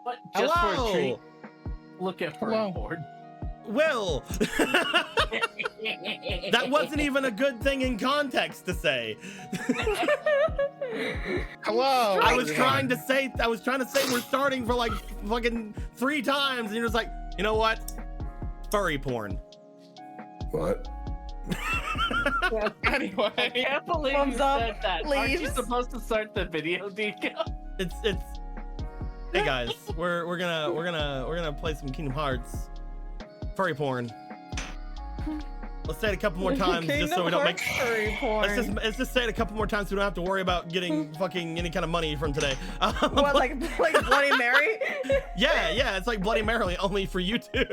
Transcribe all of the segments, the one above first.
But just for a treat, Hello. look at her board. Will. That wasn't even a good thing in context to say. Hello. I was trying to say we're starting for like fucking 3 times, and you're just like, you know what? Furry porn. What? Anyway, I can't believe you Thumbs up, said that. Aren't you please. supposed to start the video, Deco? It's. Hey guys, we're gonna play some Kingdom Hearts. Furry porn. Let's say it a couple more times just so we don't make. Let's just say it a couple more times so we don't have to worry about getting fucking any kind of money from today. What, like Bloody Mary? Yeah, it's like Bloody Mary only for you two.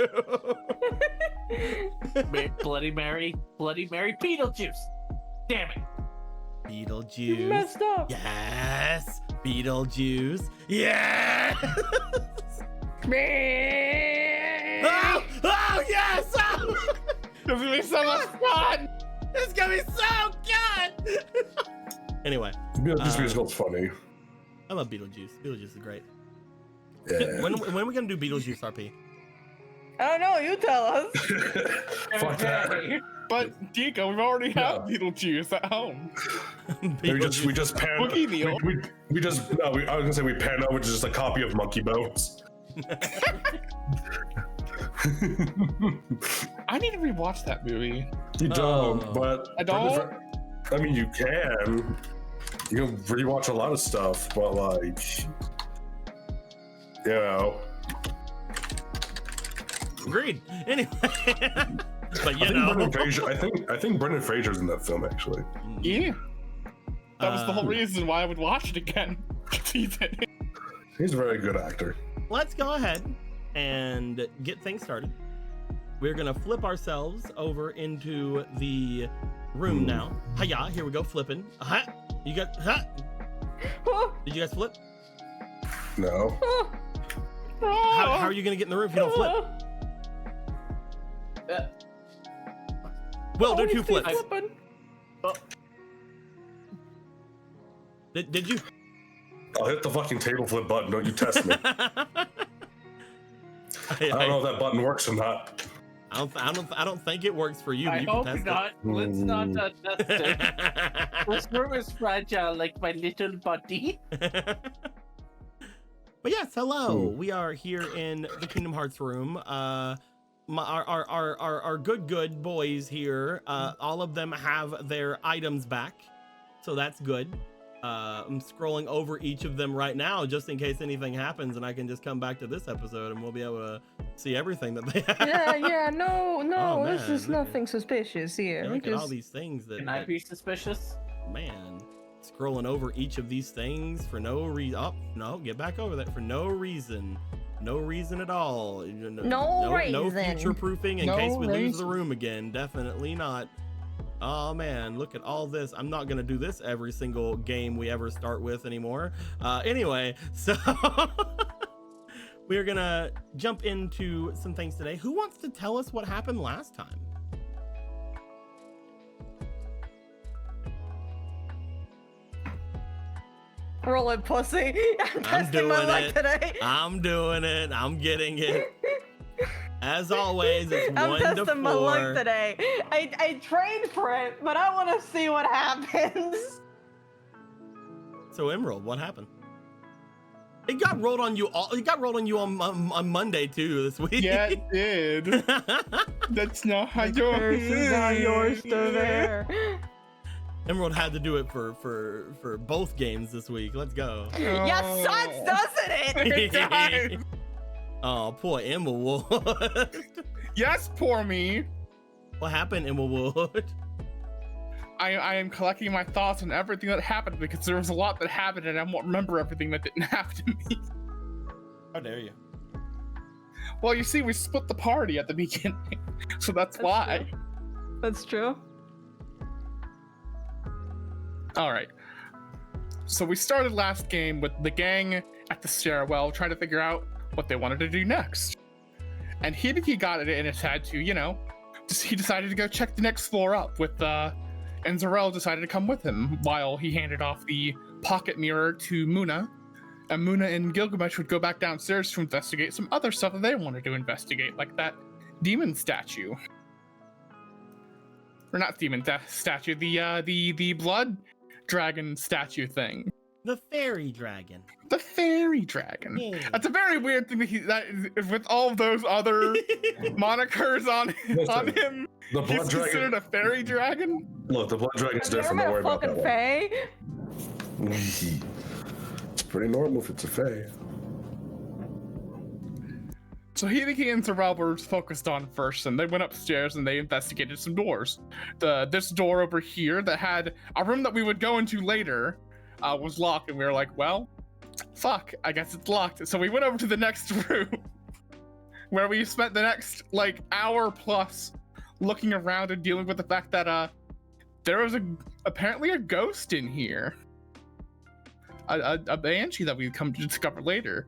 Bloody Mary, Beetlejuice. Damn it. Beetlejuice. You messed up. Yes. Beetlejuice. Yes. Oh yes. Oh. this is gonna be so much fun. It's gonna be so good. Anyway, This musical's funny. I love Beetlejuice. Beetlejuice is great. Yeah. When are we gonna do Beetlejuice RP? I don't know. You tell us. Fuck that. But Deco, we've already have Beetlejuice at home. We just pan. Boogie meal. We just no. I was gonna say we pan over to just a copy of Monkey Bones. I need to rewatch that movie. You don't, but I don't. I mean, you can. You can rewatch a lot of stuff, but like, you know. Agreed. Anyway, but you I think know, Brendan Fraser. I think Brendan Fraser's in that film actually. Yeah. That was the whole reason why I would watch it again. He's a very good actor. let's go ahead and get things started. We're gonna flip ourselves over into the room now. Hiya, here we go, flipping. You got, Did you guys flip? No. How are you gonna get in the room if you don't flip? Will, do 2 flips. Did you? I'll hit the fucking table flip button. Don't you test me. I don't know if that button works or not. I don't think it works for you. I You hope can test not. Let's not test it. it. This room is fragile, like my little body. But yes, hello. We are here in the Kingdom Hearts room. Our good boys here. All of them have their items back, so that's good. I'm scrolling over each of them right now just in case anything happens, and I can just come back to this episode and we'll be able to see everything that they have. Yeah, no, Oh, this man, is nothing suspicious here. Look at all these things that. Can I be suspicious? Man, scrolling over each of these things for no reason. Oh no, get back over there for no reason. No reason at all. No reason. No future proofing in No case we lose the reason. room again. Definitely not. Oh man, look at all this. I'm not gonna do this every single game we ever start with anymore. Anyway, so we're gonna jump into some things today. Who wants to tell us what happened last time? Roll it, pussy. I'm testing my doing luck it. today. I'm doing it. I'm getting it. As always, it's I'm 1 to 4. testing my luck today. I trained for it, but I want to see what happens. So Emerald, what happened? It got rolled on you all. It got rolled on you on Monday too this week. Yeah, it did. That's not how Yours to there. Emerald had to do it for both games this week. Let's go. Yes, sucks, doesn't it? It does. Oh, poor Emerald. Yes, poor me. What happened, Emerald? I am collecting my thoughts on everything that happened because there was a lot that happened and I won't remember everything that didn't happen to me. How dare you? Well, you see, we split the party at the beginning, so that's why. True. That's true. All right. So we started last game with the gang at the stairwell trying to figure out what they wanted to do next. And Hibiki got it in his head to, he decided to go check the next floor up with, and Zarel decided to come with him while he handed off the pocket mirror to Muna Amuna and Gilgamesh would go back downstairs to investigate some other stuff that they wanted to investigate, like that demon statue. Or not demon statue, the blood dragon statue thing. The fairy dragon. The fairy dragon. Yeah. That's a very weird thing that with all of those other monikers on Listen, him, The he's blood dragon. considered a fairy dragon. Look, the blood dragon's Have you ever different. Don't worry met a about that fucking one. fae? It's pretty normal if it's a fae. So Hibiki and Zarel were focused on first, and they went upstairs and they investigated some doors. This door over here that had a room that we would go into later was locked, and we were like, well, fuck, I guess it's locked. So we went over to the next room, where we spent the next like hour plus looking around and dealing with the fact that there was apparently a ghost in here, a banshee that we come to discover later.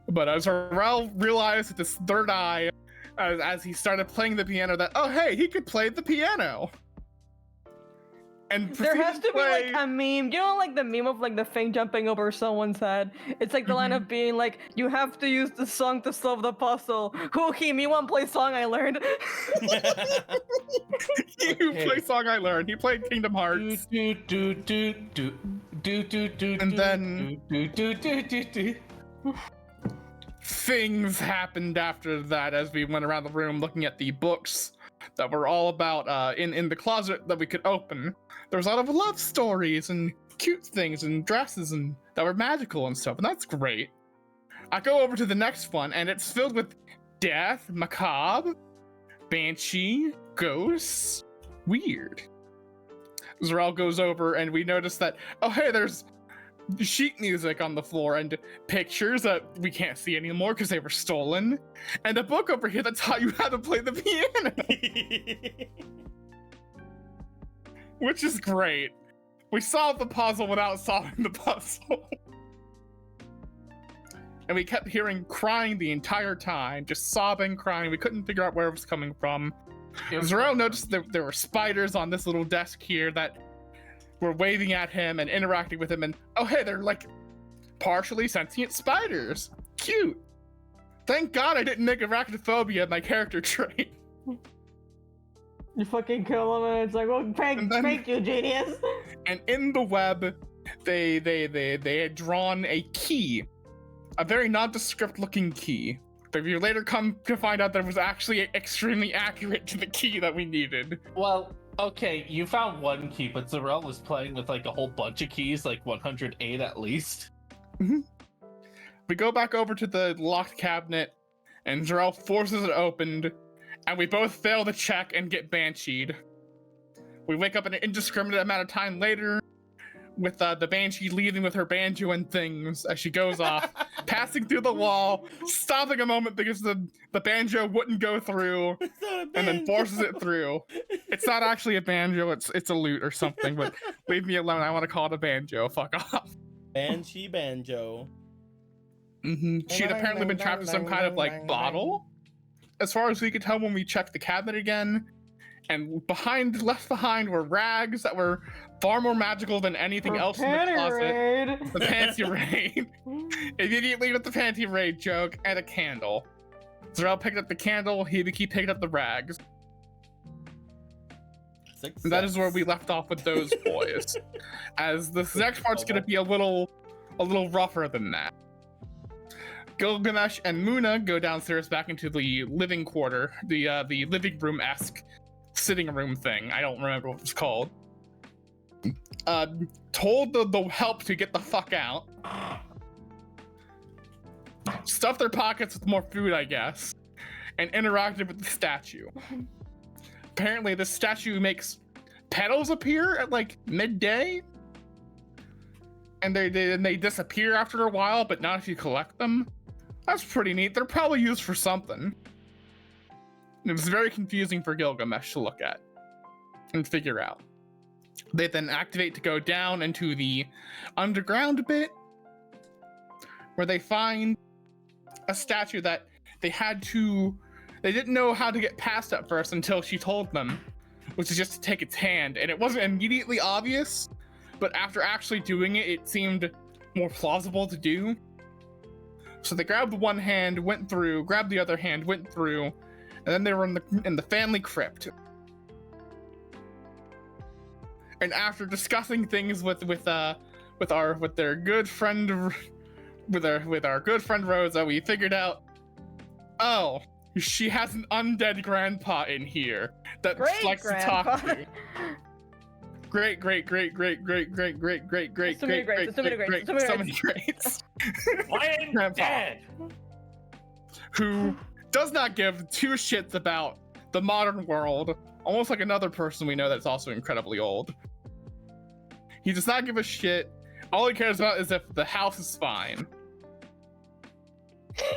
But as Zarel realized with this third eye, as he started playing the piano, that, oh hey, he could play the piano. And There has to be play... like a meme. You know, like the meme of like the thing jumping over someone's head. It's like the line of being like, "You have to use the song to solve the puzzle." Who me want play song I learned. You play song I learned. He played Kingdom Hearts. And then things happened after that as we went around the room looking at the books that were all about in the closet that we could open. There was a lot of love stories and cute things and dresses and that were magical and stuff, and that's great. I go over to the next one and it's filled with death, macabre, banshee, ghosts. Weird. Zarel goes over and we notice that, oh hey, there's sheet music on the floor and pictures that we can't see anymore because they were stolen, and a book over here that taught you how to play the piano. Which is great. We solved the puzzle without solving the puzzle. And we kept hearing crying the entire time, just sobbing, crying. We couldn't figure out where it was coming from. Zarel noticed that there were spiders on this little desk here that were waving at him and interacting with him, and oh hey, they're like partially sentient spiders. Cute. Thank God I didn't make arachnophobia my character trait. You fucking kill him, and it's like, well, thank you, genius. And in the web, they had drawn a key, a very nondescript looking key. But you later come to find out that it was actually extremely accurate to the key that we needed. Well, okay, you found one key, but Zarel was playing with like a whole bunch of keys, like 108 at least. Mm-hmm. We go back over to the locked cabinet, and Zarel forces it opened, and we both fail the check and get bansheed. We wake up an indiscriminate amount of time later, with the banshee leaving with her banjo and things as she goes off, passing through the wall, stopping a moment because the banjo wouldn't go through, and then forces it through. It's not actually a banjo, it's a lute or something, but leave me alone. I want to call it a banjo. Fuck off. Banshee banjo. Mm-hmm. She'd apparently been trapped in some kind of like bottle, as far as we could tell when we checked the cabinet again. And left behind were rags that were far more magical than anything else in the closet. The panty raid. Immediately with the panty raid joke and a candle. Zarel picked up the candle, Hibiki picked up the rags. And that is where we left off with those boys. As this next part's gonna be a little rougher than that. Gilgamesh and Muna go downstairs back into the living quarter, the living room-esque sitting room thing. I don't remember what it's called. Told the help to get the fuck out. Stuffed their pockets with more food, I guess, and interacted with the statue. Apparently, this statue makes petals appear at like midday, and they disappear after a while, but not if you collect them. That's pretty neat. They're probably used for something. It was very confusing for Gilgamesh to look at and figure out. They then activate to go down into the underground bit, where they find a statue that they didn't know how to get past at first until she told them, which is just to take its hand. And it wasn't immediately obvious, but after actually doing it, it seemed more plausible to do. So they grabbed one hand, went through, grabbed the other hand, went through, and then they were in the family crypt. And after discussing things with our good friend Rosa, we figured out, oh, she has an undead grandpa in here that likes to talk to. Great. So many greats. Dead. Who does not give two shits about the modern world, almost like another person we know that's also incredibly old. He does not give a shit. All he cares about is if the house is fine.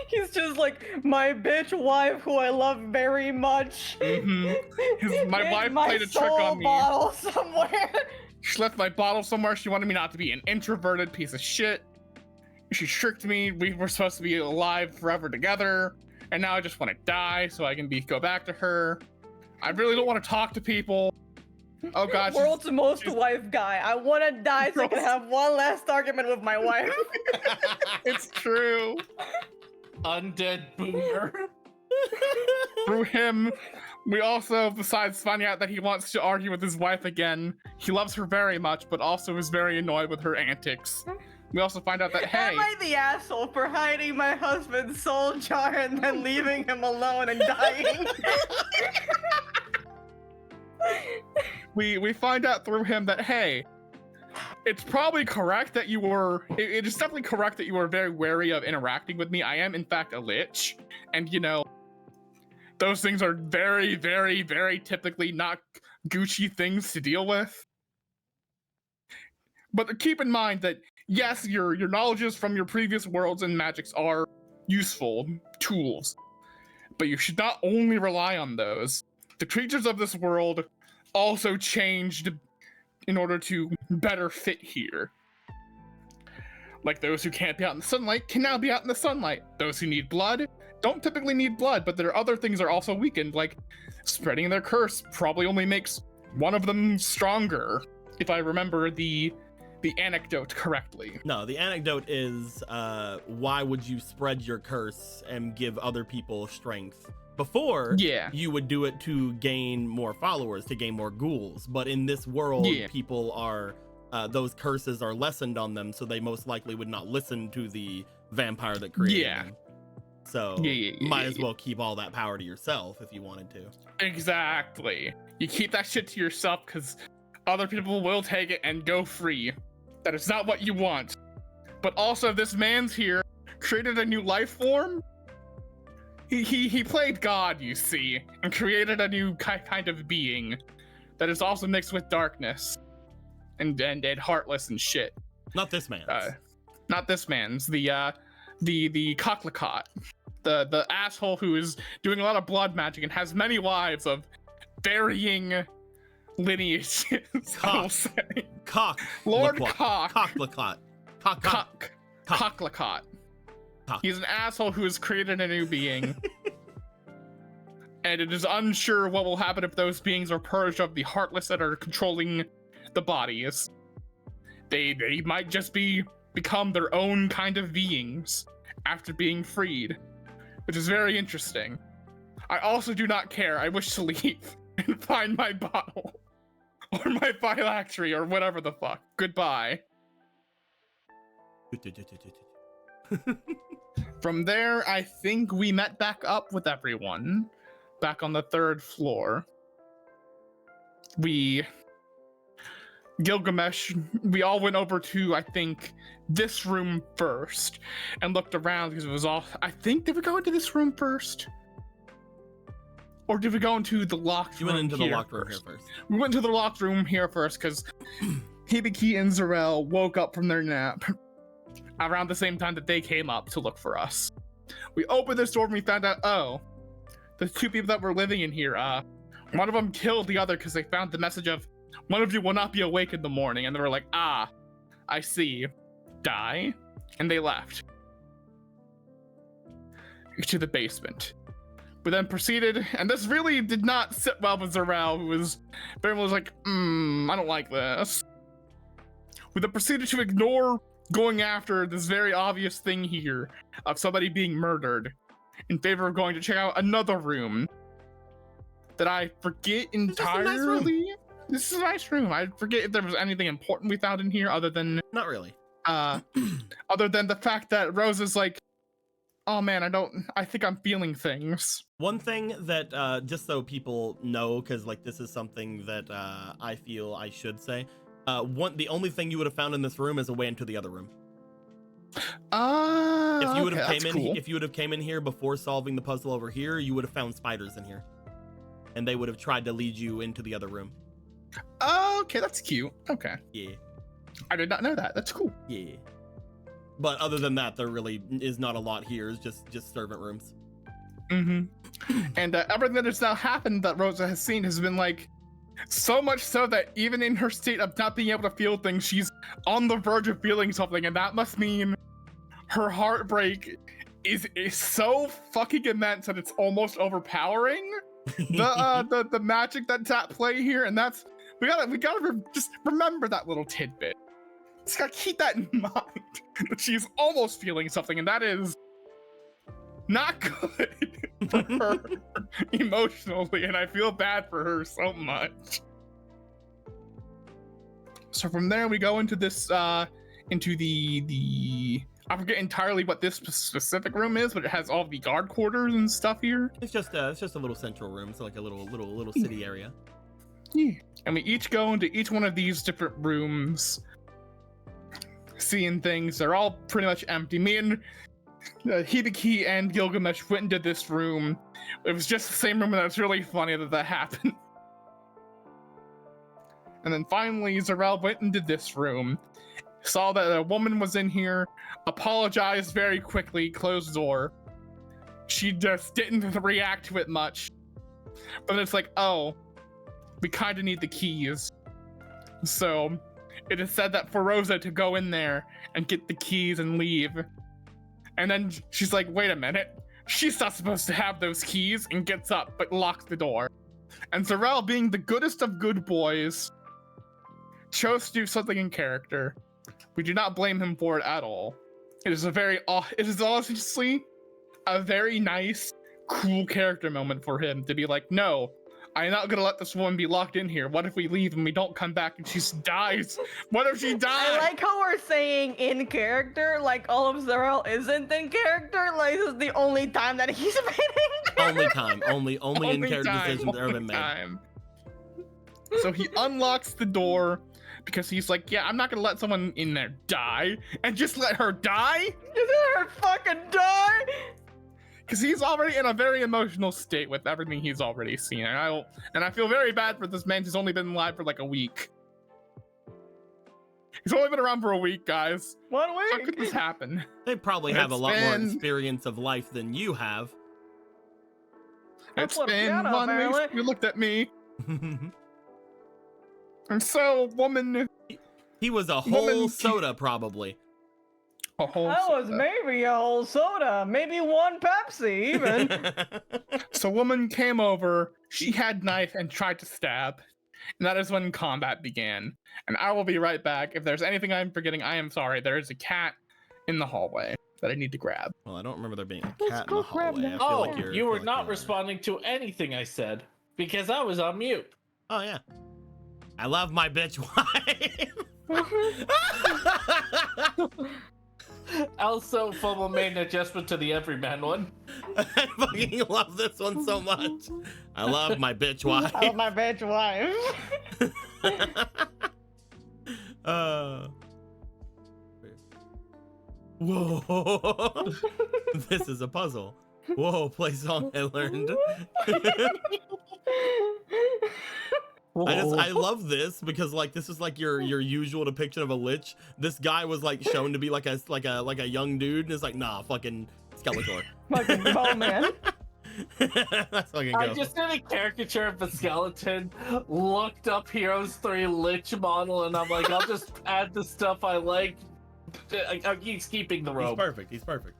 He's just like, my bitch wife, who I love very much. My wife played a trick on me. Bottle somewhere. She left my bottle somewhere. She wanted me not to be an introverted piece of shit. She tricked me. We were supposed to be alive forever together, and now I just want to die so I can go back to her. I really don't want to talk to people. Oh god. World's most wife guy. I want to die so I can have one last argument with my wife. It's true. Undead boomer. Through him, we also, besides finding out that he wants to argue with his wife again, he loves her very much, but also is very annoyed with her antics. We also find out that, hey... Am I the asshole for hiding my husband's soul jar and then leaving him alone and dying? We find out through him that, hey, it's probably correct that you were... It is definitely correct that you were very wary of interacting with me. I am, in fact, a lich. And, you know, those things are very, very, very typically not Gucci things to deal with. But keep in mind that, yes, your knowledges from your previous worlds and magics are useful tools. But you should not only rely on those. The creatures of this world also changed in order to better fit here. Like those who can't be out in the sunlight can now be out in the sunlight. Those who need blood don't typically need blood, but there are other things that are also weakened, like spreading their curse probably only makes one of them stronger, if I remember the anecdote correctly. No, the anecdote is why would you spread your curse and give other people strength? Before, you would do it to gain more followers, to gain more ghouls. But in this world, people are, those curses are lessened on them, so they most likely would not listen to the vampire that created them. So, might as well keep all that power to yourself if you wanted to. Exactly. You keep that shit to yourself because other people will take it and go free. That is not what you want. But also, this man's here created a new life form. He played God, you see, and created a new kind of being that is also mixed with darkness and heartless and shit. Not this man's. Not this man's. The Cocklacot, the asshole who is doing a lot of blood magic and has many wives of varying lineages. Lord Cock. Cocklacot. Cocklacot. He's an asshole who has created a new being. And it is unsure what will happen if those beings are purged of the heartless that are controlling the bodies. They might just become their own kind of beings after being freed, which is very interesting. I also do not care. I wish to leave and find my bottle or my phylactery or whatever the fuck. Goodbye. From there, I think we met back up with everyone back on the 3rd floor. Gilgamesh, we all went over to, I think, this room first and looked around because it was all, I think, did we go into this room first? Or did we go into the locked room? You went into the locked room here first. We went into the locked room here first because Hibiki and Zarel woke up from their nap around the same time that they came up to look for us. We opened this door and we found out, oh, the two people that were living in here, one of them killed the other because they found the message of, one of you will not be awake in the morning. And they were like, ah, I see. Die. And they left to the basement. We then proceeded, and this really did not sit well with Zarel, who was very much like, I don't like this. We then proceeded to ignore going after this very obvious thing here of somebody being murdered in favor of going to check out another room that I forget entirely. This is a nice room. I forget if there was anything important we found in here other than Not really. other than the fact that Rose is like, oh man, I think I'm feeling things. One thing that just so people know, because like this is something that I feel I should say. The only thing you would have found in this room is a way into the other room. If you would have if you would have came in here before solving the puzzle over here, you would have found spiders in here, and they would have tried to lead you into the other room. Okay, that's cute. Okay. Yeah. I did not know that. That's cool. Yeah. But other than that, there really is not a lot here. It's just servant rooms. Mm-hmm. And everything that has now happened that Rosa has seen has been like, so much so that even in her state of not being able to feel things, she's on the verge of feeling something, and that must mean her heartbreak is so fucking immense that it's almost overpowering. The magic that's at play here, and that's we gotta just remember that little tidbit. Just gotta keep that in mind that she's almost feeling something, and that is not good for her emotionally, and I feel bad for her so much. So from there we go into this into the I forget entirely what this specific room is, but it has all the guard quarters and stuff here. It's just a little central room. It's like a little city area. Yeah. And we each go into each one of these different rooms, seeing things. They're all pretty much empty. Me and Hibiki and Gilgamesh went into this room. It was just the same room, and it's really funny that happened. And then finally, Zarel went into this room, saw that a woman was in here, apologized very quickly, closed the door. She just didn't react to it much. But it's like, oh, we kind of need the keys. So it is said that for Rosa to go in there and get the keys and leave. And then she's like, wait a minute. She's not supposed to have those keys, and gets up but locks the door. And Zarel, being the goodest of good boys, chose to do something in character. We do not blame him for it at all. It is honestly a very nice, cool character moment for him to be like, no, I'm not gonna let this woman be locked in here. What if we leave and we don't come back and she dies? What if she dies? I like how we're saying in character, like all of Zarel isn't in character. Like this is the only time that he's been in character. Only time. Only in character decisions that have been made. Time. So he unlocks the door because he's like, yeah, I'm not gonna let someone in there die, and just let her die? Just let her fucking die? Because he's already in a very emotional state with everything he's already seen, and I feel very bad for this man who's only been alive for like a week. He's only been around for a week, guys. 1 week? How could this happen? They probably have a lot more experience of life than you have. It's been 1 week. You looked at me. And so, woman. He was a whole soda, probably. A whole that soda. was maybe a whole soda, maybe 1 Pepsi even. So, woman came over. She had knife and tried to stab, and that is when combat began. And I will be right back. If there's anything I'm forgetting, I am sorry. There is a cat in the hallway that I need to grab. Well, I don't remember there being a Let's cat in go the grab hallway. that. I feel Oh, like you're, you were I feel not like responding to anything I said because I was on mute. Oh yeah. I love my bitch wife. Also, Fumble made an adjustment to the Everyman one. I fucking love this one so much. I love my bitch wife. I love my bitch wife. Whoa. This is a puzzle. Whoa, play song I learned. I love this because like this is like your usual depiction of a lich. This guy was like shown to be like a young dude, and it's like, nah, fucking Skeletor. Fucking bowman. That's fucking go. I just did a caricature of a skeleton, looked up Heroes 3 Lich model, and I'm like, I'll just add the stuff I like. He's keeping the robe. He's perfect.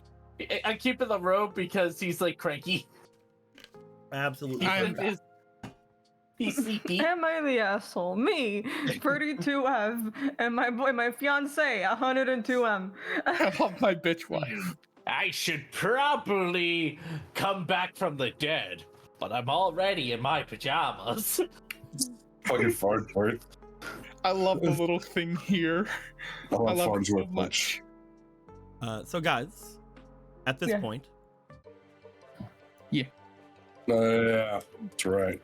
I'm keeping the robe because he's like cranky. Absolutely. PCP. Am I the asshole? Me, 32F, and my fiance, 102M. I love my bitch wife. I should probably come back from the dead, but I'm already in my pajamas. Fucking Farnsworth. I love the little thing here. I I love love it so Farnsworth much. So guys, at this Yeah. point, Yeah, that's right.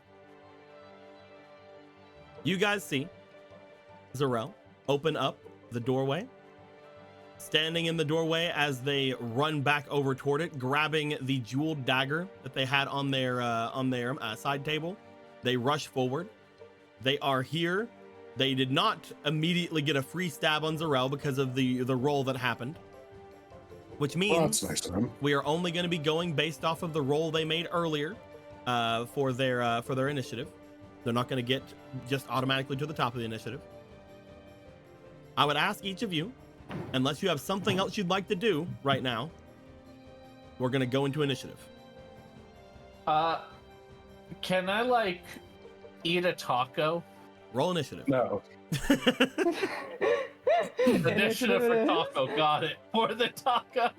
you guys see Zarel open up the doorway, standing in the doorway as they run back over toward it, grabbing the jeweled dagger that they had on their side table. They rush forward. They are here. They did not immediately get a free stab on Zarel because of the roll that happened, which means Well, that's nice of them. we are only going to be going based off of the roll they made earlier for their initiative. They're not going to get just automatically to the top of the initiative. I would ask each of you, unless you have something else you'd like to do right now, we're going to go into initiative. Can I like eat a taco? Roll initiative. No. Initiative for taco. Got it. For the taco.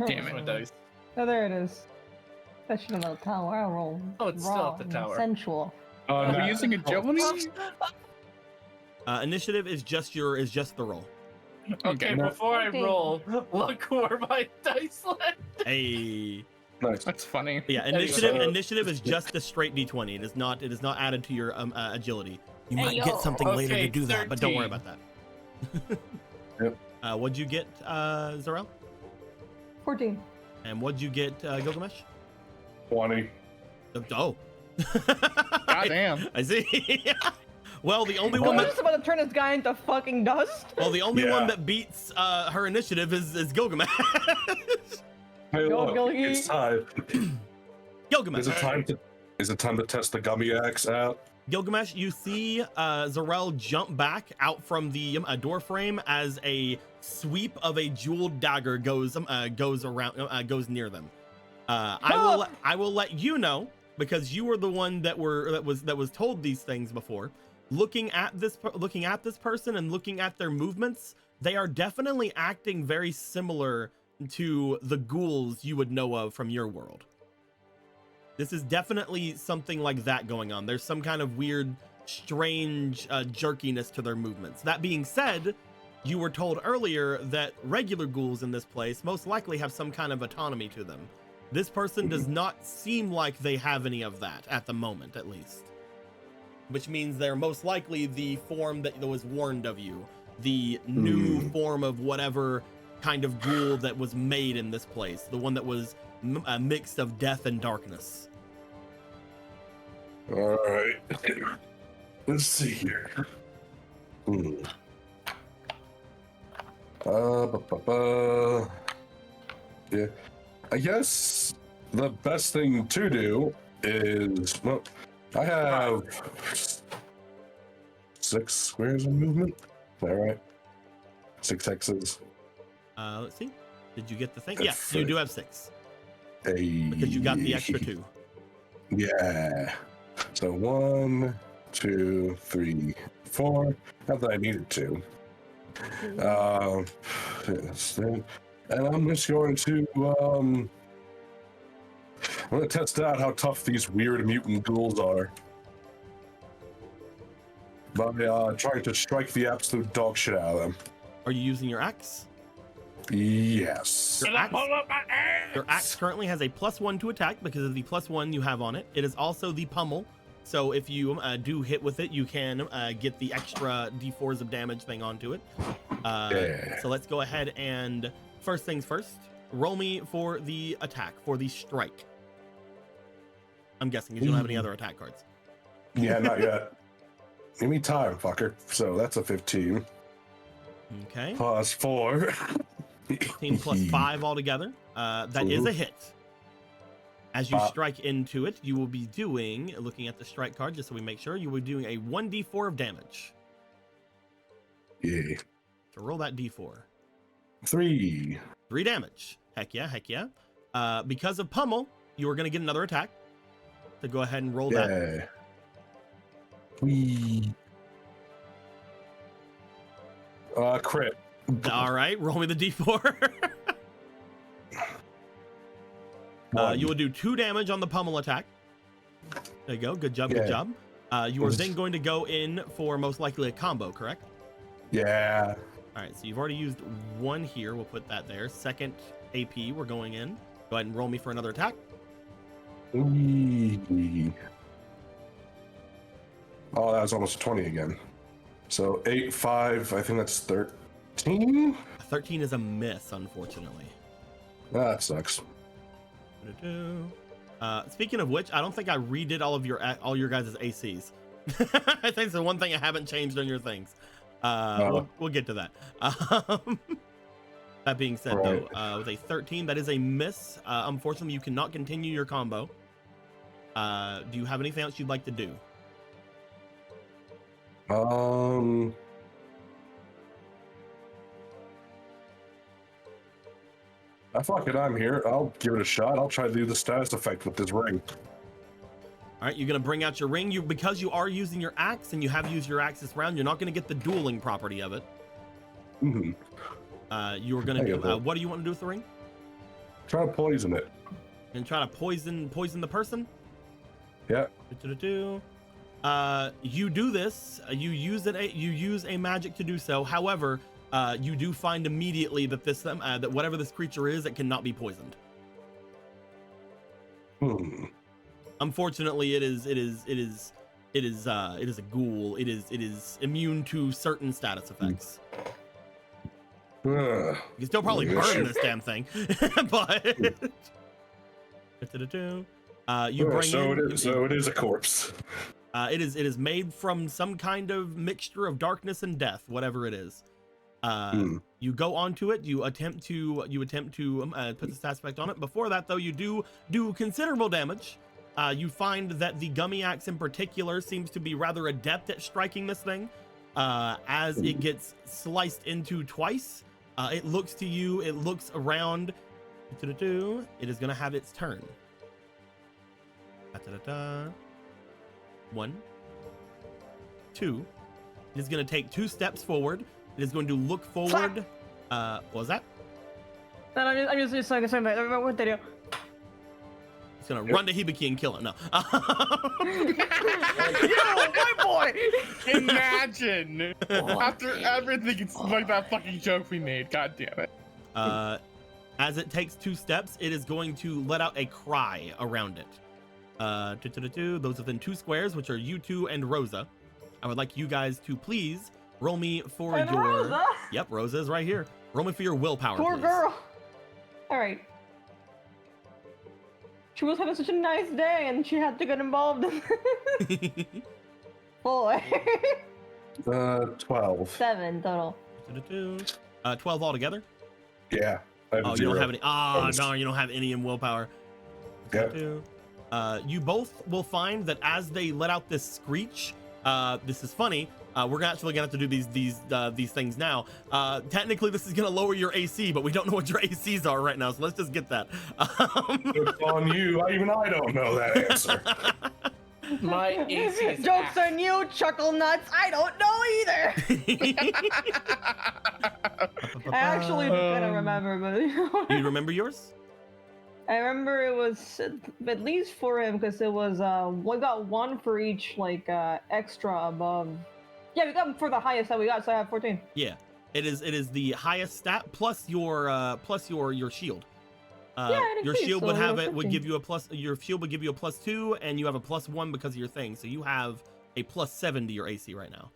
Damn My it. dice. Oh, there it is. Especially in the tower. I roll. Oh, it's still raw at the and tower. Sensual. Are we no. using agility? Initiative is just the roll. Okay, no. before I 14. roll, look where my dice went. Hey. Nice. That's funny. Yeah, initiative is just a straight d20. It is not added to your agility. You Hey, might yo. get something later to Okay, do that, but don't worry 13. about that. Yep. What'd you get, Zarel? 14. And what'd you get, Gilgamesh? 20. Oh. Goddamn. I see. Well, the only I one was that just about to turn this guy into fucking dust. one Yeah. that beats her initiative is Gilgamesh. Hey, Go, look, Gilgy. it's time. Gilgamesh. Is it time to test the gummy axe out? Gilgamesh, you see Zarel jump back out from the door frame as a sweep of a jeweled dagger goes near them. I will let you know, because you were the one that was told these things before. Looking at this person and looking at their movements, they are definitely acting very similar to the ghouls you would know of from your world. This is definitely something like that going on. There's some kind of weird, strange jerkiness to their movements. That being said, you were told earlier that regular ghouls in this place most likely have some kind of autonomy to them. This person does not seem like they have any of that at the moment, at least. Which means they're most likely the form that was warned of you. The new form of whatever kind of ghoul that was made in this place. The one that was a mix of death and darkness. All right. Let's see here. Yeah. I guess the best thing to do is, well, I have 6 squares of movement. Is that right? 6 X's. Let's see. Did you get the thing? That's Yes, you do have 6. Because you got the extra 2. Yeah. So 1, 2, 3, 4. Not that I needed to. Yes, and I'm just going to I'm going to test out how tough these weird mutant ghouls are by trying to strike the absolute dog shit out of them. Are you using your axe? Yes. Your axe currently has a +1 to attack because of the +1 you have on it. It is also the pummel. So if you do hit with it, you can get the extra d4s of damage thing onto it. Yeah. So let's go ahead and first things first, roll me for the attack, for the strike. I'm guessing because you don't have any other attack cards. Yeah, not yet. Give me time, fucker. So that's a 15 Okay. plus 4. 15 plus 5 altogether. That is a hit. As you strike into it, you will be doing, looking at the strike card, just so we make sure, you will be doing a 1d4 of damage. Yeah. So roll that d4. 3. 3 damage. Heck yeah, heck yeah. Because of pummel, you are going to get another attack. So go ahead and roll that. Yeah. We. Crit. All right, roll me the d4. You will do 2 damage on the pummel attack. There you go. Good job. Good job. You are then going to go in for most likely a combo, correct? Yeah. All right, so you've already used 1 here. We'll put that there. Second AP, we're going in. Go ahead and roll me for another attack. Wee. Oh, that was almost a 20 again. So 8, 5, I think that's 13? 13 is a miss, unfortunately. That sucks. Speaking of which, I don't think I redid all your guys' ACs. I think it's the one thing I haven't changed on your things. We'll get to that. That being said, though, with a 13, that is a miss. Unfortunately, you cannot continue your combo. Do you have anything else you'd like to do? Fuck it, I'm here. I'll give it a shot. I'll try to do the status effect with this ring. All right, you're gonna bring out your ring. Because you are using your axe and you have used your axe this round, you're not gonna get the dueling property of it. Mm-hmm. You're gonna do. What do you want to do with the ring? Try to poison it. And try to poison the person. Yeah. You do this. You use a magic to do so. However, you do find immediately that that whatever this creature is, it cannot be poisoned. Unfortunately, it is a ghoul. It is immune to certain status effects. You can still probably burn this damn thing, but you bring so it is a corpse. It is made from some kind of mixture of darkness and death, whatever it is. You go onto it. You attempt to put the stat effect on it. Before that, though, you do considerable damage. You find that the gummy axe in particular seems to be rather adept at striking this thing, as it gets sliced into twice. It looks to you. It looks around. It is going to have its turn. 1, 2. It is going to take 2 steps forward. It is going to look forward. What was that? No, I'm just saying the same thing. What they do? It's going to run to Hibiki and kill it. No. Yo, my boy! Imagine! After everything, it's like that fucking joke we made. God damn it. As it takes 2 steps, it is going to let out a cry around it. Those within 2 squares, which are you 2 and Rosa. I would like you guys to please roll me for and your. Rosa? Yep, Rosa is right here. Roll me for your willpower. Poor please. girl. All right. She was having such a nice day, and she had to get involved. Boy. 12. 7 total. 12 altogether. Yeah. Oh, you don't have any. Ah, darn, you don't have any in willpower. Yep. You both will find that as they let out this screech, this is funny. We're actually gonna have to do these things now. Technically, this is gonna lower your AC, but we don't know what your ACs are right now, so let's just get that. It's on you. Even I don't know that answer. My AC is Jokes on you, chuckle nuts. I don't know either. I actually kind of remember, but You remember yours? I remember it was at least for him because it was we got 1 for each extra above. Yeah, we got 'em for the highest that we got, so I have 14. Yeah, it is the highest stat plus your shield. Your shield would have it would give you a plus. Your shield would give you a +2, and you have a +1 because of your thing. So you have a +7 to your AC right now.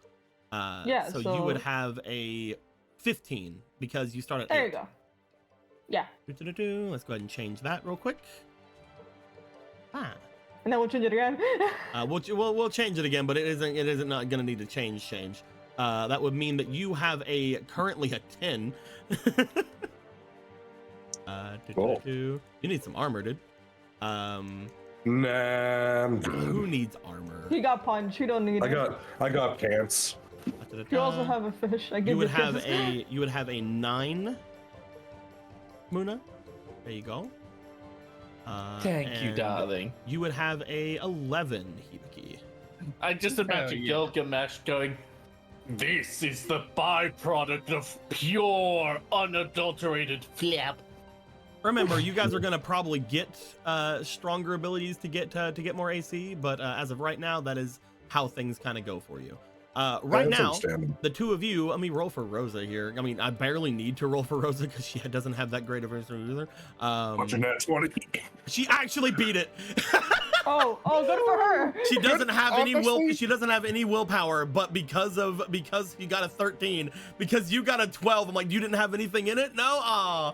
Yeah. So you would have a 15 because you start at 8. There you go. Yeah. Let's go ahead and change that real quick. And then we'll change it again. We'll change it again, but it isn't not gonna need to change. That would mean that you have currently a 10. Cool. You need some armor, dude. Nah, I'm good. Who needs armor? He got punched. You don't need it. I got pants. You also have a fish. I give You would fish. have a 9. Muna, there you go. Thank you, and darling. You would have a 11, Hibiki. I just imagine yeah. Gilgamesh going, "This is the byproduct of pure, unadulterated flap." Remember, you guys are gonna probably get stronger abilities to get more AC, but as of right now, that is how things kind of go for you. Right That's now, understandable. the two of you, let me roll for Rosa here. I mean, I barely need to roll for Rosa because she doesn't have that great of a either. What's your net 20? She actually beat it. Oh, good for her. She doesn't have any Obviously. She doesn't have any willpower, but because you got a 13, because you got a 12, I'm like, you didn't have anything in it? No? Aw.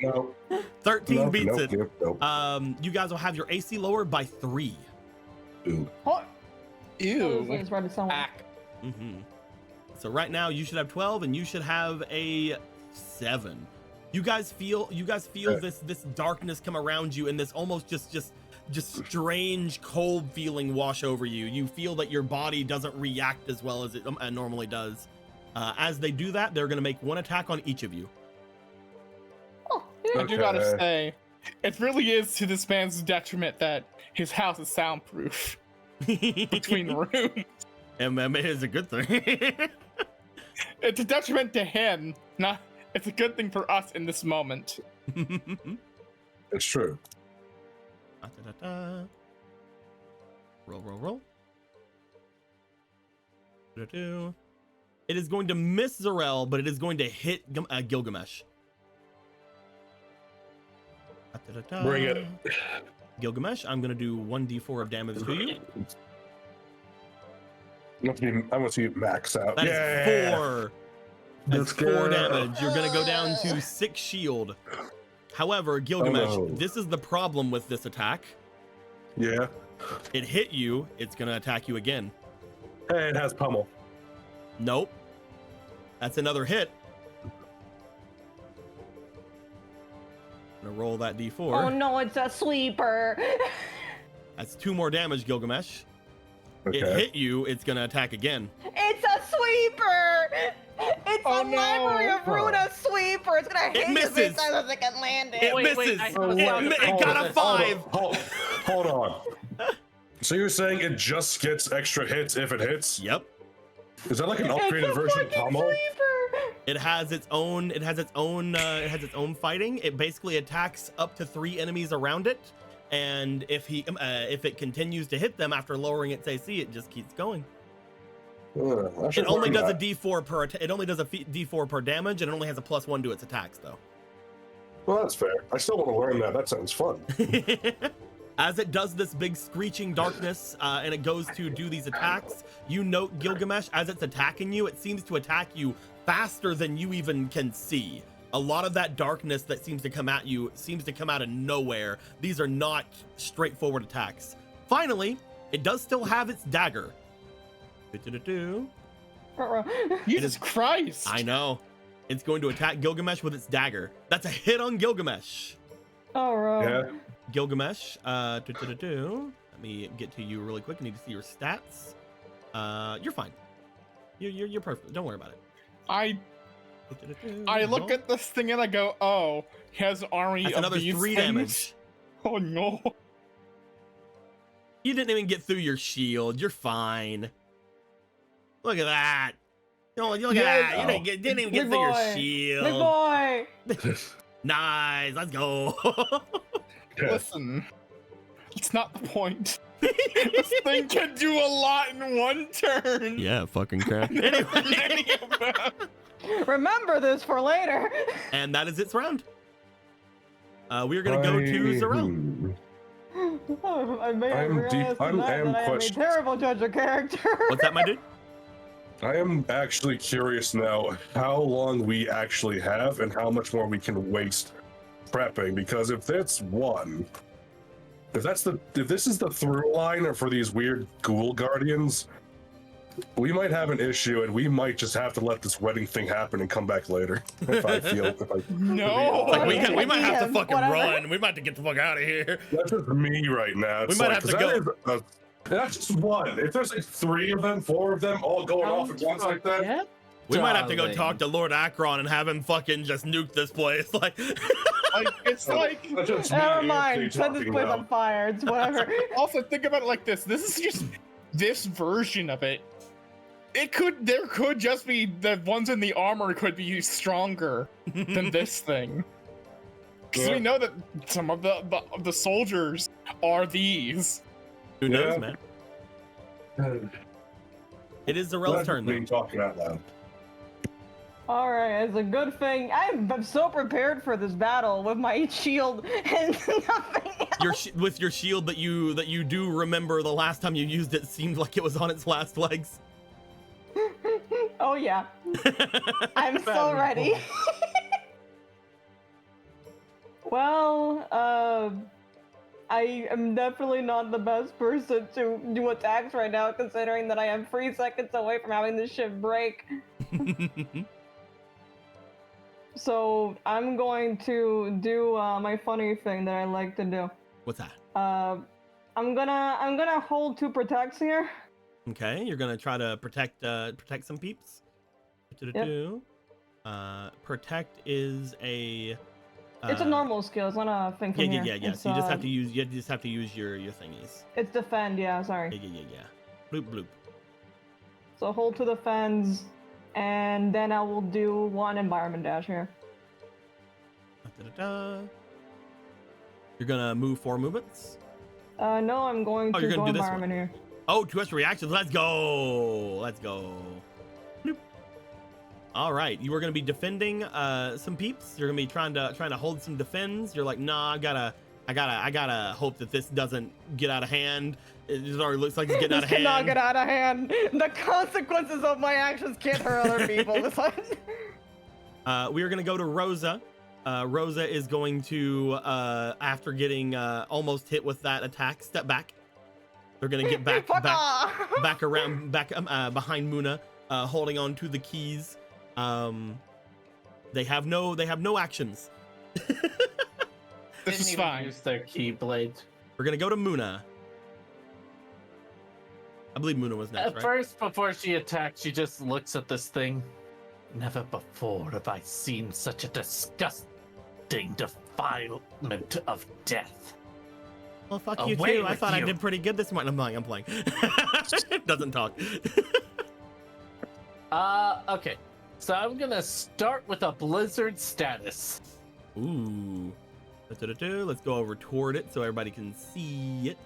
No. 13 beats it. Nope. You guys will have your AC lowered by 3. Ooh. What? Ew. It's right to someone. So right now you should have 12 and you should have a 7. You guys feel this darkness come around you and this almost just strange cold feeling wash over you. You feel that your body doesn't react as well as it normally does. As they do that, they're going to make one attack on each of you. Oh, I yeah. do gotta say, it really is to this man's detriment that his house is soundproof between rooms. And it is a good thing. It's a detriment to him, not. It's a good thing for us in this moment. It's true. Roll. It is going to miss Zarel, but it is going to hit Gilgamesh. Bring it. Gilgamesh, I'm going to do 1d4 of damage to you. I want to see it max out. That is 4. That's Let's 4 go. damage. You're going to go down to 6 shield. However, Gilgamesh, Oh, no. this is the problem with this attack. Yeah. It hit you, it's going to attack you again. Hey, it has pummel. Nope. That's another hit. I'm gonna roll that d4. Oh no, it's a sweeper. That's 2 more damage, Gilgamesh. Okay. It hit you, it's gonna attack again. It's a sweeper. It's Oh, a library no. of Runa sweeper. It's gonna hit you misses. 3 times as it can land it. It Wait, misses. I have a sound It effect. got a 5. Hold on. So you're saying it just gets extra hits if it hits? Yep. Is that like an It's upgraded a version of fucking pummel? sweeper. It has its own fighting. It basically attacks up to 3 enemies around it, and if it continues to hit them after lowering its AC, it just keeps going. It only does a d4 per it only does a d4 per damage, and it only has a +1 to its attacks though. Well, that's fair. I still want to learn that. That sounds fun. As it does this big screeching darkness and it goes to do these attacks, you note, Gilgamesh, as it's attacking you, it seems to attack you faster than you even can see. A lot of that darkness that seems to come at you seems to come out of nowhere. These are not straightforward attacks. Finally, it does still have its dagger. Jesus Christ! I know. It's going to attack Gilgamesh with its dagger. That's a hit on Gilgamesh. All right. Yeah. Gilgamesh, let me get to you really quick. I need to see your stats. You're fine. You're perfect. Don't worry about it. I look at this thing and I go, oh, he has an army That's of another these 3 things? damage. Oh no. You didn't even get through your shield. You're fine. Look at that. Look at that. You didn't even get Big through your boy. shield. Big boy. Nice. Let's go. Listen, it's not the point. This thing can do a lot in one turn. Yeah, fucking crap. Any Anyway. of them. Remember this for later. And that is its round. We are going to go to Zarel. I may have I'm realized deep- I'm- tonight I am that I am a questioned. terrible judge of character. What's that, my dude? I am actually curious now how long we actually have and how much more we can waste prepping, because if this is the through line for these weird ghoul guardians, we might have an issue and we might just have to let this wedding thing happen and come back later. No. Like we might have to Yeah, fucking whatever. run. We might have to get the fuck out of here. That's just me right now. It's We might like, have to 'cause that is that's just one. If there's like 3 of them, 4 of them all going off at once like that, Yeah. We might have to go Darling. talk to Lord Akron and have him fucking just nuke this place. Like, Like, it's like. That's just me Never and mind. Anthony Set this talking place now. on fire. It's whatever. Also, think about it like this. This is just this version of it. There could just be the ones in the armor could be stronger than this thing. Because we know that some of the soldiers are these. Who knows, Yeah. man? It is Zarel's That's turn, me though. talking out loud. All right, it's a good thing. I'm so prepared for this battle with my shield and nothing else. With your shield that you do remember the last time you used it seemed like it was on its last legs. Oh yeah, I'm so ready. Well, I am definitely not the best person to do attacks right now, considering that I am 3 seconds away from having this ship break. So I'm going to do my funny thing that I like to do. What's that? I'm gonna hold 2 protects here. Okay, you're gonna try to protect some peeps. Protect is a. It's a normal skill. It's not a thing from here. Yeah. It's, So you just have to use your thingies. It's defend. Yeah, sorry. Yeah. Bloop bloop. So hold to the fence, and then I will do 1 environment dash here. You're gonna move 4 movements. No, I'm going to you're go gonna do this environment here. Oh, 2 extra reactions. Let's go. Bloop. All right, you are gonna be defending some peeps. You're gonna be trying to hold some defends. You're like, nah, I gotta hope that this doesn't get out of hand. It already looks like it's getting out of hand. This cannot get out of hand. The consequences of my actions can't hurt other people. We are gonna go to Rosa. Rosa is going to, after getting almost hit with that attack, step back. They're gonna get back behind Muna, holding on to the keys. They have no actions. This is Didn't even fine. use their keyblade. We're gonna go to Muna. I believe Muna was next, At right? first, before she attacks, she just looks at this thing. Never before have I seen such a disgusting defilement of death. Well, fuck you Away too. I with thought I you. did pretty good this morning. I'm playing. Doesn't talk. Okay. So I'm gonna start with a blizzard status. Ooh. Let's go over toward it so everybody can see it.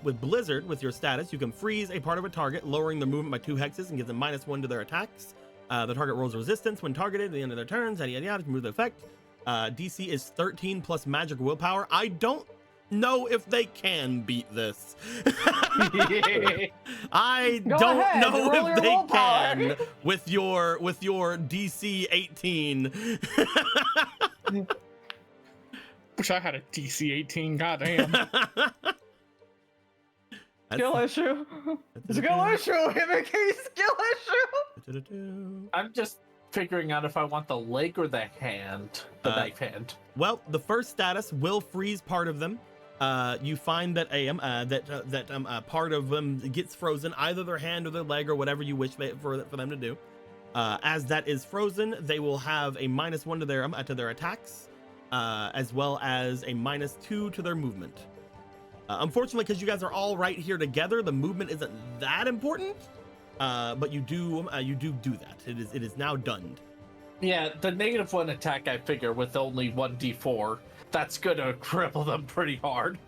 With Blizzard, with your status, you can freeze a part of a target, lowering their movement by 2 hexes and give them -1 to their attacks. The target rolls resistance when targeted at the end of their turns, yada yada yada, to remove the effect. DC is 13 plus magic willpower. I don't know if they can beat this. I Go don't ahead, know roll if your they willpower. can with your DC 18. Wish I had a DC 18. Goddamn. Skill issue. Skill issue. MK skill issue. I'm just figuring out if I want the leg or the hand, the knife hand. Well, the first status will freeze part of them. You find that part of them gets frozen, either their hand or their leg or whatever you wish for them to do. As that is frozen, they will have a -1 to their attacks, as well as a -2 to their movement. Unfortunately, because you guys are all right here together, the movement isn't that important. But you do that. It is now done. Yeah, the -1 attack I figure with only 1d4, that's gonna cripple them pretty hard.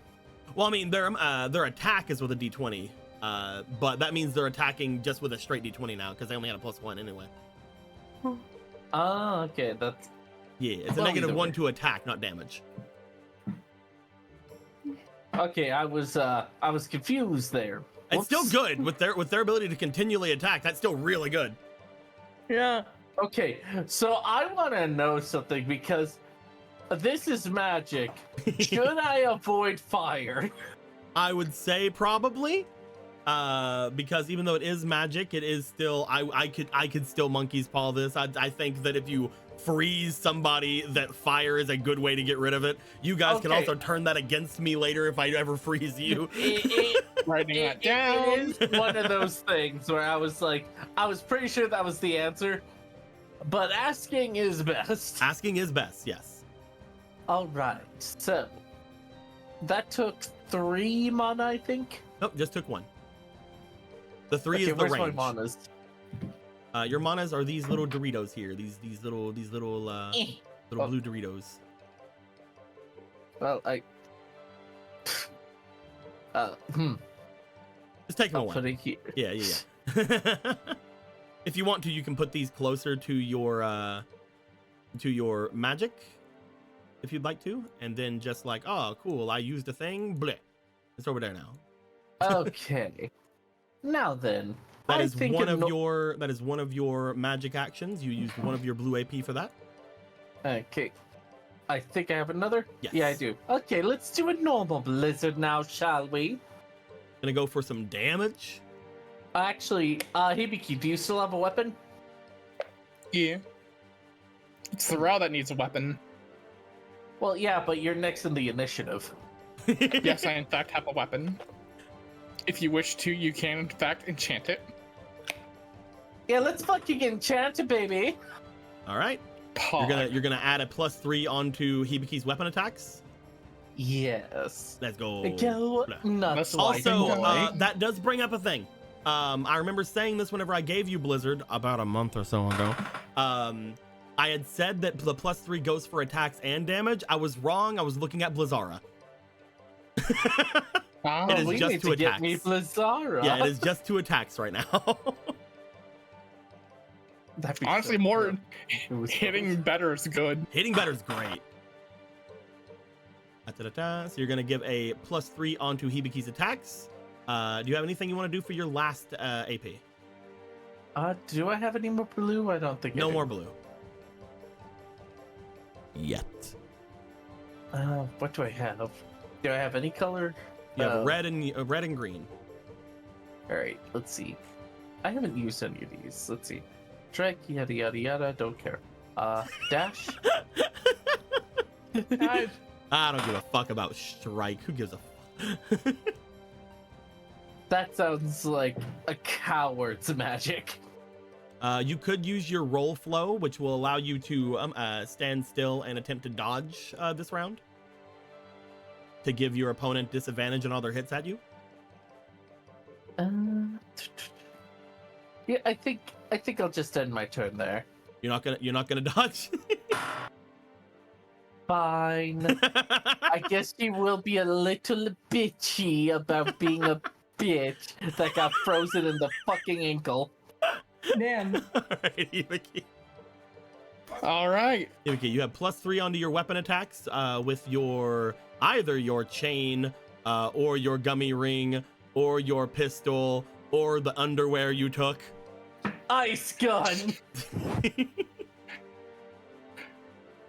Well, I mean, their attack is with a d20, but that means they're attacking just with a straight d20 now because they only had a +1 anyway. Oh, okay, that's Yeah, it's a Well, -1 either way. to attack, not damage. okay. I was confused there. It's still Whoops. good with their ability to continually attack. That's still really good. Yeah. Okay, so I want to know something because this is magic. Should I avoid fire? I would say probably, because even though it is magic, it is still I could still monkey's paw this. I think that if you freeze somebody, that fire is a good way to get rid of it. You guys can Okay. also turn that against me later if I ever freeze you. Writing that It down. is one of those things where I was pretty sure that was the answer, but asking is best. Asking is best, yes. All right. So that took 3 mana, I think. Nope, just took 1. The 3 Okay, is the where's range. my manas? Your manas are these little Doritos here. These little Oh. blue Doritos. Well, Just take them I'll away. put it here. Yeah. If you want to, you can put these closer to your magic, if you'd like to, and then just like, oh, cool, I used a thing. Bleh. It's over there now. Okay. Now then, That I is think one of your magic actions. You used one of your blue AP for that. Okay. I think I have another. Yes. Yeah, I do. Okay, let's do a normal blizzard now, shall we? Gonna go for some damage. Actually, Hibiki, do you still have a weapon? Yeah. It's the Rao that needs a weapon. Well, yeah, but you're next in the initiative. Yes, I in fact have a weapon. If you wish to, you can in fact enchant it. Yeah, let's fucking enchant it, baby. All right. Pog. You're gonna add a +3 onto Hibiki's weapon attacks. Yes. Let's go. Go Blah. nuts. Also, white boy. that does bring up a thing. I remember saying this whenever I gave you Blizzard about a month or so ago. I had said that the +3 goes for attacks and damage. I was wrong. I was looking at Blizzara. It is we just need to get me attacks. Blizzara. Yeah, it is just 2 attacks right now. That'd be Honestly, so more good. It was hitting better is good. Hitting better is great. So you're gonna give a +3 onto Hibiki's attacks. Do you have anything you want to do for your last AP? Do I have any more blue? I don't think I No do. more blue. Yet. What do I have? Do I have any color? You have red and green. All right, let's see. I haven't used any of these. Let's see. Trek, yada yada yada. Don't care. Dash. Guys, I don't give a fuck about strike. Who gives a fuck? That sounds like a coward's magic. You could use your roll flow, which will allow you to stand still and attempt to dodge this round to give your opponent disadvantage on all their hits at you. Yeah, I think I'll just end my turn there. You're not gonna dodge. Fine. I guess you will be a little bitchy about being a bitch that got frozen in the fucking ankle. damn. Alright, Hibiki. All right. Hibiki, you have +3 onto your weapon attacks with either your chain or your gummy ring or your pistol or the underwear you took. Ice gun.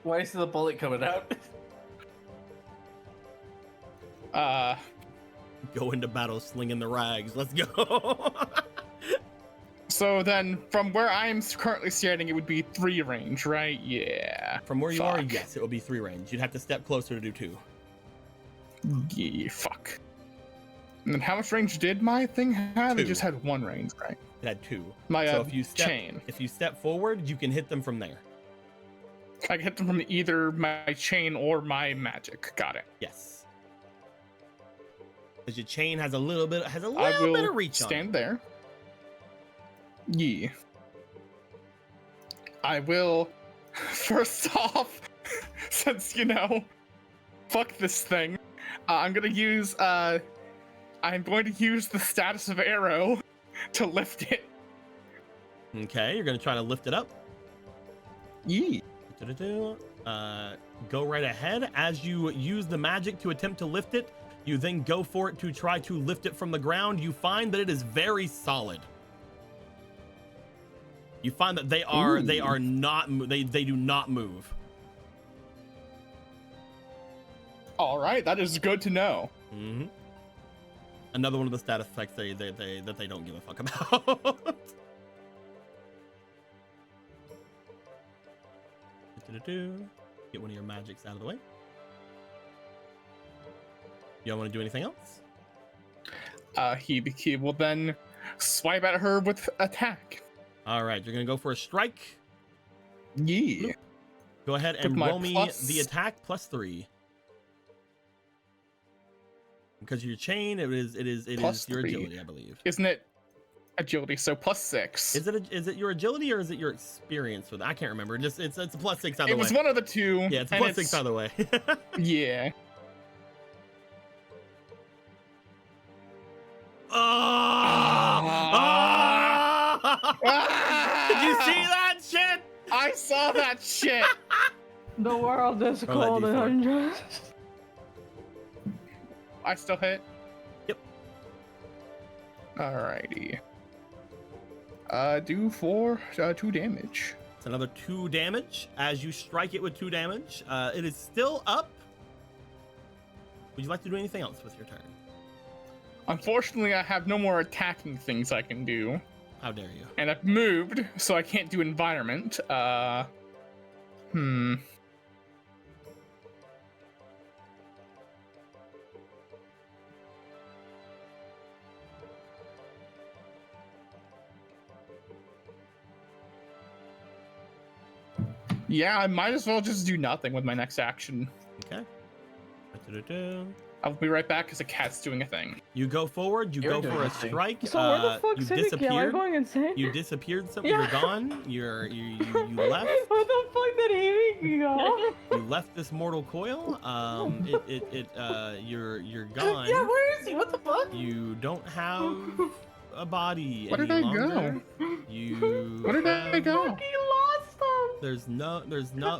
Why is the bullet coming out? Go into battle slinging the rags. Let's go. So then, from where I'm currently standing, it would be 3 range, right? Yeah. From where you are, Fuck. yes, it will be 3 range. You'd have to step closer to do 2. Yeah, fuck. And then how much range did my thing have? 2. It just had 1 range, right? It had 2. My So if you chain. if you step forward, you can hit them from there. I can hit them from either my chain or my magic. Got it. Yes. Because your chain has a little bit I bit will of reach stand there. Yeah. I will, first off, since, fuck this thing, I'm going to use the status of arrow to lift it. on it. Okay, you're gonna try to lift it up. Yeah. Go right ahead. As you use the magic to attempt to lift it, you then go for it to try to lift it from the ground. You find that it is very solid. You find that they do not move. All right, that is good to know. Mm-hmm. Another one of the status effects that they don't give a fuck about. Get one of your magics out of the way. You don't want to do anything else? Hibiki will then swipe at her with attack. All right, you're gonna go for a strike. Yeah. Go Go ahead and my roll me plus- the attack +3. Because your chain, it is Plus your 3. agility, I believe. Isn't it agility? So +6. Is it your agility or is it your experience with it? I can't remember. It's a +6 out of the way. It was one of the two. Yeah, it's a and +6 out of the way. Yeah. Did you see that shit? I saw that shit. The world is Roll that cold and D4. unjust. I still hit. Yep. Alrighty. Do 2 damage. It's another 2 damage. As you strike it with 2 damage, it is still up. Would you like to do anything else with your turn? Unfortunately, I have no more attacking things I can do. How dare you? And I've moved, so I can't do environment. Yeah, I might as well just do nothing with my next action. Okay. Da-da-da-da. I'll be right back because the cat's doing a thing. You go forward. You You're go doing for a a thing. strike. So where the fuck you is it? Are you disappeared. going insane? You disappeared. So Yeah. you're gone. You left. Where the fuck did he go? You left this mortal coil. You're gone. Yeah, where is he? What the fuck? You don't have a body Where any did I longer. go? You. Where did I have- go? He lost him. There's no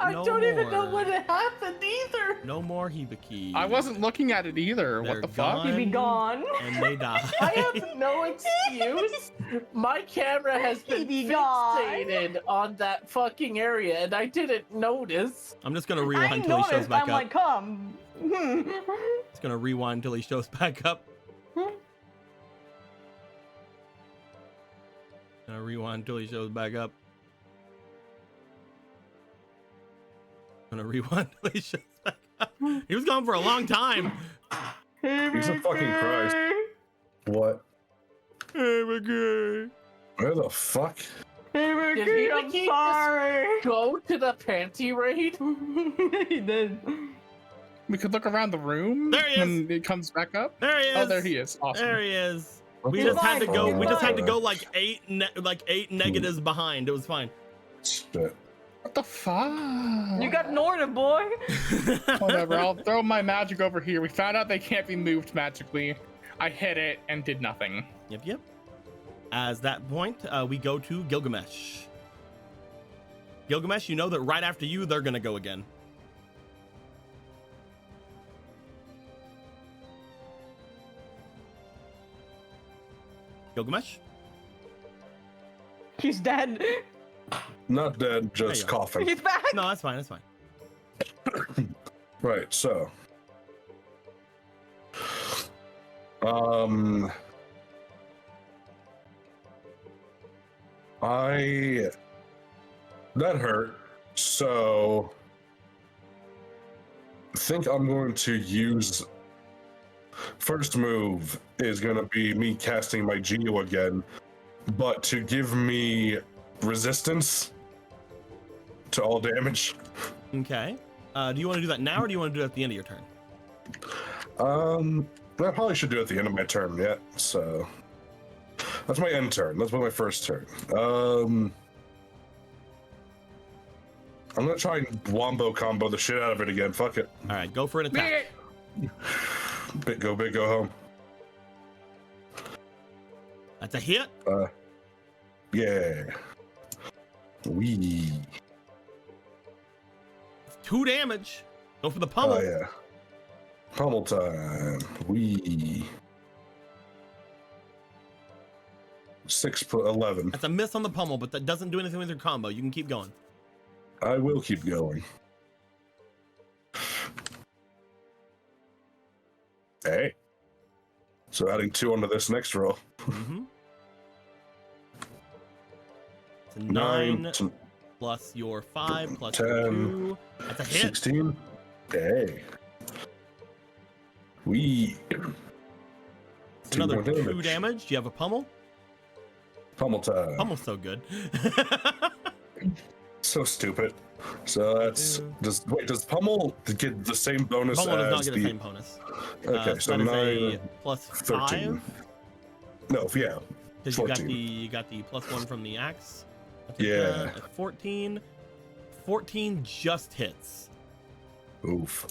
I no don't more. even know what happened either. No more Hibiki. I wasn't looking at it either. They're What the fuck? He be gone. And they die. I have no excuse. My camera has been He be gone. fixated on that fucking area, and I didn't notice. I'm just gonna I rewind until he shows noticed. back I'm up. like, come. Just gonna rewind until he shows back up. Gonna rewind until he shows back up. Gonna rewind until he shows back up. He was gone for a long time. Jesus fucking Christ. What? Hey, McGee. Where the fuck? Did he I'm keep sorry. Go to the panty raid. He did. We could look around the room There he is. when it comes back up. There he is. Oh, there he is. Awesome. There he is. We What just the had to go. fine. We just had to Fine. go like eight negatives behind. It was fine. Shit. What the fuck? You got Norton, boy. Whatever. I'll throw my magic over here. We found out they can't be moved magically. I hit it and did nothing. Yep. As that point, we go to Gilgamesh. Gilgamesh, you know that right after you, they're gonna go again. Gilgamesh? He's dead. Not dead, just you go. coughing. He's back. No, that's fine. That's fine. Right, so. That hurt, so I think I'm going to use first move is going to be me casting my Geo again, but to give me resistance to all damage. Okay. Do you want to do that now, or do you want to do it at the end of your turn? I probably should do it at the end of my turn yet, so that's my end turn. That's my first turn. I'm gonna try and wombo combo the shit out of it again. Fuck it. All right, go for an attack. Big go home. That's a hit. Yeah. Wee. 2 damage. Go for the pummel. Oh yeah. Pummel time. Wee. 6 + 11. That's a miss on the pummel, but that doesn't do anything with your combo. You can keep going. I will keep going. Hey. So adding 2 onto this next roll. Mm-hmm. It's a 9, 9 plus your 5 plus 10, your 2. That's a hit. 16. Hey. Wee. It's another 2 more 2 damage. Do you have a pummel? Pummel time. Pummel's so good. So stupid. So that's does Pummel get the same bonus Pummel does not as get the same bonus. Okay, so that is 9, a plus 13. 5. No, yeah. Because you got the +1 from the axe. Yeah. 14. 14 just hits. Oof.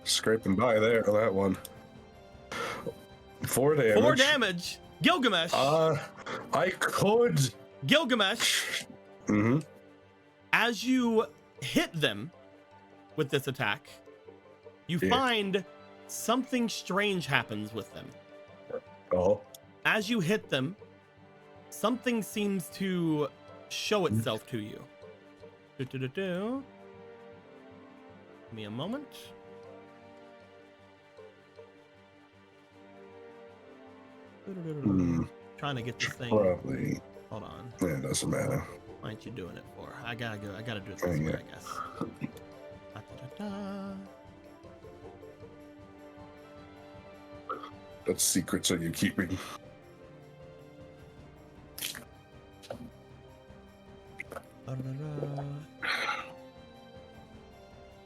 Scraping by there on that one. 4 damage. 4 damage. Gilgamesh. I could. Gilgamesh. Mm-hmm. As you hit them with this attack, you find something strange happens with them. Oh. As you hit them, something seems to show itself to you. Give me a moment. Trying to get this thing. Probably. Hold on. Yeah, it doesn't matter. Why aren't you doing it for? I gotta do it this way, I guess. That's secrets that you're keeping.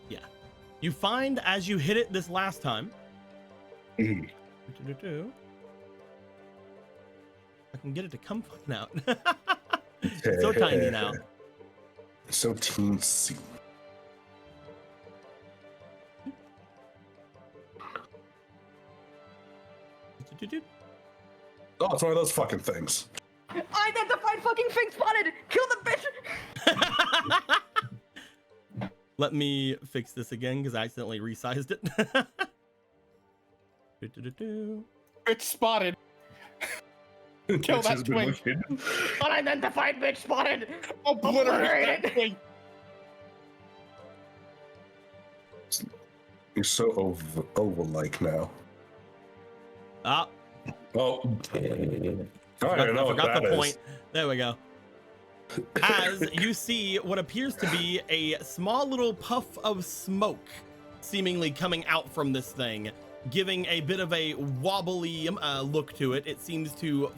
Yeah. You find as you hit it this last time. I can get it to come fucking out. It's so tiny now. So teensy. Oh, it's one of those fucking things. Identified fucking thing spotted! Kill the bitch! Let me fix this again because I accidentally resized it. Bitch spotted. Kill that twin. Unidentified bitch spotted! Obliterate that thing. You're so oval-like now. Ah, Oh. I don't know what forgot that the is. point. There we go. As you see what appears to be a small little puff of smoke seemingly coming out from this thing, giving a bit of a wobbly look to it. It seems to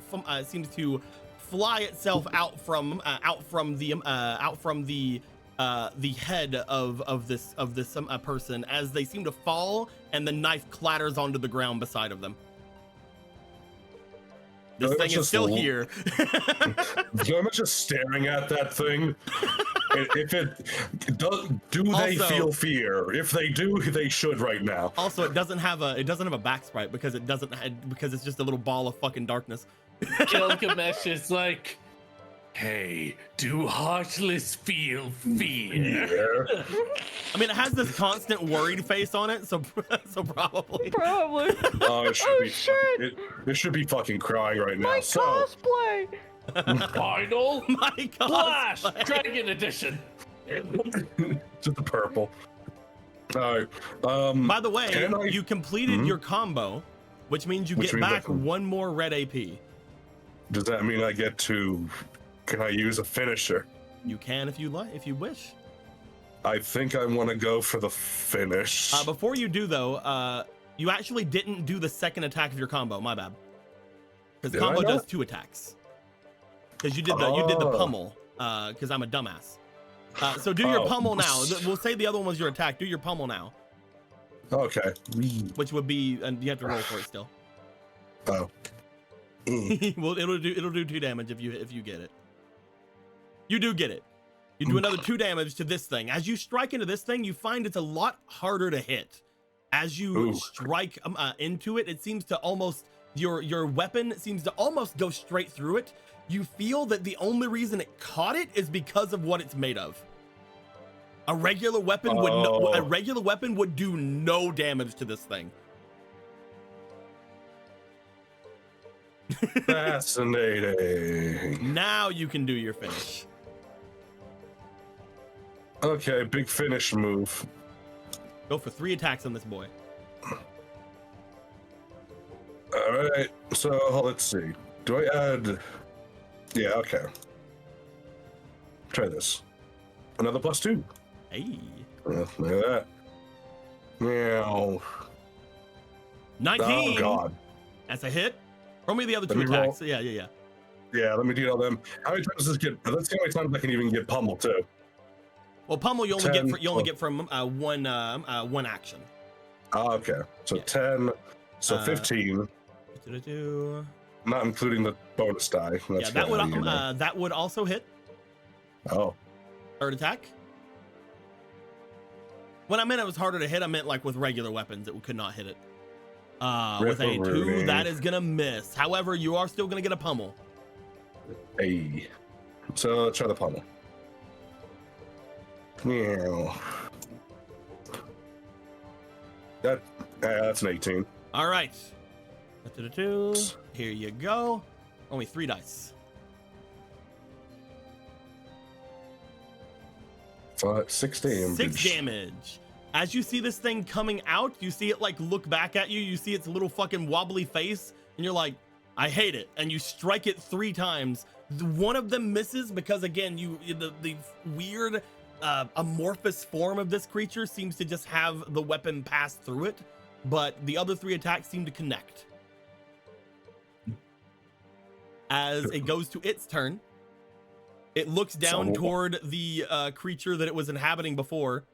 fly itself out from the head of this person as they seem to fall, and the knife clatters onto the ground beside of them. This thing is still here. I'm just staring at that thing. If it does, do they feel fear? If they do, they should right now. Also, it doesn't have a back sprite because it's just a little ball of fucking darkness. Gilgamesh is like, hey, do Heartless feel fear? I mean, it has this constant worried face on it, so probably. Probably. Oh, it should Oh, be. shit. It should be fucking crying right now. My So, cosplay! Final My God. Flash Dragon Edition. just the purple. All right. By the way, Can I- you completed your combo, which means you Which get means I back can- 1 more red AP. Does that mean I get to? Can I use a finisher? You can if you wish. I think I want to go for the finish. Before you do though, you actually didn't do the second attack of your combo. My bad. Because the Did I combo not? does 2 attacks. Because you did the pummel. Because I'm a dumbass. So do your Oh. pummel now. We'll say the other one was your attack. Do your pummel now, Okay. which would be, and you have to roll for it still. Oh. Well, it'll do 2 damage if you get it. You do get it. You do another 2 damage to this thing. As you strike into this thing, you find it's a lot harder to hit. As you Ooh. strike into it, it seems to almost your weapon seems to almost go straight through it. You feel that the only reason it caught it is because of what it's made of. A regular weapon would do no damage to this thing. Fascinating. Now you can do your finish. Okay, big finish move. Go for 3 attacks on this boy. All right. So let's see. Do I add? Yeah. Okay. Try this. Another +2. Hey. Look at that. Meow. 19. Oh God. That's a hit. Roll me the other Let 2 me roll. attacks. Yeah. Yeah. Let me deal them. How many times does this get? Let's see how many times I can even get pummeled too. Well, pummel you only 10, get from one action. Oh, okay. So Yeah. 10. So 15. Do-do-do. Not including the bonus die. That's Yeah, that would you know. that would also hit. Oh. Third attack. When I meant it was harder to hit, I meant like with regular weapons, it could not hit it. With a 2, Ripperoonie. that is gonna miss. However, you are still gonna get a pummel. Hey. So let's try the pummel. Meow. That's an 18. All right. Do-do-do. Here you go. Only 3 dice. 6 damage. 6 damage. As you see this thing coming out, you see it like look back at you. You see its little fucking wobbly face, and you're like, I hate it. And you strike it 3 times. One of them misses because again, the weird amorphous form of this creature seems to just have the weapon pass through it, but the other 3 attacks seem to connect. As it goes to its turn, it looks down toward the creature that it was inhabiting before,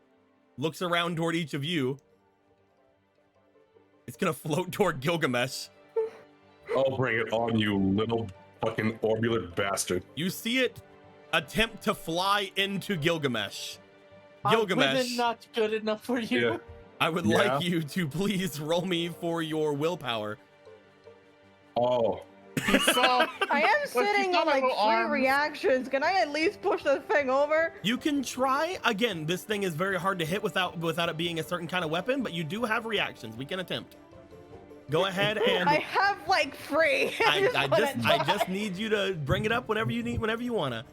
looks around toward each of you. It's gonna float toward Gilgamesh. I'll bring it on, you little fucking orbular bastard. You see it attempt to fly into Gilgamesh. Are Gilgamesh, women not good enough for you? Yeah. I would Yeah. like you to please roll me for your willpower. Oh. You saw. I am sitting saw on my like 3 little arms. reactions. Can I at least push the thing over? You can try. Again, this thing is very hard to hit without it being a certain kind of weapon, but you do have reactions. We can attempt. Go ahead and I have like 3. I just need you to bring it up whenever you need, whenever you wanna.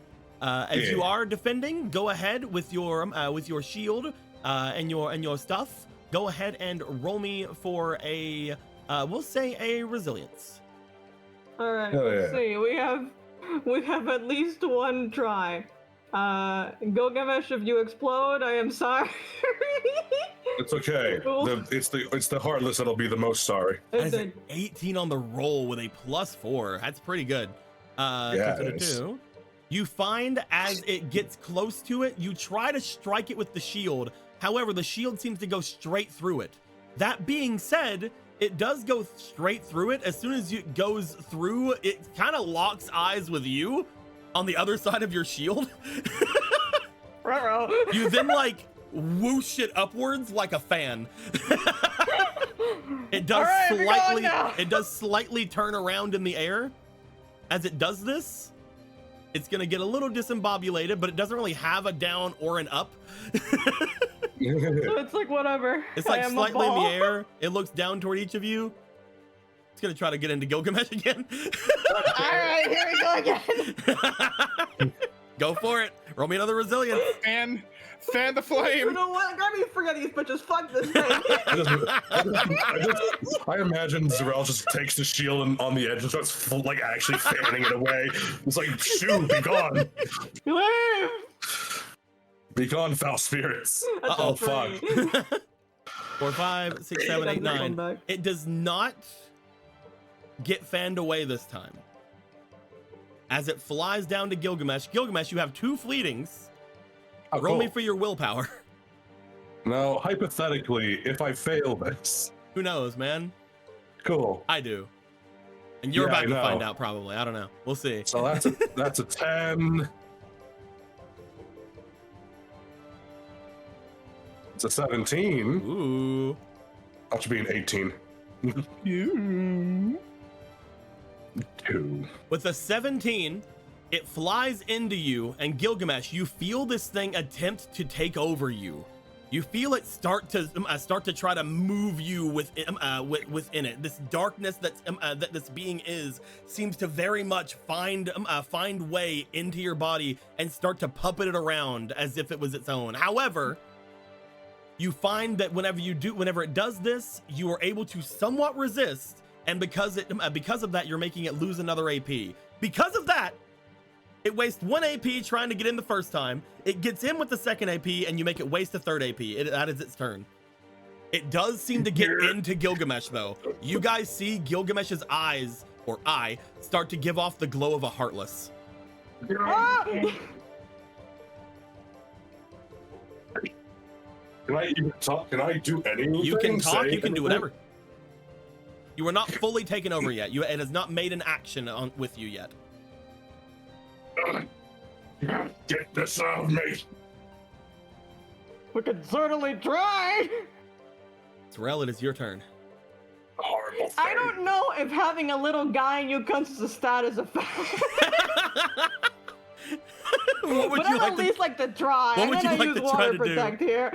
As you are defending, go ahead with your shield and your stuff. Go ahead and roll me for a we'll say a resilience. All right. Oh, Let's yeah. see. We have at least 1 try. Gilgamesh, if you explode, I am sorry. It's okay. It's the heartless that'll be the most sorry. That is an 18 on the roll with a +4. That's pretty good. Yeah, it is. You find as it gets close to it, you try to strike it with the shield. However, the shield seems to go straight through it. That being said, it does go straight through it. As soon as it goes through, it kind of locks eyes with you on the other side of your shield. You then like whoosh it upwards like a fan. It does slightly turn around in the air. As it does this, it's gonna get a little disembobulated, but it doesn't really have a down or an up. So it's like whatever. It's like I am a slightly in the ball. air. It looks down toward each of you. It's gonna try to get into Gilgamesh again. All right, here we go again. Go for it. Roll me another resilience. Fan the You flame. know what? Grab me forget these bitches. Fuck this thing. I imagine Zarel just takes the shield and on the edge and starts like actually fanning it away. It's like, shoo, be gone. Be gone, foul spirits. That's Oh, a fuck. 3. 4, 5, 6, 7, 8, 9. It does not get fanned away this time. As it flies down to Gilgamesh. Gilgamesh, you have 2 fleetings. Oh, Roll me cool. for your willpower. Now, hypothetically, if I fail this, Who knows, man? cool. I do. And you're Yeah, about I to find know. out, probably. I don't know. We'll see. So that's a 10. It's a 17. Ooh. That should be an 18. 2. With a 17, it flies into you, and Gilgamesh, you feel this thing attempt to take over you. You feel it start to try to move you within it. This darkness that this being seems to very much find way into your body and start to puppet it around as if it was its own. However, you find that whenever it does this, you are able to somewhat resist, and because of that, you're making it lose another AP. Because of that, it wastes 1 AP trying to get in the first time. It gets in with the second AP, and you make it waste a third AP. That is its turn. It does seem to get into Gilgamesh, though. You guys see Gilgamesh's eyes, or eye, start to give off the glow of a heartless. Ah! Can I even talk? Can I do anything? You can talk. Say You can do anything? whatever. You are not fully taken over yet. It has not made an action with you yet. Get this out of me! We could certainly try. Sorrel, it is your turn. Horrible thing. I don't know if having a little guy in you counts as a status effect. What would but you I'd like at to? least like to try. What would you I'm gonna like use to try water to do? protect here.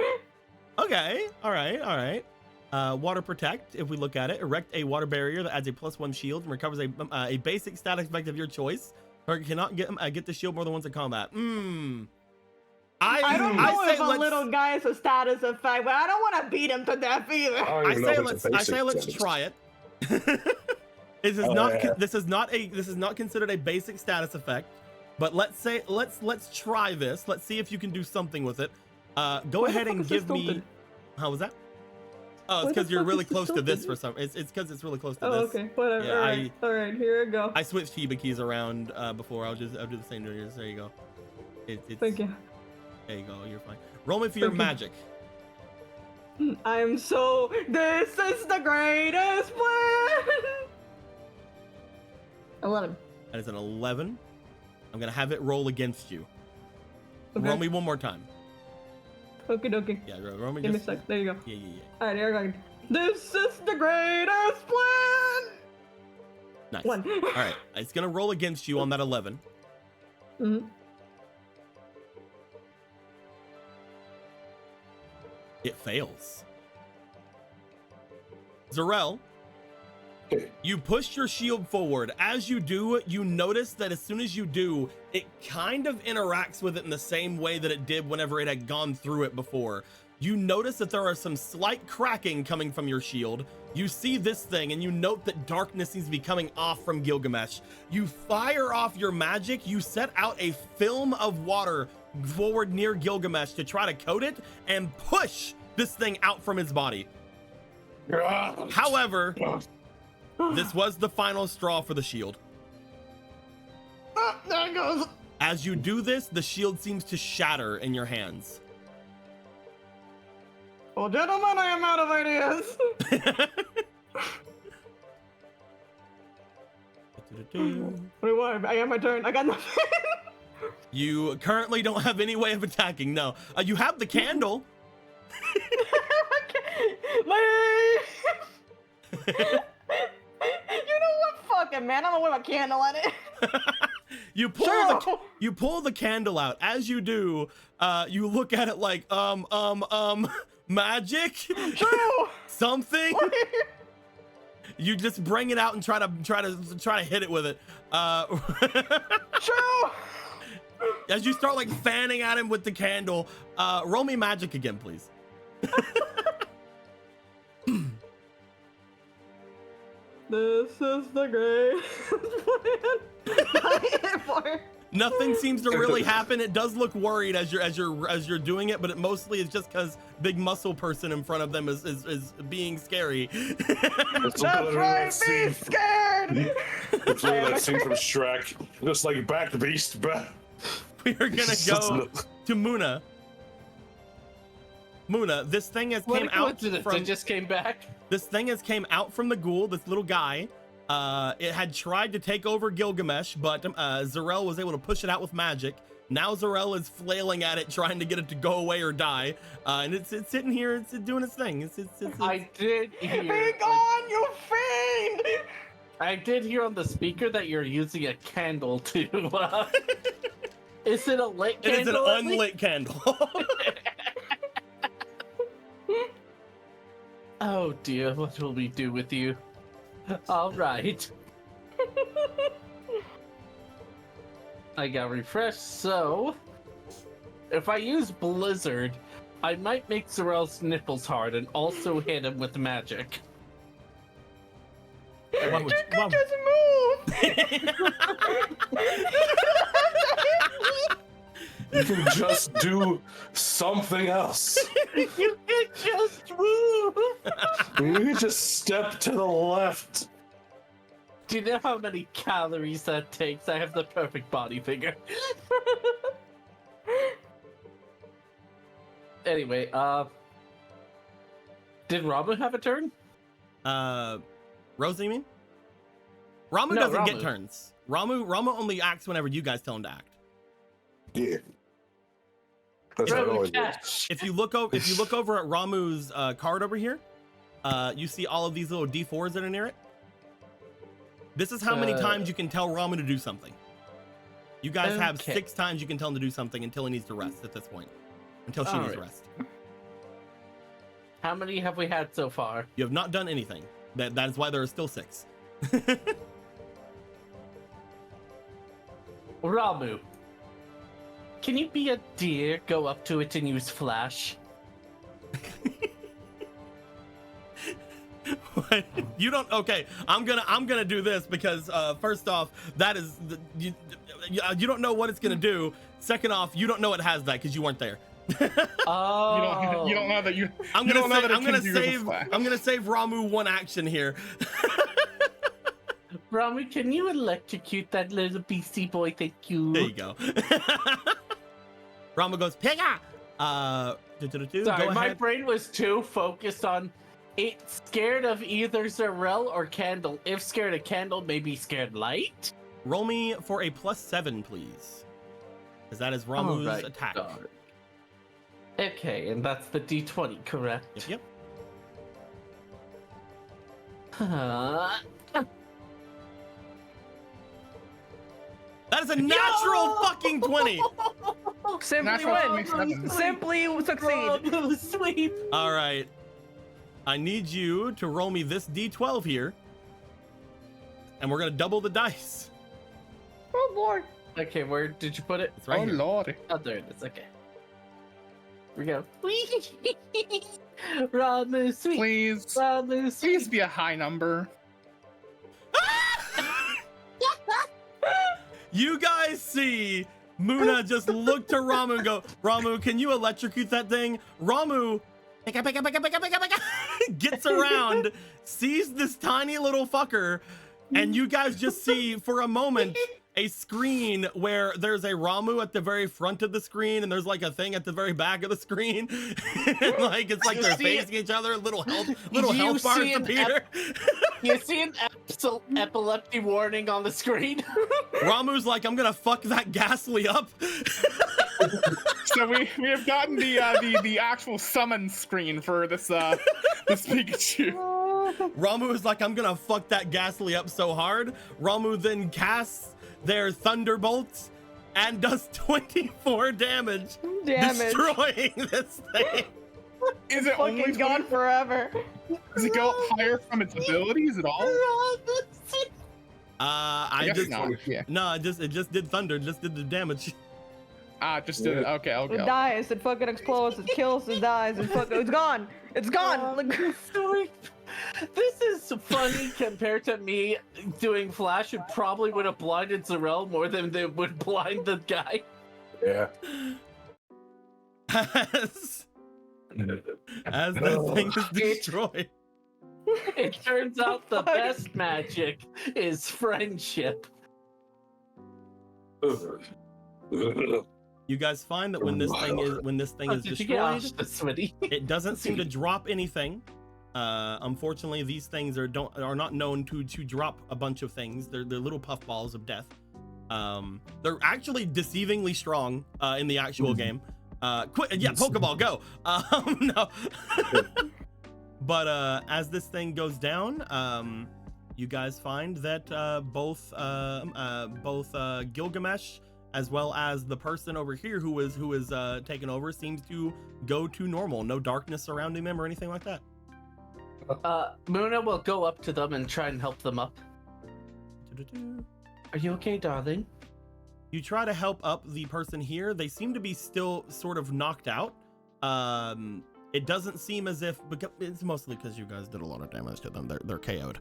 Okay. All right. All right. Water protect. If we look at it, erect a water barrier that adds a +1 shield and recovers a basic status effect of your choice. Target cannot get the shield more than once in combat. I don't know say if a little guy is a status effect, but I don't want to beat him to death either. I say let's try it. This is not considered a basic status effect, but let's try this. Let's see if you can do something with it. Go ahead and give me. How was that? Oh, it's because you're really close to this for some. It's because it's really close to this. Okay, whatever. Yeah, all right, here we go. I switched Heba keys around before. I'll do the same to yours. There you go. Thank you. There you go. You're fine. Roll me for your magic. I'm so. This is the greatest plan. 11. That is an 11. I'm gonna have it roll against you. Okay. Roll me one more time. Okie dokie. Yeah, roll me. Give me a sec. There you go. Yeah. Alright, here we go. This is the greatest plan. Nice. 1. All right, it's gonna roll against you on that 11. Mm-hmm. It fails. Zarel, you push your shield forward. As you do, you notice that as soon as you do, it kind of interacts with it in the same way that it did whenever it had gone through it before. You notice that there are some slight cracking coming from your shield. You see this thing and you note that darkness seems to be coming off from Gilgamesh. You fire off your magic. You set out a film of water forward near Gilgamesh to try to coat it and push this thing out from its body. However, this was the final straw for the shield. There it goes. As you do this, the shield seems to shatter in your hands. Well, gentlemen, I am out of ideas. Wait, what? I got my turn. I got nothing. You currently don't have any way of attacking. No, you have the candle. You know what? Fuck it, man. I'm gonna put a candle on it. You pull the candle out. As you do, you look at it like magic. True. Something. You just bring it out and try to hit it with it. True. As you start like fanning at him with the candle, roll me magic again, please. This is the great plan. Nothing seems to really happen. It does look worried as you're doing it, but it mostly is just because big muscle person in front of them is being scary. That's right, be scared. It's really that scene from Shrek. Just like back the beast, back. We are gonna go to Muna. Muna, this thing has came out from. It just came back. This thing has came out from the ghoul. This little guy. It had tried to take over Gilgamesh, but Zarel was able to push it out with magic. Now Zarel is flailing at it, trying to get it to go away or die. And it's sitting here, it's doing its thing. It's I did hear. Be gone, you fiend! I did hear on the speaker that you're using a candle to. Is it a lit candle? It is an unlit candle. Oh dear, what will we do with you? All right. I got refreshed, so if I use Blizzard, I might make Zarel's nipples hard and also hit him with magic. You could just move! You can just do something else. You can just move! You can just step to the left. Do you know how many calories that takes? I have the perfect body figure. Anyway, Did Ramu have a turn? Rosa, you mean? Ramu No, doesn't get Ramu. turns. Ramu only acts whenever you guys tell him to act. Yeah. That's how it Ramu always catch. is. If you look over at Ramu's card over here, you see all of these little D4s that are near it. This is how many times you can tell Ramu to do something. You guys have Okay. 6 times you can tell him to do something until he needs to rest at this point. Until she needs to rest. How many have we had so far? You have not done anything. That is why there are still 6. Ramu, can you be a deer, go up to it and use flash? What? You don't. Okay, I'm gonna do this because first off, that is you don't know what it's gonna do. Second off, you don't know it has that because you weren't there. Oh. You don't know that you. I'm you don't know that it I'm gonna can use a save flash. I'm gonna save Ramu one action here. Ramu, can you electrocute that little beastie boy? Thank you. There you go. Ramu goes Pega. Sorry, Go my ahead. brain was too focused on it's scared of either Zarel or Candle. If scared of Candle, maybe scared light. Roll me for a +7, please, because that is Ramu's Alright, attack. got it. Okay, and that's the D20, correct? Yep. That is a natural fucking 20. Simply Natural win. 27. Simply succeed. Ramu, sweep. All right. I need you to roll me this D12 here. And we're going to double the dice. Oh boy. Okay, where did you put it? It's right Oh here. lordy. Oh, there it is. Okay. Here we go. Ramu, sweep. Please. Ramu, sweep. Please be a high number. You guys see Muna just look to Ramu and go, Ramu, can you electrocute that thing? Ramu gets around, sees this tiny little fucker, and you guys just see for a moment a screen where there's a Ramu at the very front of the screen and there's like a thing at the very back of the screen. And like it's like You they're see facing each other, little health bars see an appear. You see an epilepsy warning on the screen? Ramu's like, I'm gonna fuck that Ghastly up. So we have gotten the actual summon screen for this this Pikachu. Ramu is like, I'm gonna fuck that Ghastly up so hard. Ramu then casts their Thunderbolts and does 24 damage, destroying this thing. Is it only Fucking gone forever. Does it go higher from its abilities at all? I guess just not. Yeah. no, it just did thunder, just did the damage. Just did it. Okay, I'll It go. dies, it fucking explodes, it kills, it dies, it fucking, it's gone. It's gone. Like, Sweep. This is funny compared to me doing Flash. It probably would have blinded Zarel more than they would blind the guy. Yeah. As that thing is destroyed. It turns out the best magic is friendship. You guys find that when this thing is Did you get destroyed, Ashta, Smitty? it doesn't seem to drop anything. Unfortunately, these things are not known to drop a bunch of things. They're little puffballs of death. They're actually deceivingly strong in the actual game. Pokeball, go. No. But as this thing goes down, you guys find that both Gilgamesh as well as the person over here who is taken over seems to go to normal. No darkness surrounding them or anything like that. Muna will go up to them and try and help them up. Are you okay, darling? You try to help up the person here. They seem to be still sort of knocked out. It doesn't seem as if, because it's mostly because you guys did a lot of damage to them. They're KO'd.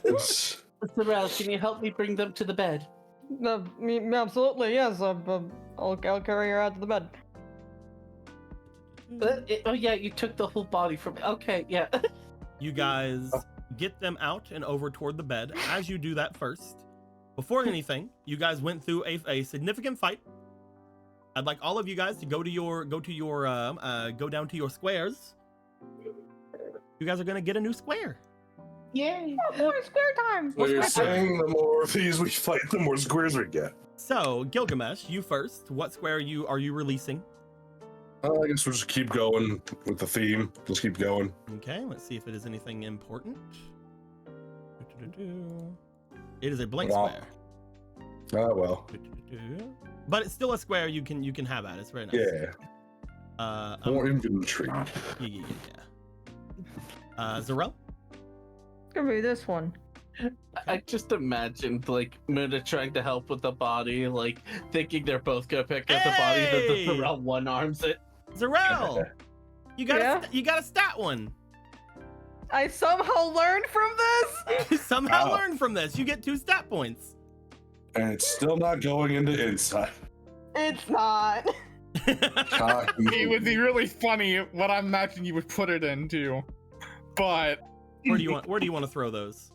Zarel, can you help me bring them to the bed? Absolutely, yes. I'll carry her out to the bed. Oh yeah, you took the whole body from me. Okay, yeah. You guys get them out and over toward the bed. As you do that first, before anything, you guys went through a significant fight. I'd like all of you guys to go down to your squares you guys are gonna get a new square. Yay! Oh, more square time. So you're saying the more of these we fight, the more squares we get. So Gilgamesh, you first. What square are you releasing? I guess we'll just keep going with the theme. Just keep going. Okay, let's see if it is anything important. It is a blank square. Oh well. But it's still a square you can have at. It's very nice. Yeah. More inventory. Yeah. Zarel? It's gonna be this one. I just imagined like Muna trying to help with the body, like thinking they're both gonna pick up the body, then the Zarel one arms it. Zarel! You got Yeah? you got a stat one. I somehow learned from this. You somehow Wow. learned from this. You get 2 stat points. And it's still not going into insight. It's not. It would be really funny what I imagine you would put it into, but Where do you want to throw those?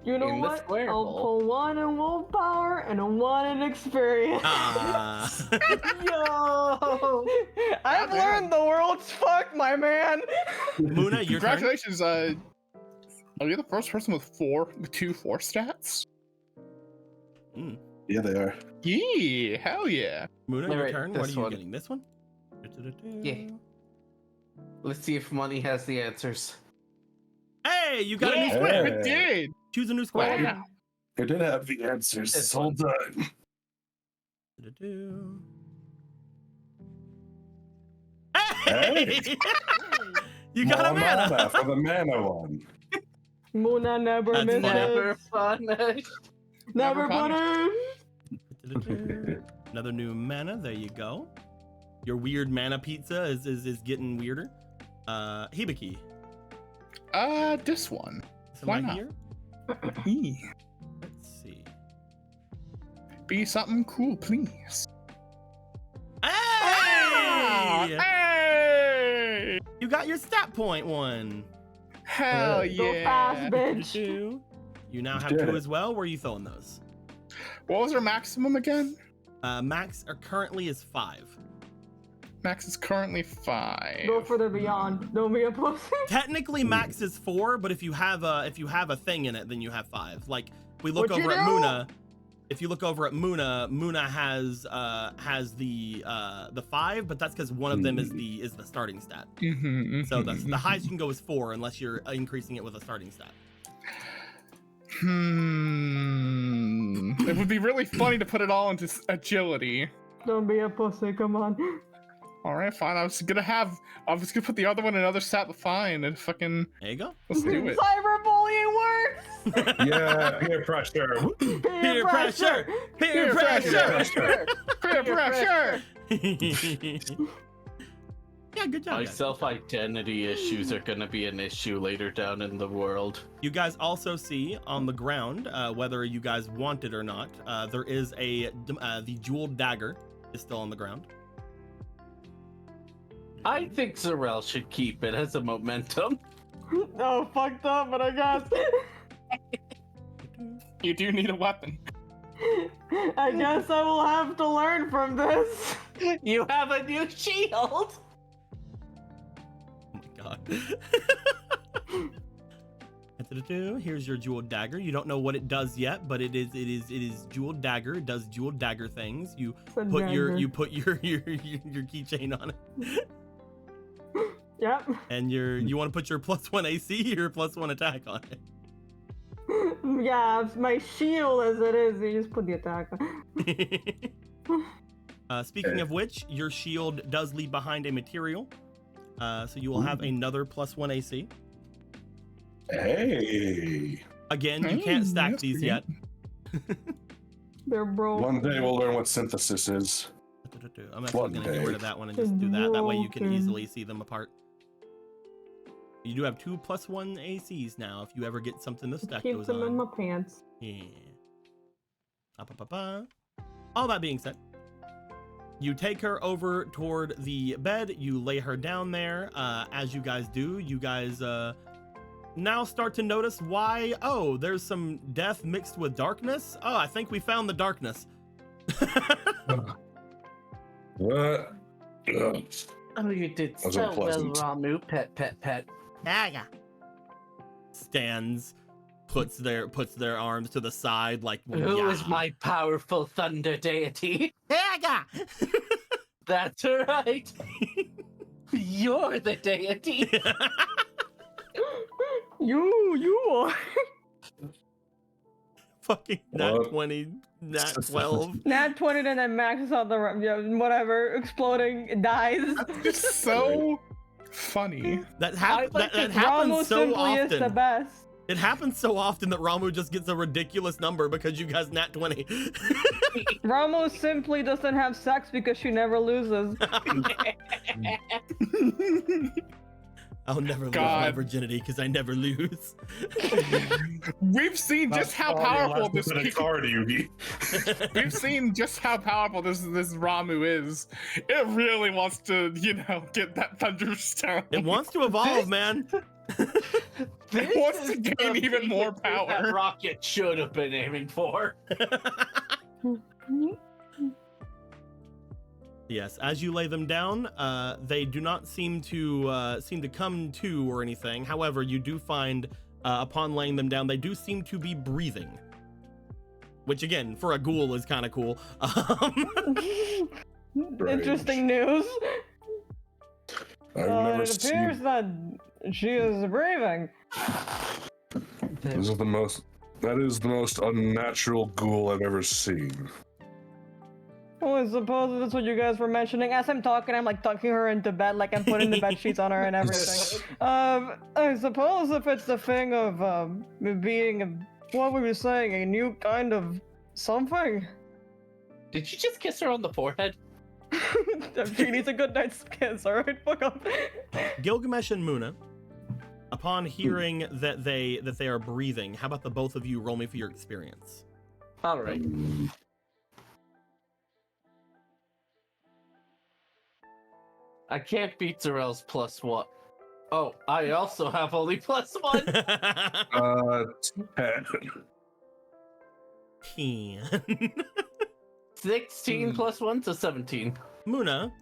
You know In the what? square I'll bowl. pull 1 in willpower and a 1 in experience. Ah. Yo! I've learned the world's fuck, my man. Muna, your turn. congratulations. Are you the first person with 2 4 stats? Mm. Yeah, they are. Yeah, hell yeah. Muna, your Alright, turn. What are this you one. getting? This one? Yeah. Let's see if money has the answers. Hey, you got a new Yeah. square. It did. Choose a new square. Wow. It did have the answers this whole time. Hey! You got a More mana. for the mana one. Muna never That's misses. funny. Never punished. Never Never punished. Another new mana. There you go. Your weird mana pizza is getting weirder. Hibiki. This one. So Why right not? here. Yeah. Let's see. Be something cool, please. Hey! Hey! You got your stat point one. Hell Go fast, yeah. bitch. You now have Did 2 it. as well. Where are you throwing those? What was our maximum again? Max currently is 5. Max is currently 5. Go for the beyond. Don't be a pussy. Technically, max is 4, but if you have a thing in it, then you have 5. Like we look What'd over you at do? Muna. If you look over at Muna, Muna has the 5, but that's because one of them is the starting stat. So the highest you can go is 4, unless you're increasing it with a starting stat. It would be really funny to put it all into agility. Don't be a pussy. Come on. All right, fine. I was gonna put the other one in another stat, but fine. And fucking, There you go. let's do it. Cyberbullying works. Yeah, peer pressure. Peer pressure. Peer pressure. Peer pressure. Yeah, good job. My Guys. self-identity issues are gonna be an issue later down in the world. You guys also see on the ground, whether you guys want it or not, there is the jeweled dagger is still on the ground. I think Zarel should keep it as a momentum. Oh, fucked up, but I guess. You do need a weapon. I guess I will have to learn from this. You have a new shield. Oh my god. Here's your jeweled dagger. You don't know what it does yet, but it is jeweled dagger. It does jeweled dagger things. You It's a put your dagger. keychain on it. Yep. And you want to put your +1 AC or +1 attack on it. Yeah, my shield as it is, you just put the attack on. Speaking of which, your shield does leave behind a material. So you will have another +1 AC. Hey. Again, you can't stack that's these pretty yet. They're broke. One day we'll learn what synthesis is. I'm actually One going to get day. rid of that one and just do that. That way you can Broken. easily see them apart. You do have 2 +1 ACs now if you ever get something to stack Keep those them in on. my pants. Yeah. All that being said, you take her over toward the bed. You lay her down there. As you guys do, you guys now start to notice why. Oh, there's some death mixed with darkness. Oh, I think we found the darkness. What? Ugh. Oh, you did was so well, unpleasant. Ramu. Pet. Aga. Stands, puts their arms to the side like, Who is my powerful thunder deity? Aga. That's right. You're the deity. You are. Fucking nat What? 20, nat 12. Nat 20 and then maxes out the whatever, exploding, dies. Just so funny. That I like that that happens Ramu so simply is the often. best. It happens so often that Ramu just gets a ridiculous number because you guys nat 20. Ramu simply doesn't have sex because she never loses. I'll never lose my God. virginity because I never lose. We've seen just how powerful this card, Yugi. We've seen just how powerful this Ramu is. It really wants to, get that thunderstone. It wants to evolve, man. It wants to is gain the even more biggest thing power. That rocket should have been aiming for. Yes, as you lay them down, they do not seem to come to or anything. However, you do find, upon laying them down, they do seem to be breathing, which again, for a ghoul, is kind of cool. Interesting news. I've never It appears seen. that she is breathing. That is the most unnatural ghoul I've ever seen. Well, I suppose that's what you guys were mentioning. As I'm talking, I'm like tucking her into bed, like I'm putting the bed sheets on her and everything. I suppose if it's the thing of being, what were you saying, a new kind of something? Did you just kiss her on the forehead? She needs a good night's kiss, alright? Fuck up. Gilgamesh and Muna, upon hearing that they are breathing, how about the both of you roll me for your experience? All right. I can't beat Zarel's +1. Oh, I also have only +1. 10. 16 +1 to 17. Muna,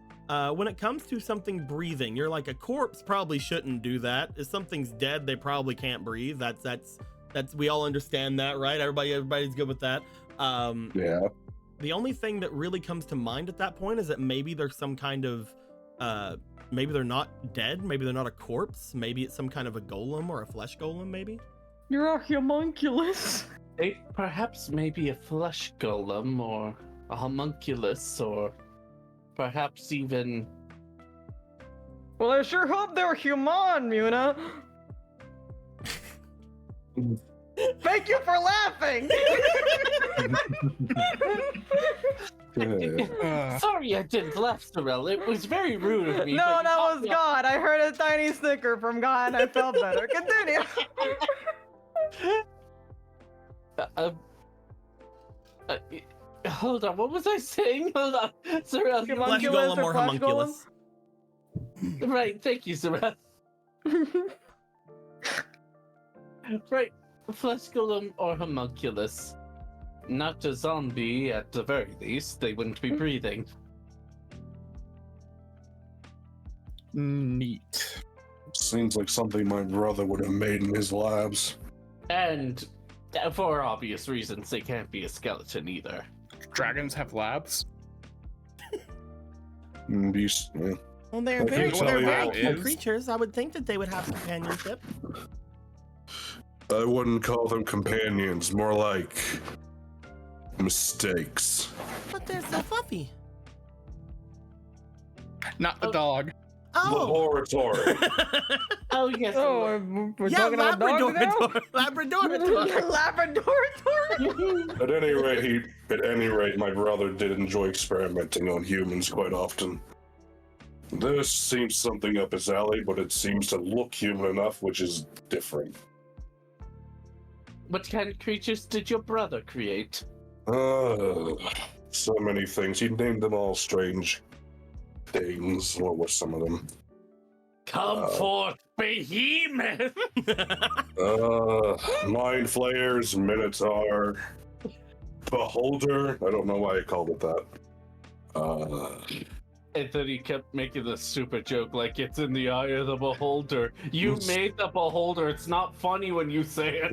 when it comes to something breathing, you're like, a corpse probably shouldn't do that. If something's dead, they probably can't breathe. That's we all understand that, right? Everybody's good with that. Yeah. The only thing that really comes to mind at that point is that maybe there's some kind of maybe they're not dead, maybe they're not a corpse, maybe it's some kind of a golem or a flesh golem, maybe. You're a homunculus. Perhaps maybe a flesh golem or a homunculus or perhaps even... Well, I sure hope they're human, Muna. Thank you for laughing. Sorry I didn't laugh, Zarel. It was very rude of me. No, but you that caught was me off- God. I heard a tiny snicker from God and I felt better. Continue. Hold on, what was I saying? Hold on. Zarel, Come Flesh on. Homunculus golem or or flesh homunculus. right, thank you, Zarel. Right, flesh golem or homunculus. Not a zombie, at the very least. They wouldn't be breathing. Neat. Seems like something my brother would have made in his labs. And for obvious reasons, they can't be a skeleton either. Dragons have labs. Beast. Yeah. Well, they're I very, think so, they're yeah. very cool Is- creatures. I would think that they would have companionship. I wouldn't call them companions, more like mistakes. But they're so fluffy. Not the dog. Oh. Laboratory. Oh, yes. Oh, we're Yeah, talking about dogs now? Labrador. Labrador. At any rate, my brother did enjoy experimenting on humans quite often. This seems something up his alley, but it seems to look human enough, which is different. What kind of creatures did your brother create? So many things. He named them all strange things. What were some of them? Come forth, behemoth! Mind flayers, minotaur, beholder. I don't know why I called it that. And then he kept making this stupid joke like it's in the eye of the beholder. You made the beholder. It's not funny when you say it.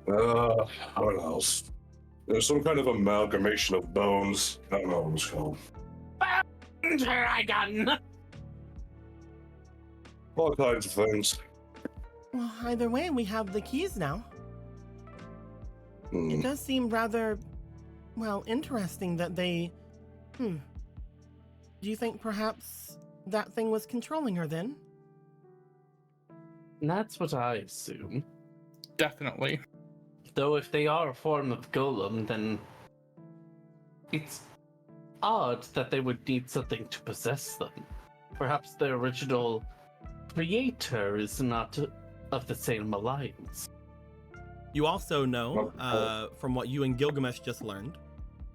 What else? There's some kind of amalgamation of bones. I don't know what it's called. Dragon. All kinds of things. Well, either way, we have the keys now. It does seem rather, well, interesting that they... Do you think perhaps that thing was controlling her then? That's what I assume. Definitely. Though if they are a form of golem, then it's odd that they would need something to possess them. Perhaps the original creator is not of the same alliance. You also know, from what you and Gilgamesh just learned,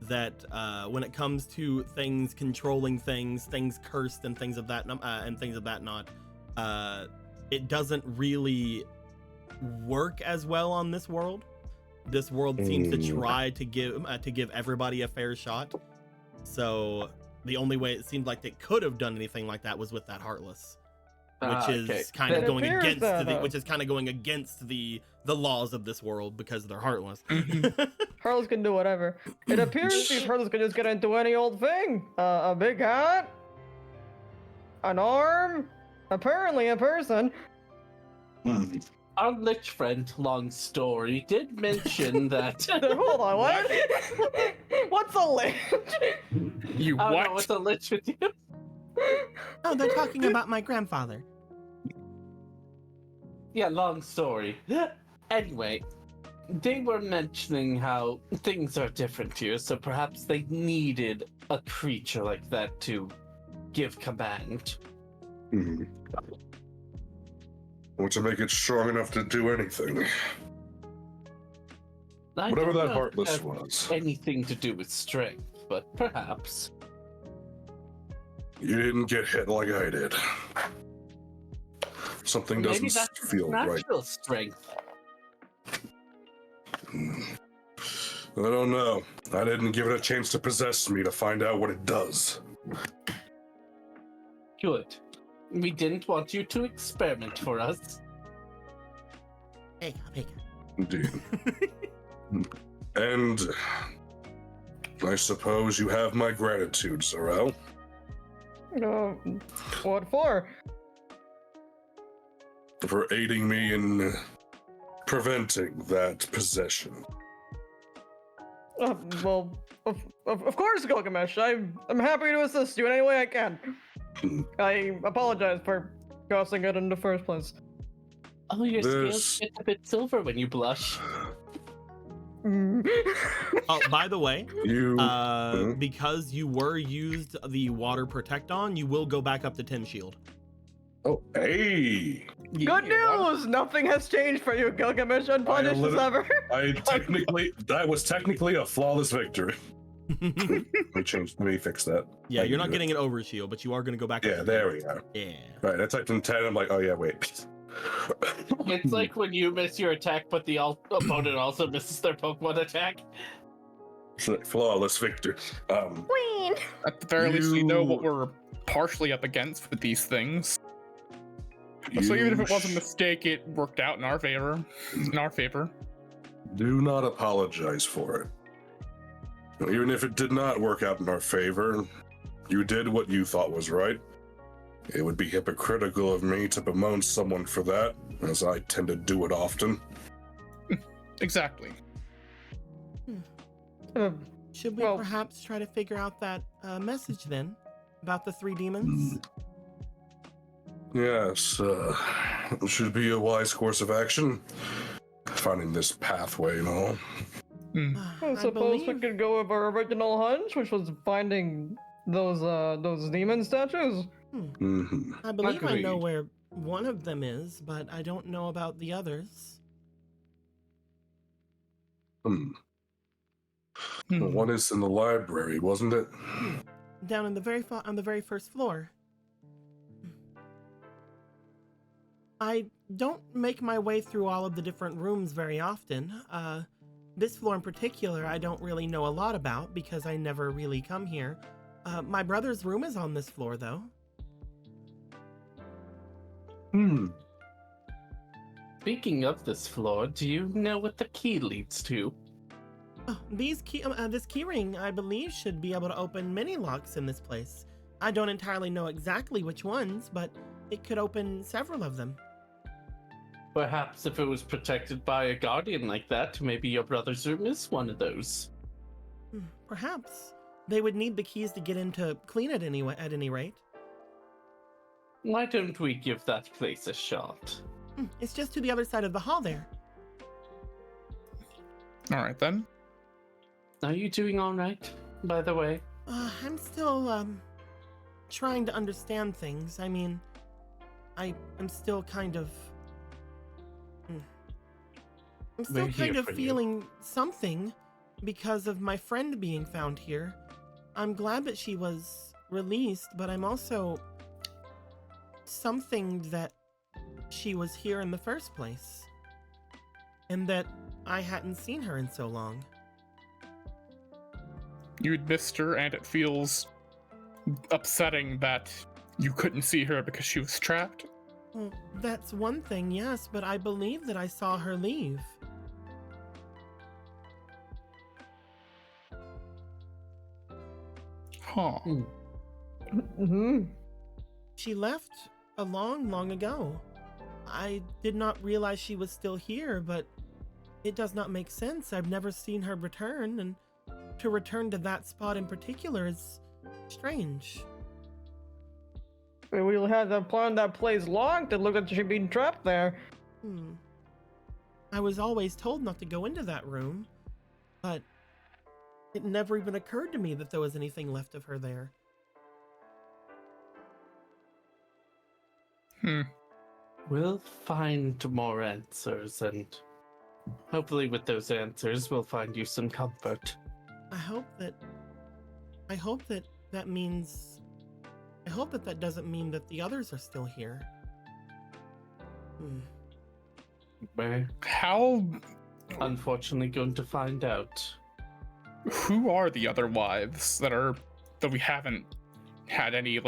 that when it comes to things controlling things cursed and things of that not, it doesn't really work as well on this world. This world seems to try to give everybody a fair shot. So the only way it seemed like they could have done anything like that was with that Heartless, which is kind of going against the laws of this world because they're heartless. Heartless can do whatever. It appears these Heartless can just get into any old thing. A big hat, an arm, apparently a person. Our lich friend, long story, did mention that. Hold on, what? What's a lich? You I don't what? know what's a lich with you. Oh, they're talking about my grandfather. Yeah, long story. Anyway, they were mentioning how things are different here, so perhaps they needed a creature like that to give command. Or to make it strong enough to do anything. I Whatever don't that know if Heartless it has was. anything to do with strength, but perhaps. You didn't get hit like I did. Something Maybe doesn't that's feel right. natural strength. I don't know. I didn't give it a chance to possess me to find out what it does. Good. We didn't want you to experiment for us. Indeed. And I suppose you have my gratitude, Zarel. What for? For aiding me in preventing that possession. Well, of course, Gilgamesh. I'm happy to assist you in any way I can. I apologize for causing it in the first place. Oh, your scales get a bit silver when you blush. Oh, by the way, You because you were used the water protect on, you will go back up to 10 shield. Oh, hey! Good news! Nothing has changed for you, Gilgamesh, unpunished as ever. That was technically a flawless victory. Let me fix that. Yeah, you're not getting an over shield, but you are going to go back. Yeah, there we go. Yeah. Right, I typed in 10, I'm like, oh yeah, wait. It's like when you miss your attack, but the opponent also misses their Pokemon attack. It's like flawless victory. Queen! At the very least, we know what we're partially up against with these things. So even if it was a mistake, it worked out in our favor. Do not apologize for it. Even if it did not work out in our favor, you did what you thought was right. It would be hypocritical of me to bemoan someone for that, as I tend to do it often. Exactly. Should we perhaps try to figure out that message then about the 3 demons? Yes, it should be a wise course of action. Finding this pathway and all. I suppose we could go with our original hunch, which was finding those demon statues. I believe I know where one of them is, but I don't know about the others. One is in the library, wasn't it? Down in the on the very first floor. I don't make my way through all of the different rooms very often. This floor in particular, I don't really know a lot about because I never really come here. My brother's room is on this floor, though. Speaking of this floor, do you know what the key leads to? Oh, this key ring, I believe, should be able to open many locks in this place. I don't entirely know exactly which ones, but it could open several of them. Perhaps if it was protected by a guardian like that, maybe your brother's room is one of those. Perhaps. They would need the keys to get in to clean it anyway, at any rate. Why don't we give that place a shot? It's just to the other side of the hall there. All right, then. Are you doing all right, by the way? I'm still, trying to understand things. I mean, I'm still kind of... I'm still We're here kind of for you. feeling something because of my friend being found here. I'm glad that she was released, but I'm also something that she was here in the first place. And that I hadn't seen her in so long. You'd missed her, and it feels upsetting that you couldn't see her because she was trapped. Well, that's one thing, yes, but I believe that I saw her leave. Huh. She left a long ago. I did not realize she was still here, but it does not make sense. I've never seen her return, and to return to that spot in particular is strange. We had to plan that place long to look at she being trapped there. I was always told not to go into that room, but it never even occurred to me that there was anything left of her there. We'll find more answers, and hopefully with those answers, we'll find you some comfort. I hope that that means... I hope that doesn't mean that the others are still here. We're How? unfortunately going to find out. Who are the other wives that we haven't had any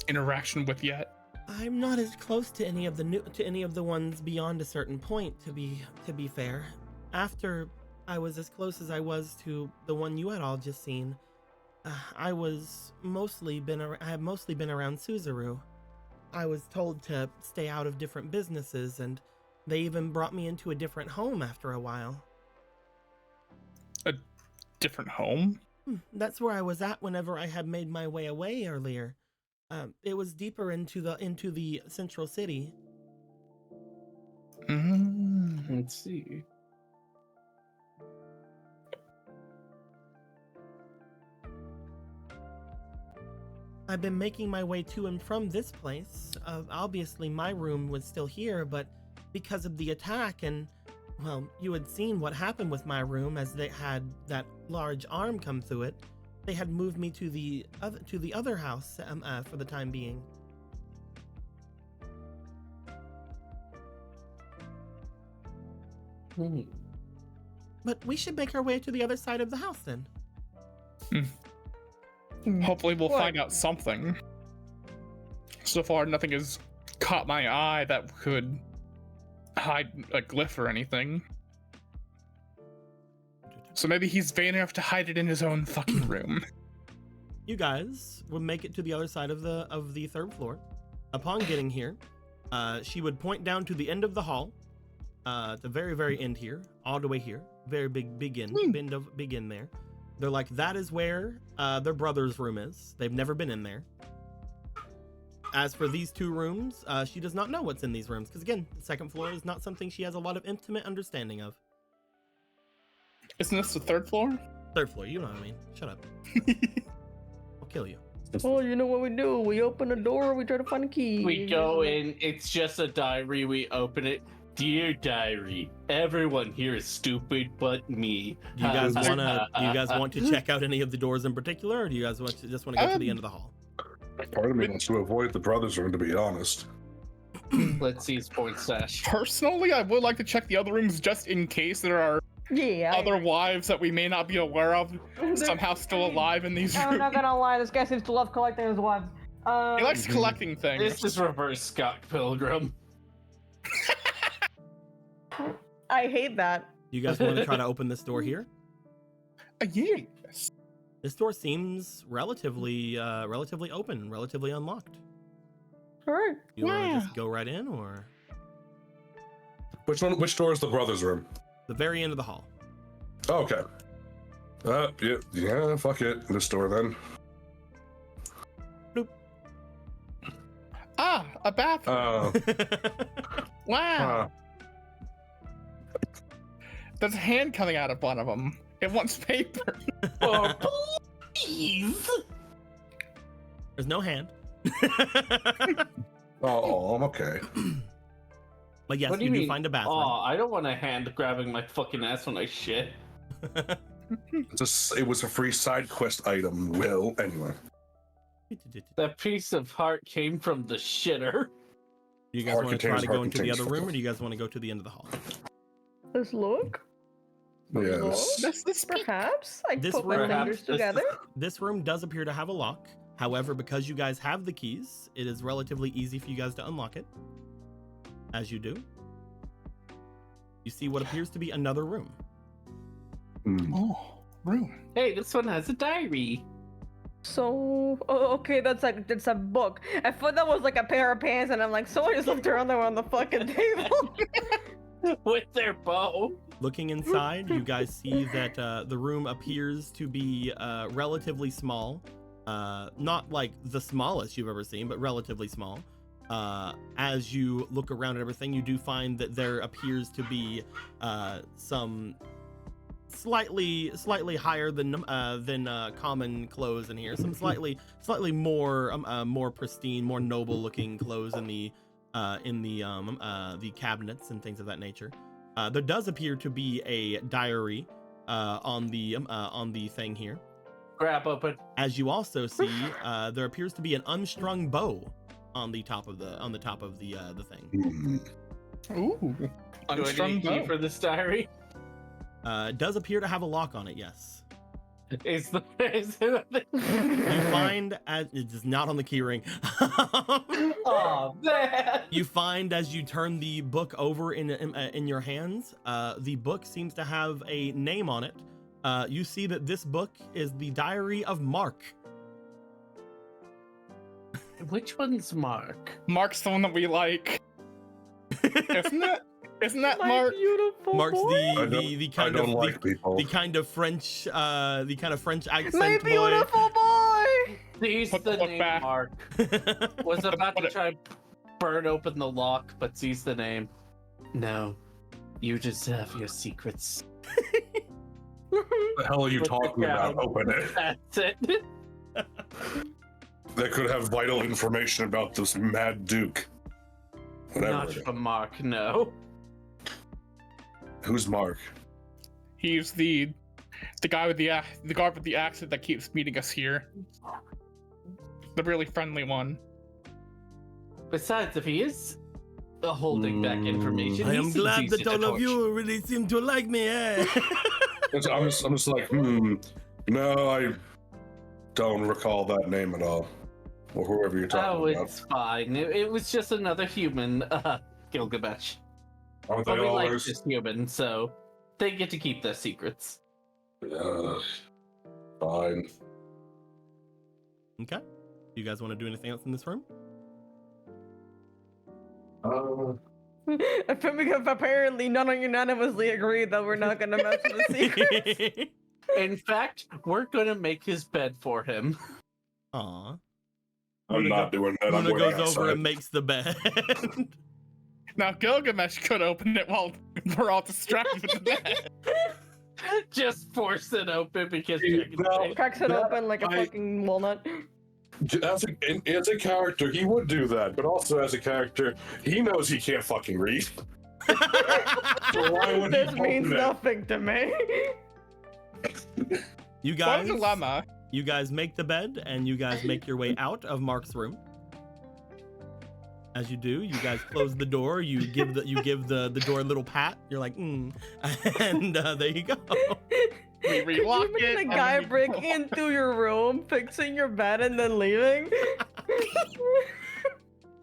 interaction with yet? I'm not as close to any of the ones beyond a certain point, to be fair. After I was as close as I was to the one you had all just seen, I have mostly been around Suzaru. I was told to stay out of different businesses, and they even brought me into a different home after a while. A different home? That's where I was at whenever I had made my way away earlier. It was deeper into the central city. Let's see. I've been making my way to and from this place. Obviously, my room was still here, but because of the attack and, well, you had seen what happened with my room as they had that large arm come through it. They had moved me to the other house for the time being. But we should make our way to the other side of the house then. Hopefully we'll What? find out something. So far, nothing has caught my eye that could hide a glyph or anything. So maybe he's vain enough to hide it in his own fucking room. You guys will make it to the other side of the third floor. Upon getting here, she would point down to the end of the hall, the very end here, all the way here, very big end there. They're like, that is where their brother's room is. They've never been in there. As for these two rooms, she does not know what's in these rooms because again, the second floor is not something she has a lot of intimate understanding of. Isn't this the third floor? Third floor, you know what I mean. Shut up. I'll kill you. Oh, you know what we do? We open the door, we try to find a key. We go in, it's just a diary, we open it. Dear diary, everyone here is stupid but me. Do you guys want to check out any of the doors in particular, or do you guys just want to go to the end of the hall? Part of me wants to avoid the brothers' room, to be honest. Let's see his point stash. Personally, I would like to check the other rooms just in case there are Yeah. other wives that we may not be aware of somehow still alive in these I'm rooms. not gonna lie, this guy seems to love collecting his wives. He likes collecting things. This is reverse Scott Pilgrim. I hate that. You guys want to try to open this door here? Yes. This door seems relatively open, relatively unlocked. Alright. You want to Yeah. just go right in, or Which one? Which door is the brothers' room? the very end of the hall? Oh, okay. Yeah, fuck it. This door then. Ah, a bathroom. Wow. There's a hand coming out of one of them. It wants paper. Oh, please! There's no hand. Oh, I'm okay. But yes, What do you you do mean? find a bathroom. Oh, I don't want a hand grabbing my fucking ass when I shit. It was a free side quest item, Will. Anyway. That piece of heart came from the shitter. Do you guys Heart want to try contains- to heart go into the contains other room, or fuck do you guys want to go to the end of the hall? Let's look. Yes. This Perhaps I This put my room- fingers together. This room does appear to have a lock. However, because you guys have the keys, it is relatively easy for you guys to unlock it. As you do, you see what appears to be another room. Oh, room. Hey, this one has a diary. So, okay, that's a book. I thought that was like a pair of pants, and I'm like, someone just left around there on the fucking table. With their bow. Looking inside, you guys see that the room appears to be relatively small. Not like the smallest you've ever seen, but relatively small. As you look around and everything, you do find that there appears to be some slightly higher than common clothes in here. Some slightly more pristine, more noble looking clothes in the cabinets and things of that nature. There does appear to be a diary on the thing here. Grab open. As you also see, there appears to be an unstrung bow on the top of the thing. Ooh. Do I need Unstrung a key bow. for this diary? It does appear to have a lock on it. Yes. Is it? You find as it is not on the keyring. Oh man! You find as you turn the book over in your hands, the book seems to have a name on it. You see that this book is the Diary of Mark. Which one's Mark? Mark's the one that we like. Isn't it? Isn't that My Mark? beautiful Mark's boy. the I kind don't of like people. the kind of French accent My boy. beautiful boy. He's Put the the book name back. Mark. Was about to try burn open the lock, but sees the name. No, you just have your secrets. What the hell are you Put the talking about? crown. Open it. That's it. That could have vital information about this Mad Duke. Whatever. Not it is. from Mark, no. Who's Mark? He's the guy with the guard with the accent that keeps meeting us here. The really friendly one. Besides, if he is holding back information, I he am seems glad easy that to all of torch. you really seem to like me. Eh? I'm just like, no, I don't recall that name at all. Or whoever you're Oh, talking about. it's fine. It was just another human, Gilgamesh. Aren't they But we like always? this human, so they get to keep their secrets. Fine. Okay. You guys want to do anything else in this room? I think we have apparently none unanimously agreed that we're not gonna mess with the secret. In fact, we're gonna make his bed for him. Aw. I'm not doing that. I'm Luna waiting goes over outside. and makes the bed. Now Gilgamesh could open it while we're all distracted with the bed. Just force it open because No. Cracks it Yeah, open like a I- fucking walnut. As a character, he would do that, but also as a character, he knows he can't fucking read. So why would he This means open it? nothing to me. You What guys, a dilemma. you guys make the bed and you guys make your way out of Mark's room. As you do, you guys close the door. You give the door a little pat. You're like, and there you go. We relock Could you it. imagine and a guy then we go. breaking into your room, fixing your bed, and then leaving?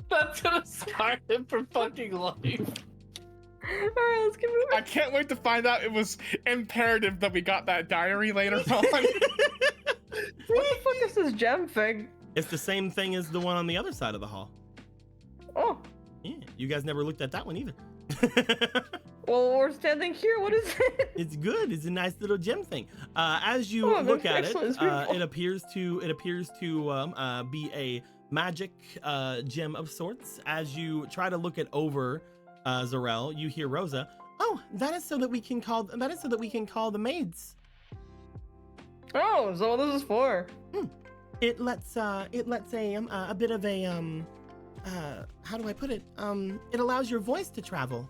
That's gonna scar him for fucking life. Alright, let's keep moving. I can't wait to find out it was imperative that we got that diary later on. What the fuck is this gem thing? It's the same thing as the one on the other side of the hall. Oh, Yeah, you guys never looked at that one either. well, we're standing here. What is it? It's good. It's a nice little gem thing. As you Oh, look that's at it, excellent. It's beautiful. it appears to be a magic gem of sorts. As you try to look it over, Zarel, you hear Rosa. Oh, that is so that we can call the maids. Oh, so what this is for? It lets a bit of a how do I put it? It allows your voice to travel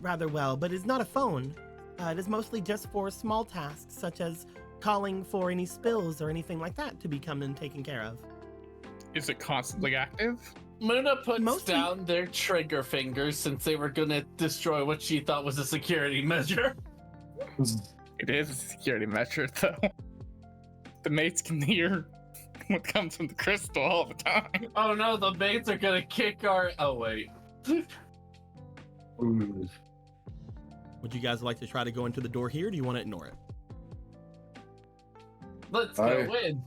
rather well, but it's not a phone. It is mostly just for small tasks such as calling for any spills or anything like that to be come and taken care of. Is it constantly active? Muna puts Mostly- down their trigger fingers since they were gonna destroy what she thought was a security measure. It is a security measure, though. The mates can hear what comes from the crystal all the time. Oh no, the mates are gonna kick our. Oh wait. Ooh. Would you guys like to try to go into the door here? Or do you want to ignore it? Let's go in.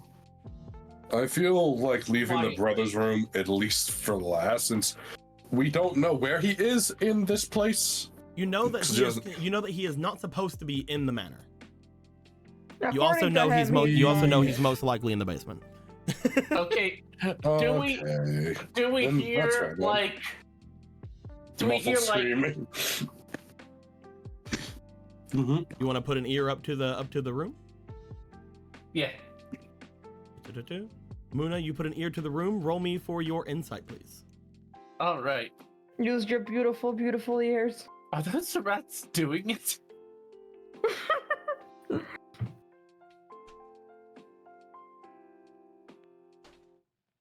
I feel like leaving the Quietly. brothers' room at least for last, since we don't know where he is in this place. You know that Just- he is not supposed to be in the manor. You According also to know him, you also know he's most likely in the basement. Okay. Okay. Do we Then that's hear fair, then. like? Do we Muffled hear like? screaming. Mm-hmm. You want to put an ear up to the room? Yeah. Muna, you put an ear to the room. Roll me for your insight, please. All right. Use your beautiful, beautiful ears. Are those rats doing it?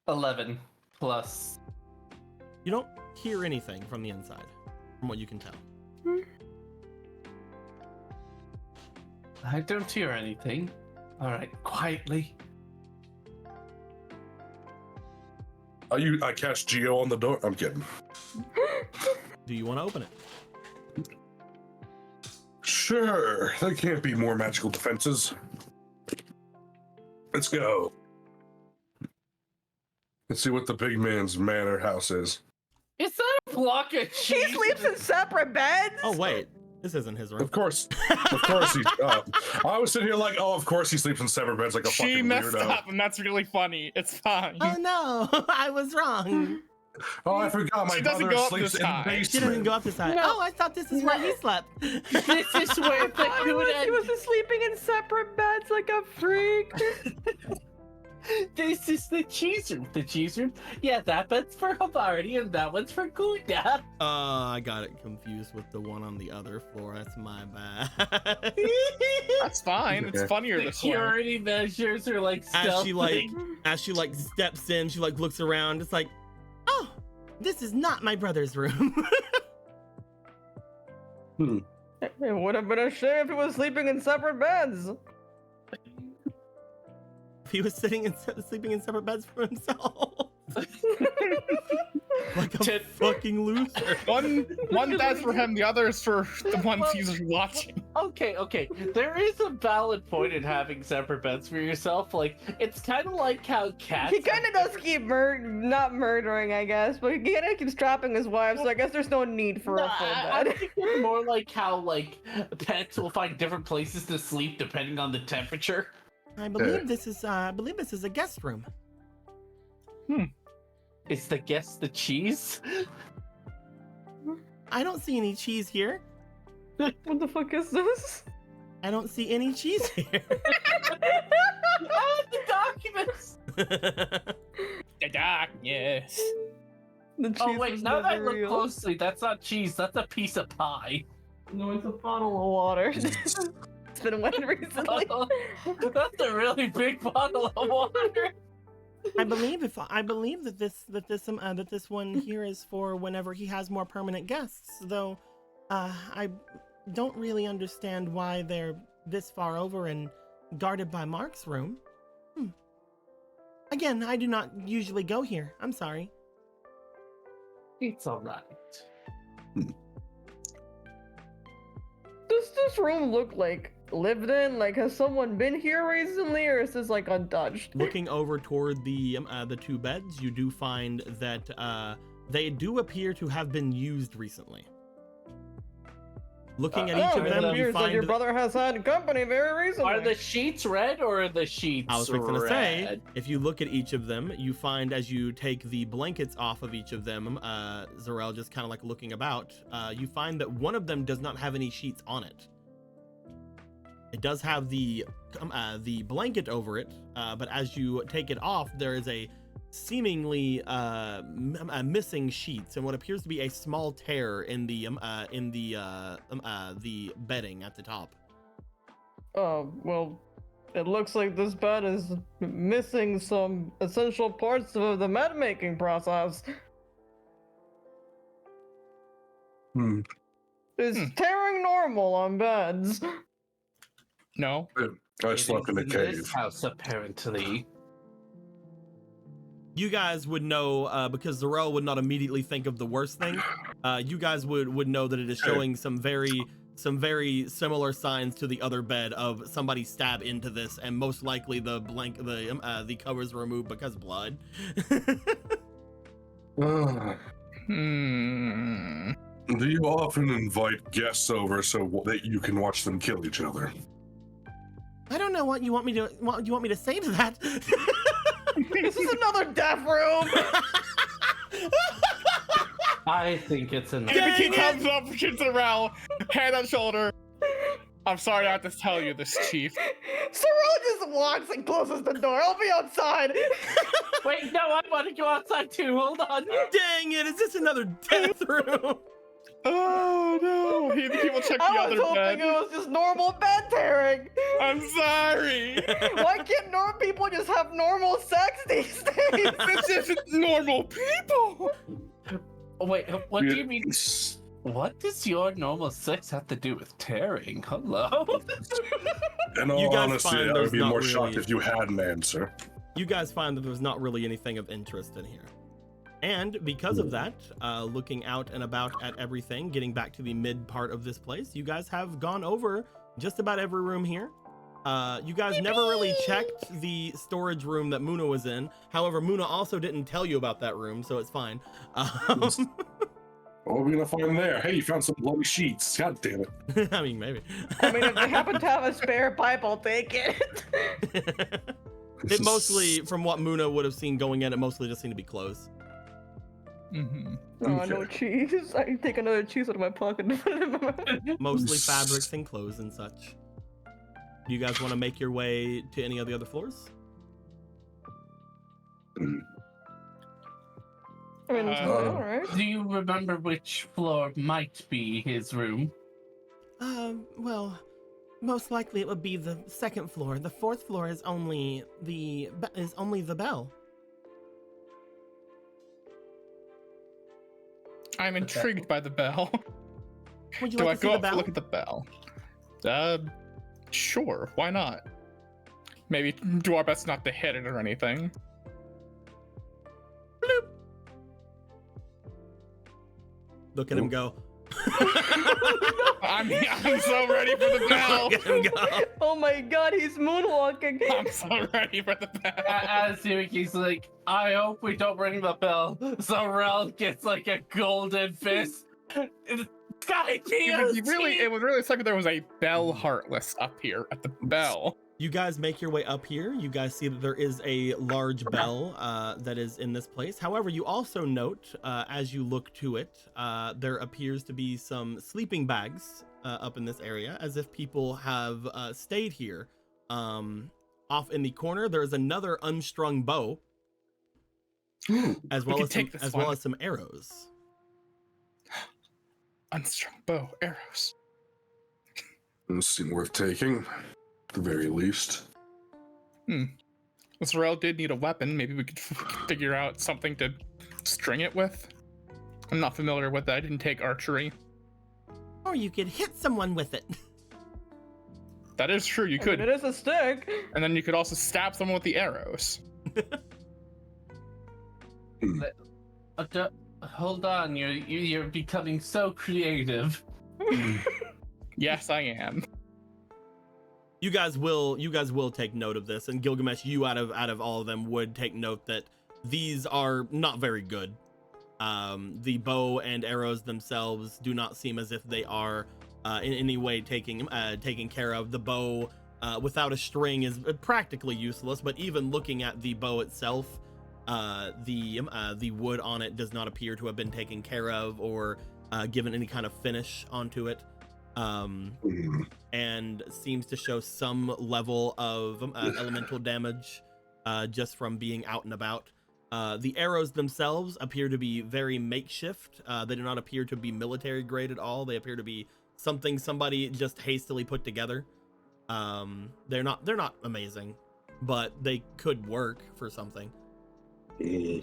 $11 plus. You don't hear anything from the inside, from what you can tell. I don't hear anything. All right, quietly. I cast Geo on the door. I'm kidding. Do you want to open it? Sure. There can't be more magical defenses. Let's go. Let's see what the big man's manor house is. Is that a block of He cheese? sleeps in separate beds. Oh wait, this isn't his room. Of course he. I was sitting here like, oh, of course he sleeps in separate beds like a She fucking messed weirdo. up, and that's really funny. It's fine. Oh no, I was wrong. Oh, I forgot. My She doesn't brother go up sleeps this in the high. She She doesn't basement. go up this high. No. Oh, I thought this is where he slept. This is where the He was good just sleeping in separate beds like a freak. This is the cheese room. The cheese room? Yeah, that bed's for Havarti and that one's for Gunda. I got it confused with the one on the other floor. That's my bad. That's fine. It's Okay. funnier this way. Security measures are like As she stealthing. like steps in, she like looks around. It's like, oh, this is not my brother's room. It would have been a shame if he was sleeping in separate beds. He was sleeping in separate beds for himself. Like a Tit- fucking loser. One dad's for him, the other is for the ones he's watching. Okay. There is a valid point in having separate beds for yourself. Like, it's kind of like how cats. He kind of does keep not murdering, I guess, but he kind of keeps trapping his wife, so I guess there's no need for a full I bed. think it's more like how like pets will find different places to sleep depending on the temperature. I believe this is a guest room. Is the guest the cheese? I don't see any cheese here. What the fuck is this? I don't see any cheese here. Oh, the documents. The darkness. The cheese Oh wait, was now that I never look real. closely, that's not cheese. That's a piece of pie. No, it's a bottle of water. It's been wet recently. That's a really big bottle of water. I believe that this one here is for whenever he has more permanent guests. Though, I don't really understand why they're this far over and guarded by Mark's room. Again, I do not usually go here. I'm sorry. It's alright. Does this room look like lived in? Like, has someone been here recently, or is this like untouched? Looking over toward the two beds, you do find that they do appear to have been used recently. Looking at each of it them, you appears that find your brother has had company very recently. Are the sheets red or are the sheets I was going to red? say, if you look at each of them, you find as you take the blankets off of each of them, Zarel just kind of like looking about, you find that one of them does not have any sheets on it. It does have the blanket over it, but as you take it off, there is a seemingly missing sheets and what appears to be a small tear in the bedding at the top. Oh, well, it looks like this bed is missing some essential parts of the med making process. Is tearing normal on beds? No. I slept in a This cave. house, apparently. You guys would know, because Zarel would not immediately think of the worst thing. You guys would know that it is showing some very similar signs to the other bed of somebody stab into this, and most likely the covers removed because blood. Do you often invite guests over so that you can watch them kill each other? I don't know what you want me to say to that. This is another death room! I think it's an. He comes up to Zarel, hand on shoulder. I'm sorry I have to tell you this, Chief. Sorrel just walks and closes the door. I'll be outside. Wait, no, I want to go outside too. Hold on. Dang it, is this another death room? Oh no! He will check the I was other hoping bed. it was just normal bed tearing. I'm sorry. Why can't normal people just have normal sex these days? This isn't normal people. Oh, wait, what do you mean? What does your normal sex have to do with tearing? Hello? In You all guys honesty, find I there's would be not more really- shocked if you had an answer. You guys find that there's not really anything of interest in here. And because of that, looking out and about at everything, getting back to the mid part of this place, you guys have gone over just about every room here. You guys never really checked the storage room that Muna was in. However, Muna also didn't tell you about that room, so it's fine. What are we gonna find there? Hey, you found some bloody sheets. God damn it. I mean, maybe. I mean, if they happen to have a spare pipe, I'll take it. It mostly, from what Muna would have seen going in, it mostly just seemed to be clothes. Mm-hmm. Oh, no cheese. I take another cheese out of my pocket and put it in my mouth. Mostly fabrics and clothes and such. Do you guys want to make your way to any of the other floors? I mean, alright. Do you remember which floor might be his room? Well, most likely it would be the second floor. The fourth floor is only the bell. I'm intrigued by the bell. Would you Do I like to see go the up to bell? look at the bell? Sure. Why not? Maybe do our best not to hit it or anything. Bloop. Look at him go. I'm so ready for the bell. Look at him go. Oh my god, he's moonwalking. I'm so ready for the bell. As he's like, I hope we don't ring the bell. Zarel gets like a golden fist. Sky It would really suck if there was a bell heartless up here at the bell. You guys make your way up here. You guys see that there is a large bell that is in this place. However, you also note, as you look to it, there appears to be some sleeping bags up in this area, as if people have stayed here. Off in the corner, there is another unstrung bow, as well as some arrows. Unstrung bow, arrows. Doesn't seem worth taking, at the very least. Israel did need a weapon. Maybe we could figure out something to string it with. I'm not familiar with that. I didn't take archery. Or you could hit someone with it. That is true. You could. It is a stick. And then you could also stab someone with the arrows. Hold on, you're becoming so creative. Yes, I am. You guys will take note of this, and Gilgamesh, you out of all of them would take note that these are not very good. The bow and arrows themselves do not seem as if they are in any way taken care of. The bow without a string is practically useless, but even looking at the bow itself, the wood on it does not appear to have been taken care of or given any kind of finish onto it. And seems to show some level of elemental damage just from being out and about. The arrows themselves appear to be very makeshift. They do not appear to be military grade at all. They appear to be something somebody just hastily put together. They're not amazing, but they could work for something. I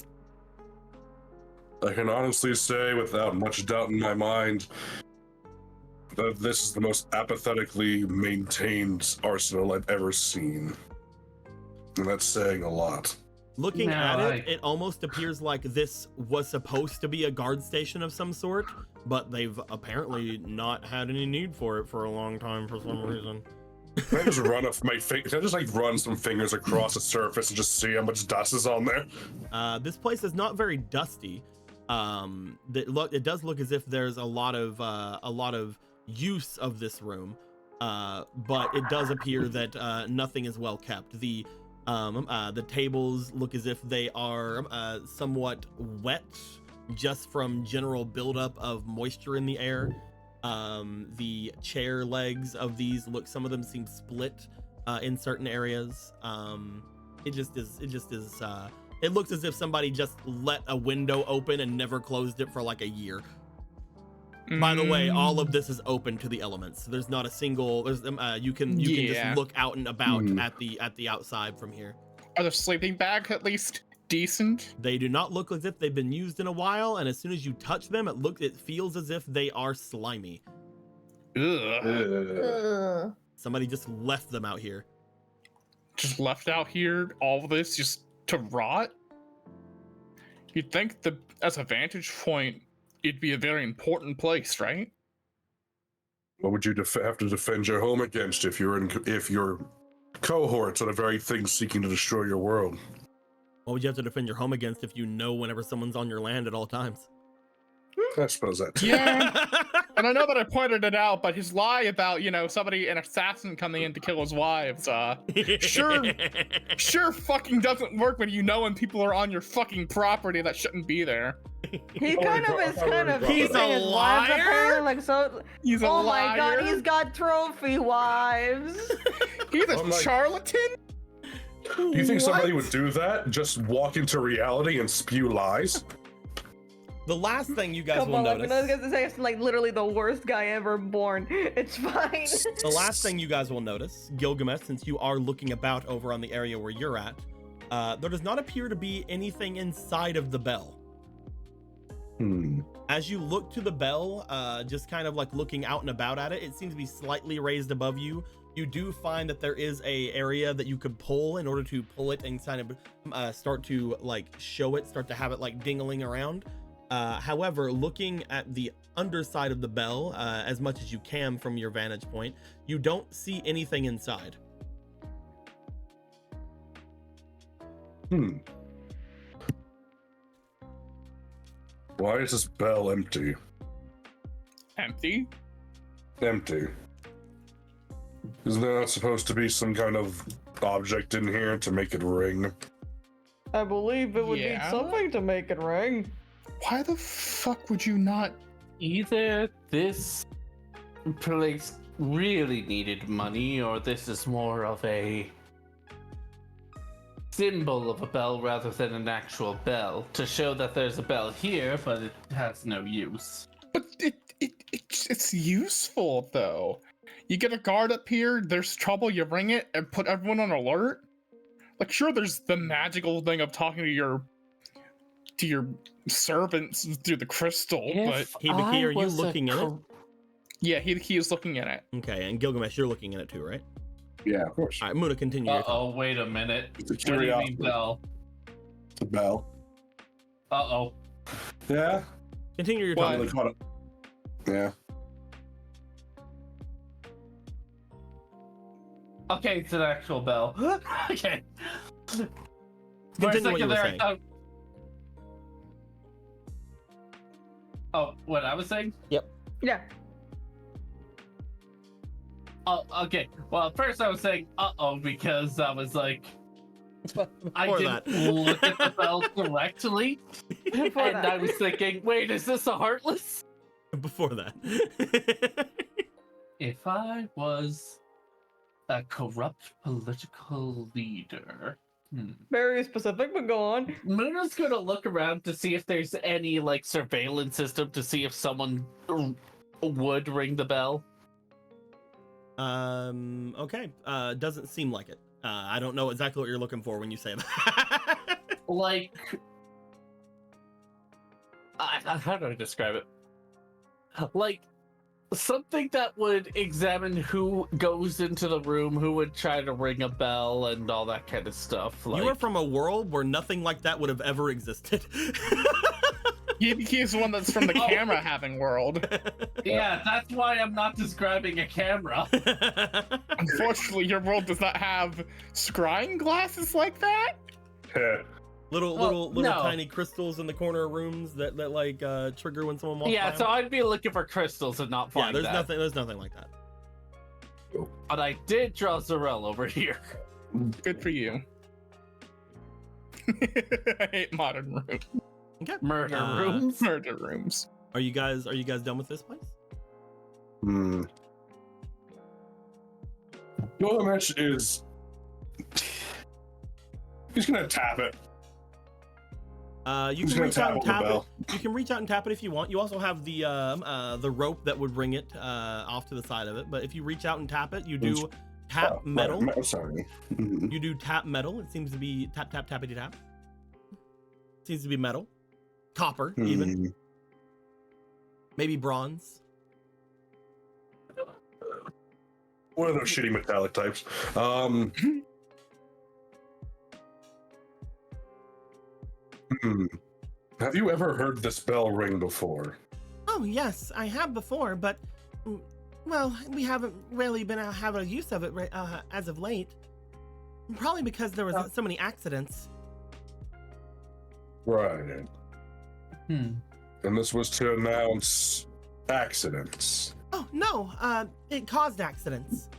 can honestly say without much doubt in my mind that this is the most apathetically maintained arsenal I've ever seen. And that's saying a lot. Looking at it, it almost appears like this was supposed to be a guard station of some sort, but they've apparently not had any need for it for a long time for some reason. Can I just run off my Can I just like run some fingers across the surface and just see how much dust is on there? This place is not very dusty. It does look as if there's a lot of use of this room, but it does appear that nothing is well kept. The tables look as if they are somewhat wet just from general buildup of moisture in the air. The chair legs of these some of them seem split in certain areas. It looks as if somebody just let a window open and never closed it for like a year. By the way, all of this is open to the elements. There's not a single. You can just look out and about at the outside from here. Are the sleeping bags at least decent? They do not look as if they've been used in a while, and as soon as you touch them, it feels as if they are slimy. Ugh. Somebody just left them out here. Just left out here, all of this just to rot? You'd think as a vantage point, it'd be a very important place, right? What would you have to defend your home against if your cohorts are the very things seeking to destroy your world? What would you have to defend your home against if you know whenever someone's on your land at all times? I suppose that. Yeah. And I know that I pointed it out, but his lie about, an assassin coming in to kill his wives, sure fucking doesn't work when people are on your fucking property that shouldn't be there. He kind of is He's keeping a his wives, liar? apparently, like so. He's a oh liar. my god, he's got trophy wives. He's a charlatan? Do you think somebody would do that? Just walk into reality and spew lies? The last thing you guys Come will on, notice. I was gonna say it's like literally the worst guy ever born. It's fine. The last thing you guys will notice, Gilgamesh, since you are looking about over on the area where you're at, there does not appear to be anything inside of the bell. As you look to the bell, just kind of like looking out and about at it, it seems to be slightly raised above you. You do find that there is a area that you could pull in order to pull it and kind of start to like show it, start to have it like dingling around. However, looking at the underside of the bell, as much as you can from your vantage point, you don't see anything inside. Why is this bell empty? Empty? Empty. Isn't there not supposed to be some kind of object in here to make it ring? I believe it would need something to make it ring. Why the fuck would you not? Either this place really needed money, or this is more of a symbol of a bell rather than an actual bell, to show that there's a bell here, but it has no use. But it's useful though. You get a guard up here, there's trouble, you ring it and put everyone on alert. Like, sure, there's the magical thing of talking to your servants through the crystal, but Hibiki, are you looking at it? yeah, he is looking at it. Okay, and Gilgamesh, you're looking at it too, right? Yeah, of course. All right, Muna, continue your Uh-oh, wait a minute. It's a What do you curiosity. mean, Bell? It's a bell. Uh-oh. Yeah. Continue your Well, talk. They caught it. Yeah. Okay, it's an actual bell. Okay. For a Continue what you second were there, I saying. thought... Oh, what I was saying? Yeah. Oh, okay. Well, at first I was saying uh-oh because I was like, I Before didn't that. look at the bell correctly, Before and that. I was thinking, wait, is this a Heartless? Before that. If I was a corrupt political leader, Very specific, but go on. Muna's gonna look around to see if there's any like surveillance system to see if someone would ring the bell. Okay. Doesn't seem like it. I don't know exactly what you're looking for when you say that. Like, how do I describe it? Like, something that would examine who goes into the room, who would try to ring a bell, and all that kind of stuff. Like, You are from a world where nothing like that would have ever existed. He is the one that's from the camera having world. yeah, that's why I'm not describing a camera. Unfortunately, your world does not have scrying glasses like that. Yeah. little no. tiny crystals in the corner of rooms that like trigger when someone walks by Yeah, them. so I'd be looking for crystals and not Yeah, find there's that. nothing like that. But I did draw Zarel over here. Good for you. I hate modern rooms. Okay. Murder rooms. Murder rooms. Are you guys done with this place? Hmm. Gilgamesh is. He's gonna tap it. You He's can gonna reach out tap and on the tap it. bell. You can reach out and tap it if you want. You also have the rope that would ring it off to the side of it. But if you reach out and tap it, you do tap Oh, metal. right, sorry. Mhm. You do tap metal. It seems to be tap tap tappity tap. Seems to be metal, copper even, Mhm. maybe bronze. One of those shitty metallic types. Have you ever heard this bell ring before? Oh yes, I have before, but well, we haven't really been having use of it as of late. Probably because there was so many accidents. Right. Hmm. And this was to announce accidents. Oh no, it caused accidents.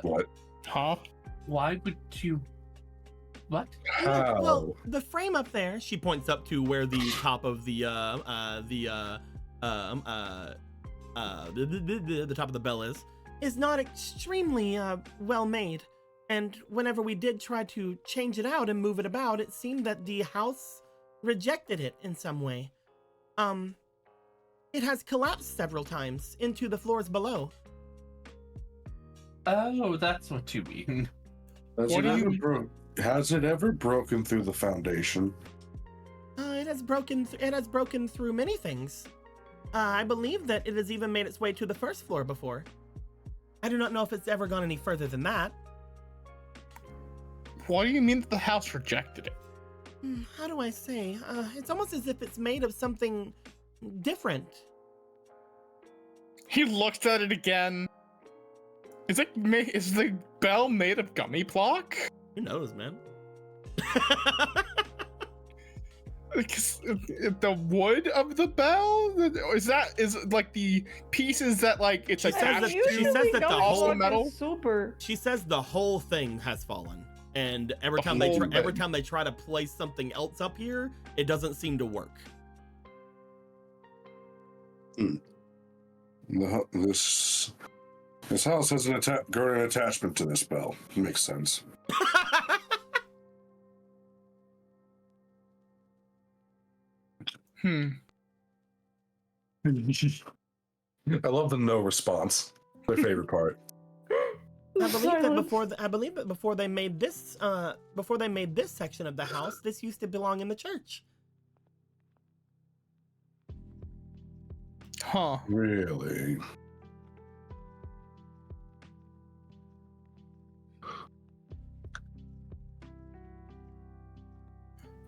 What? Huh? Why would you? What? How? Well, the frame up there. She points up to where the top of the top of the bell is not extremely well made. And whenever we did try to change it out and move it about, it seemed that the house rejected it in some way. It has collapsed several times into the floors below. Oh, that's what you mean. Has it ever broken through the foundation? It has broken through many things. I believe that it has even made its way to the first floor before. I do not know if it's ever gone any further than that. What do you mean that the house rejected it? How do I say? It's almost as if it's made of something different. He looked at it again. Is the bell made of gummy block? Who knows, man? Because the wood of the bell is like the pieces that like it's She says that- attached she says to that the also whole- metal. Super. She says the whole thing has fallen, and every The time whole every thing. time they try to place something else up here, it doesn't seem to work. This house has an guardian attachment to this bell. Makes sense. I love the no response. My favorite part. I believe that before they made this section of the house, this used to belong in the church. Huh. Really?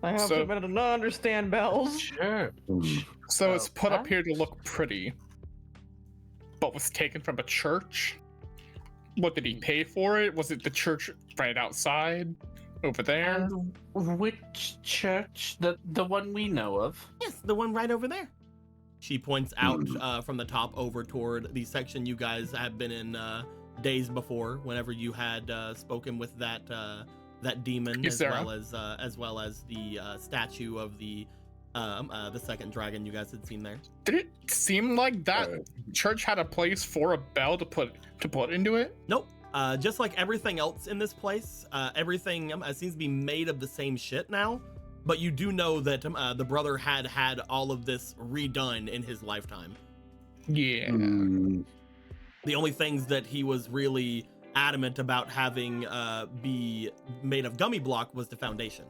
I have to admit, I do not understand bells. Sure. So it's put up that- here to look pretty, but was taken from a church. What did he pay for it? Was it the church right outside over there? And which church? The one we know of? Yes, the one right over there. She points out from the top over toward the section you guys have been in days before, whenever you had spoken with that demon, as well as the statue of the second dragon you guys had seen there. Did it seem like that church had a place for a bell to put into it? Nope. Just like everything else in this place, everything seems to be made of the same shit now. But you do know that the brother had all of this redone in his lifetime. Yeah. The only things that he was really adamant about having be made of gummy block was the foundation.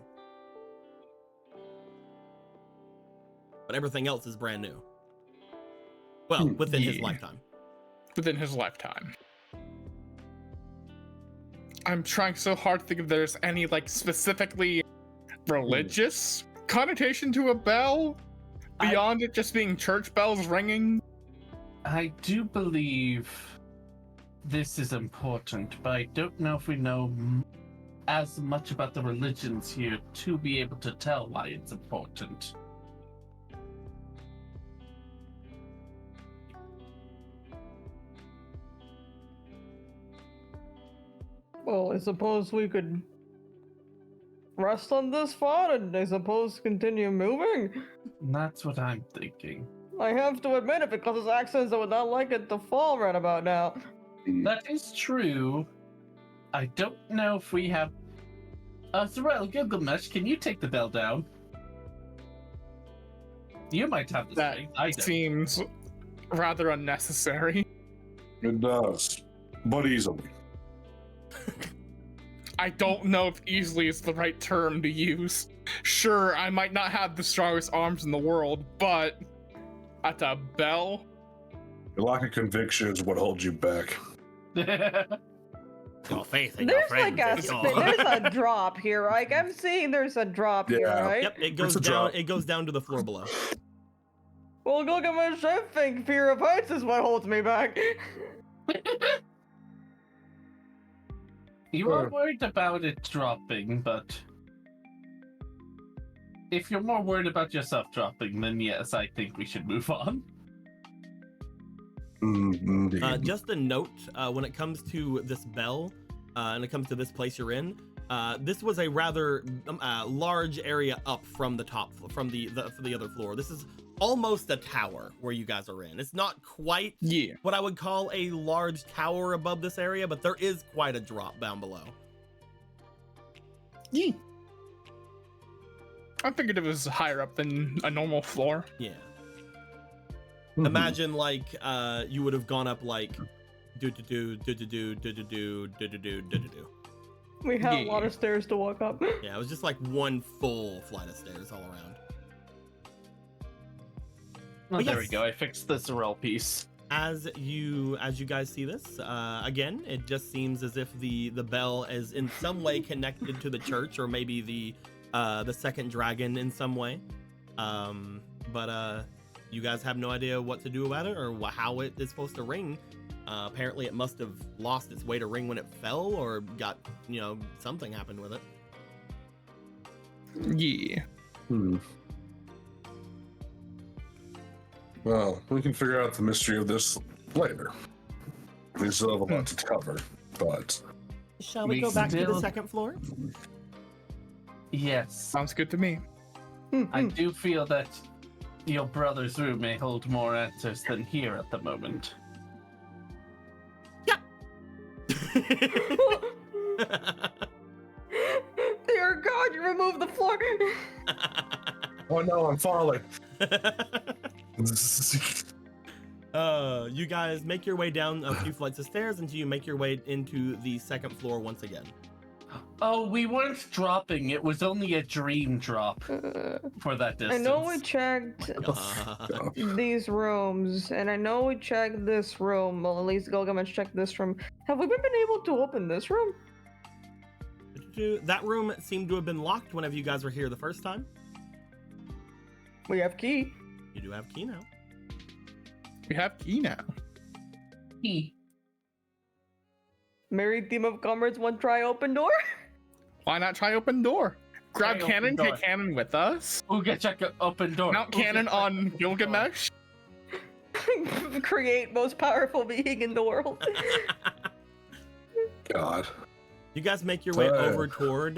But everything else is brand new. Well, within his lifetime. Within his lifetime. I'm trying so hard to think if there's any like specifically religious connotation to a bell beyond it just being church bells ringing. I do believe this is important, but I don't know if we know as much about the religions here to be able to tell why it's important. Well, I suppose we could rest on this thought and I suppose continue moving. That's what I'm thinking. I have to admit, if it causes accidents, I would not like it to fall right about now. That is true. I don't know if we have... Sorrel, Gilgamesh, can you take the bell down? You might have this That thing. I don't. seems rather unnecessary. It does, but easily. I don't know if easily is the right term to use. Sure, I might not have the strongest arms in the world, but at a bell? Your lack of conviction is what holds you back. Your faith in your There's friends like is a gone. there's a drop here. Like I'm seeing there's a drop here, Yeah. right? Yep, it goes a down. drop. It goes down to the floor below. Well, Gilgamesh, I think fear of heights is what holds me back. You are worried about it dropping, but if you're more worried about yourself dropping, then yes, I think we should move on. Indeed. Just a note, when it comes to this bell, and it comes to this place you're in, this was a rather large area up from the top, from the other floor. This is almost a tower where you guys are in. It's not quite what I would call a large tower above this area, but there is quite a drop down below. Yeah. I figured it was higher up than a normal floor. Yeah. Imagine like you would have gone up like do. We have a lot of stairs to walk up. Yeah, it was just like one full flight of stairs all around. Oh, But there yes. we go. I fixed the Sorrel piece. As you guys see this, again, it just seems as if the bell is in some way connected to the church, or maybe the second dragon in some way. But you guys have no idea what to do about it or how it is supposed to ring. Apparently, it must have lost its way to ring when it fell, or got something happened with it. Yeah. Well, we can figure out the mystery of this later. We still have a lot to cover, but Shall we We go back to the still- second floor? Yes. Sounds good to me. I do feel that your brother's room may hold more answers than here at the moment. Dear God, you removed the floor. oh no, I'm falling. You guys make your way down a few flights of stairs until you make your way into the second floor once again. Oh, we weren't dropping. It was only a dream drop for that distance. I know we checked these rooms, and I know we checked this room. Well, at least Gilgamesh checked this room. Have we been able to open this room? That room seemed to have been locked whenever you guys were here the first time. We have key. You do have key now. We have key now. Key. Married team of comrades, one try open door. Why not try open door? Grab Try cannon, open door. take cannon with us. Ooga check open door. Mount cannon on Gilgamesh. Create most powerful being in the world. God. You guys make your way over toward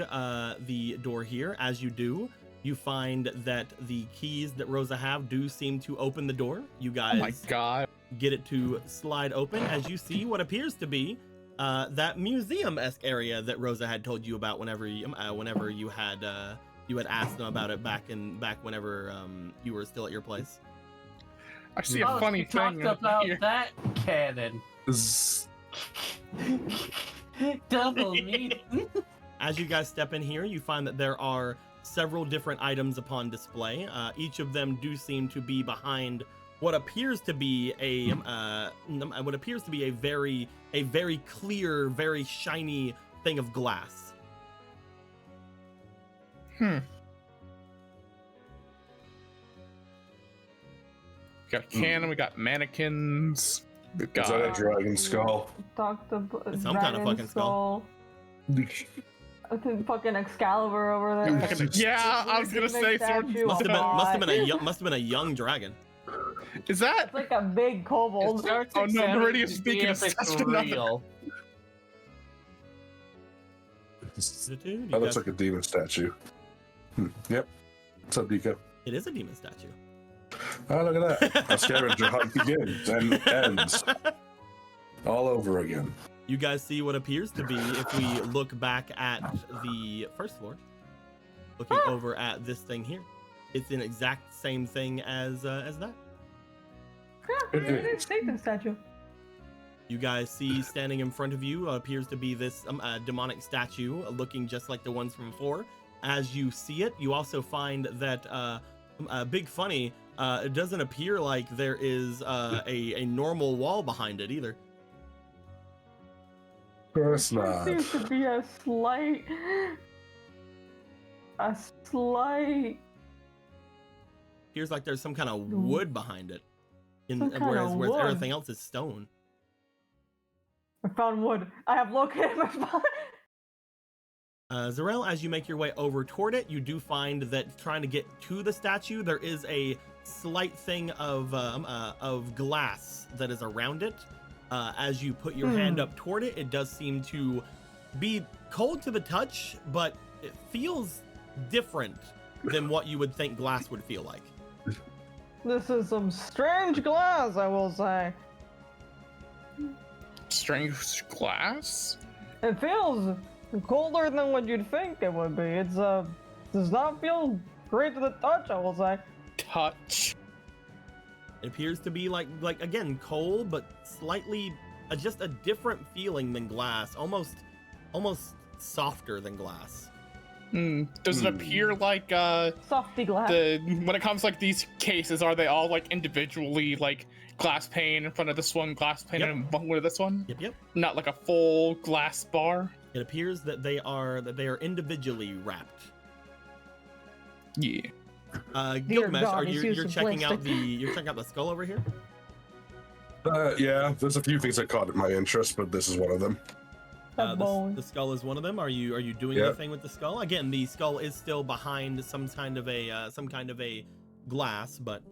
the door here. As you do, you find that the keys that Rosa have do seem to open the door. You guys Oh my god. get it to slide open as you see what appears to be that museum-esque area that Rosa had told you about whenever you had asked them about it back whenever you were still at your place. I see a funny we thing talked about here. that cannon. Double meaning. As you guys step in here, you find that there are several different items upon display. Each of them do seem to be behind what appears to be a very clear, very shiny thing of glass. We got a cannon, we got mannequins. We Is that a got dragon skull? Talk to It's some kind of fucking skull. I think fucking Excalibur over there. yeah, I was gonna say sword. Statue. Must Oh, have been a young dragon. Is that? It's like a big kobold. Starts Oh, no, examining Meridian's to see speaking if of it's such another- real. That looks like a demon statue. Yep. What's up, Dika? It is a demon statue. Oh, look at that. Our scavenger hunt begins and ends. All over again. You guys see what appears to be, if we look back at the first floor, looking over at this thing here, it's an exact same thing as that. Yeah, it is Nathan's statue. You guys see standing in front of you appears to be this demonic statue looking just like the ones from before. As you see it, you also find that Big Funny, it doesn't appear like there is a normal wall behind it either. Of course There not. seems to be a slight. Appears like there's some kind of wood behind it, Some kind whereas of wood. everything else is stone. I found wood. I have located my spot. Zarel, as you make your way over toward it, you do find that trying to get to the statue, there is a slight thing of glass that is around it. As you put your hand up toward it, it does seem to be cold to the touch, but it feels different than what you would think glass would feel like. This is some strange glass, I will say. Strange glass? It feels colder than what you'd think it would be. It's does not feel great to the touch, I will say. Touch. It appears to be like again cold, but slightly just a different feeling than glass, almost softer than glass. Does it appear like Softy glass. when it comes to, like, these cases, are they all like individually like glass pane in front of this one, glass pane Yep. in front of this one? Yep. Not like a full glass bar? It appears that they are individually wrapped. Yeah. Gilgamesh, God, he's you're using checking out plastic. the skull over here? Yeah, there's a few things that caught my interest, but this is one of them. The skull is one of them. Are you doing Yep. anything with the skull? Again, the skull is still behind some kind of a glass, but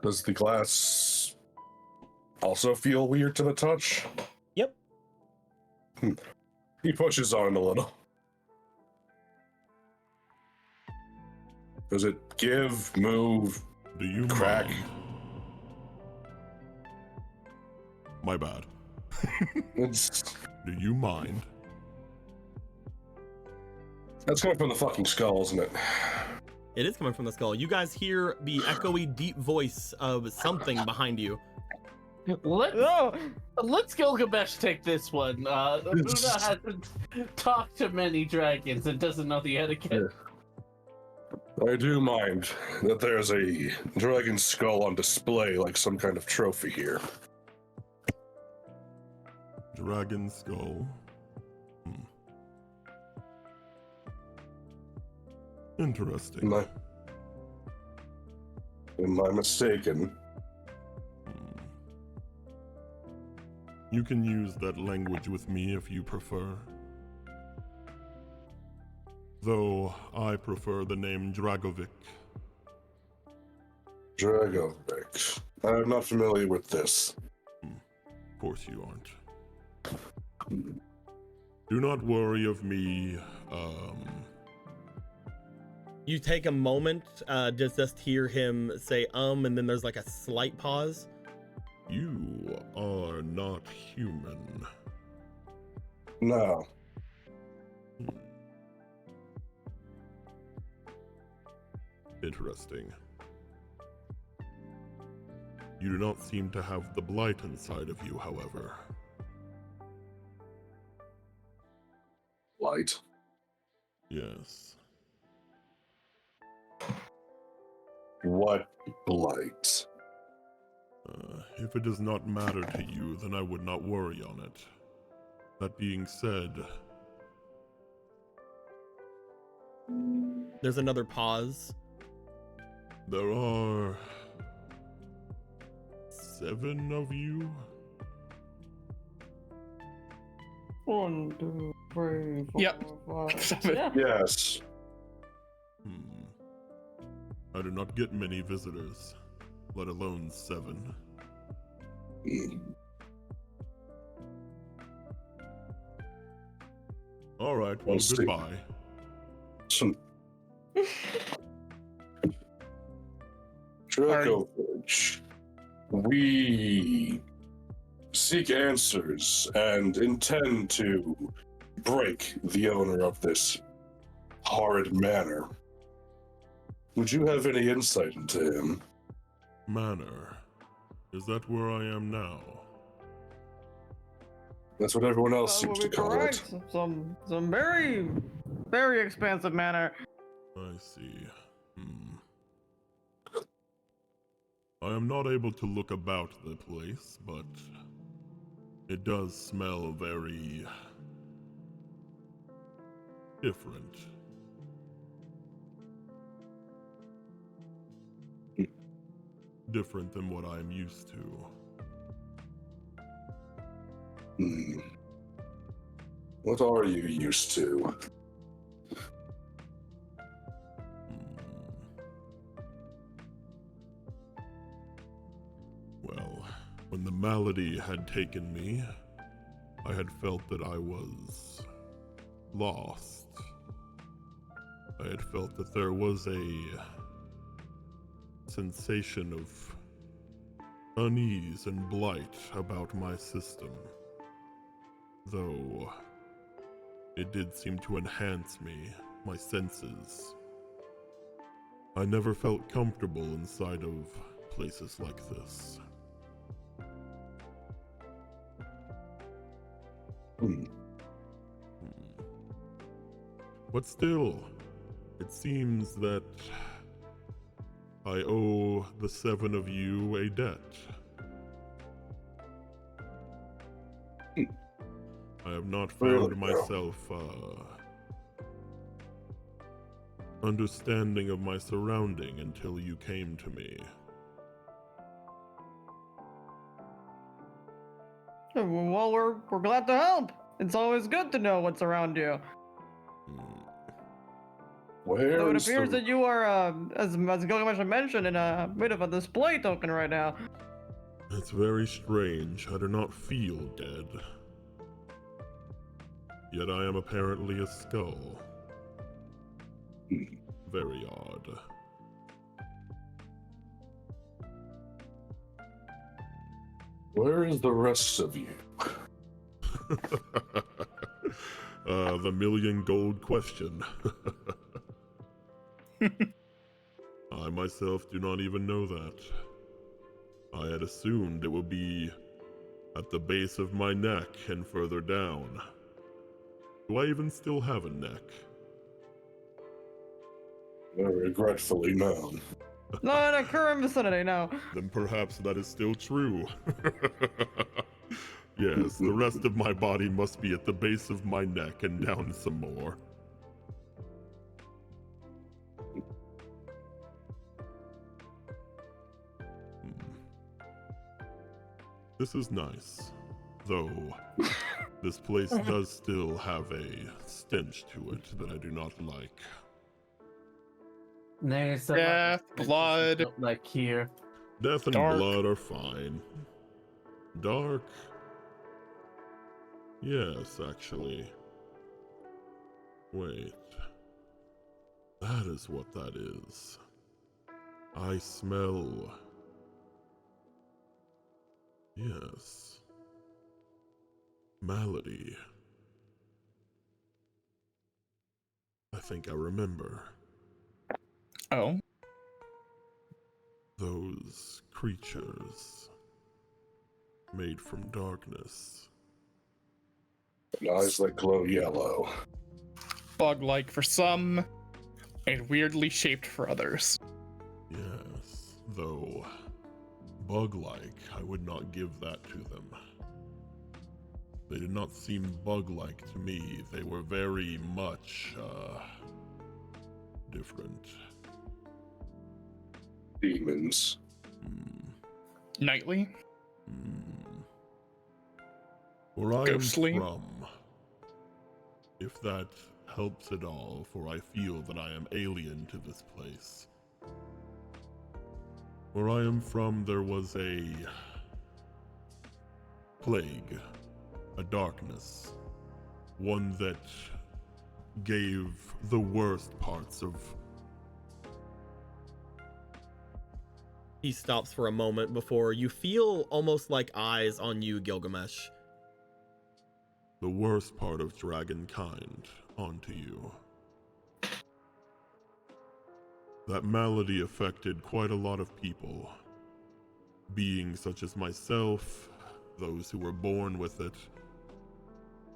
Does the glass also feel weird to the touch? Yep. He pushes on it a little. Does it give, move, Do you crack? mind? My bad. It's Do you mind? that's coming from the fucking skull, isn't it? It is coming from the skull. You guys hear the echoey, deep voice of something behind you. Let's Gilgamesh take this one. Luna hasn't talked to many dragons and doesn't know the etiquette. I do mind that there's a dragon skull on display like some kind of trophy here. Dragon skull. Interesting. Am I mistaken? You can use that language with me if you prefer. Though I prefer the name Dragovic. Dragovic. I'm not familiar with this. Of course you aren't. Do not worry of me, You take a moment, just hear him say, and then there's like a slight pause. You are not human. No. Interesting. You do not seem to have the blight inside of you, however. Light. Yes. What blight? If it does not matter to you, then I would not worry on it. That being said... There's another pause. There are... 7 of you? 1, 2, 3, 4, Yep. 5. 7. Yeah. Yes. I do not get many visitors, let alone 7. All right, well, We'll see. goodbye. Dragovich, we seek answers and intend to break the owner of this horrid manor. Would you have any insight into him? Manor. Is that where I am now? That's what everyone else That seems would to be call correct. it. Some very, very expansive manner. I see. I am not able to look about the place, but it does smell very different. Different than what I'm used to. What are you used to? Well, when the malady had taken me, I had felt that I was lost. I had felt that there was a sensation of unease and blight about my system. Though it did seem to enhance me, my senses. I never felt comfortable inside of places like this. But still, it seems that I owe the 7 of you a debt. I have not found myself understanding of my surrounding until you came to me. Well, we're glad to help. It's always good to know what's around you. Where So it is appears the... that you are, as Gilgamesh mentioned, in a bit of a display token right now. It's very strange. I do not feel dead. Yet I am apparently a skull. Very odd. Where is the rest of you? The million gold question. I myself do not even know that. I had assumed it would be at the base of my neck and further down. Do I even still have a neck? Regretfully, no. No, in a current vicinity, no. Then perhaps that is still true. Yes, the rest of my body must be at the base of my neck and down some more. This is nice, though this place does still have a stench to it that I do not like. There's a lot Death, of things blood. we don't like here. Death and Dark. blood are fine. Dark? Yes, actually. Wait. That is what that is. I smell... Yes. Malady. I think I remember. Oh. Those creatures made from darkness. And eyes that glow yellow. Bug-like for some, and weirdly shaped for others. Yes, though bug-like, I would not give that to them. They did not seem bug-like to me. They were very much, different. Demons. Nightly? Where I Ghostly? am from, if that helps at all, for I feel that I am alien to this place. Where I am from, there was a plague, a darkness, one that gave the worst parts of... He stops for a moment before you feel almost like eyes on you, Gilgamesh. the worst part of dragonkind onto you. That malady affected quite a lot of people. Beings such as myself, those who were born with it,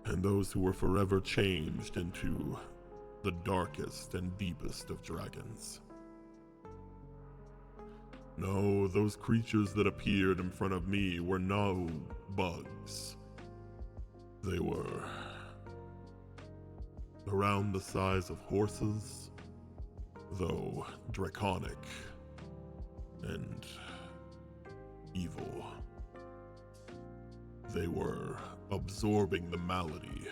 and those who were forever changed into the darkest and deepest of dragons. No, those creatures that appeared in front of me were no bugs. They were around the size of horses, though draconic and evil. They were absorbing the malady.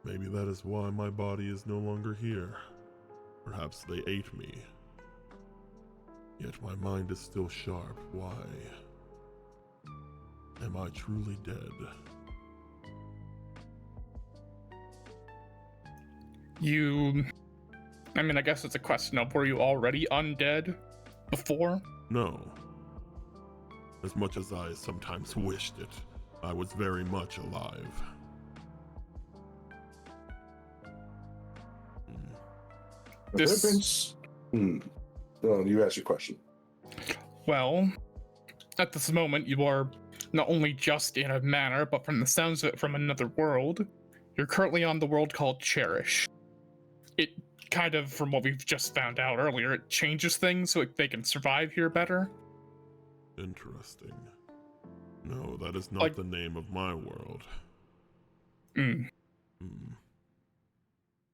Maybe that is why my body is no longer here. Perhaps they ate me. Yet my mind is still sharp. Why? Am I truly dead? I guess it's a question of, were you already undead before? No. As much as I sometimes wished it, I was very much alive. You asked your question. Well, at this moment, you are not only just in a manner, but from the sounds of it, from another world. You're currently on the world called Cherished. It kind of, from what we've just found out earlier, it changes things so they can survive here better. Interesting. No, that is not the name of my world.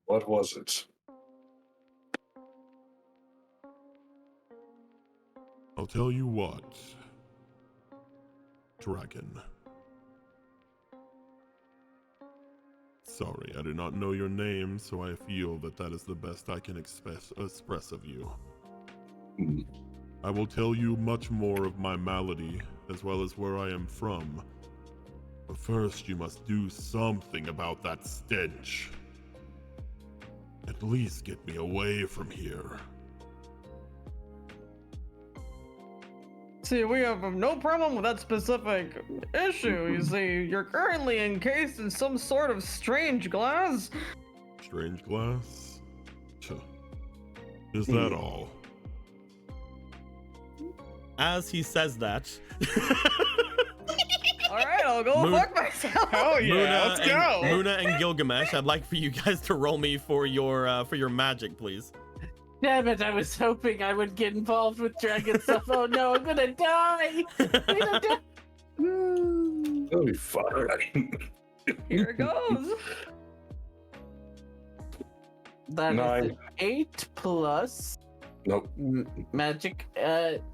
What was it? I'll tell you what, Dragon. Sorry, I do not know your name, so I feel that that is the best I can express of you. I will tell you much more of my malady, as well as where I am from. But first, you must do something about that stench. At least get me away from here. See, we have no problem with that specific issue. You see, you're currently encased in some sort of strange glass. Strange glass? Is that all? As he says that, All right, I'll go Moon- fuck myself. Hell yeah, let's go. Muna and Gilgamesh, I'd like for you guys to roll me for your magic, please. Damn it, I was hoping I would get involved with dragon stuff. Oh no, I'm gonna die! I'm gonna die. That'll be fine. Here it goes. That is 9. an 8 plus Nope. magic,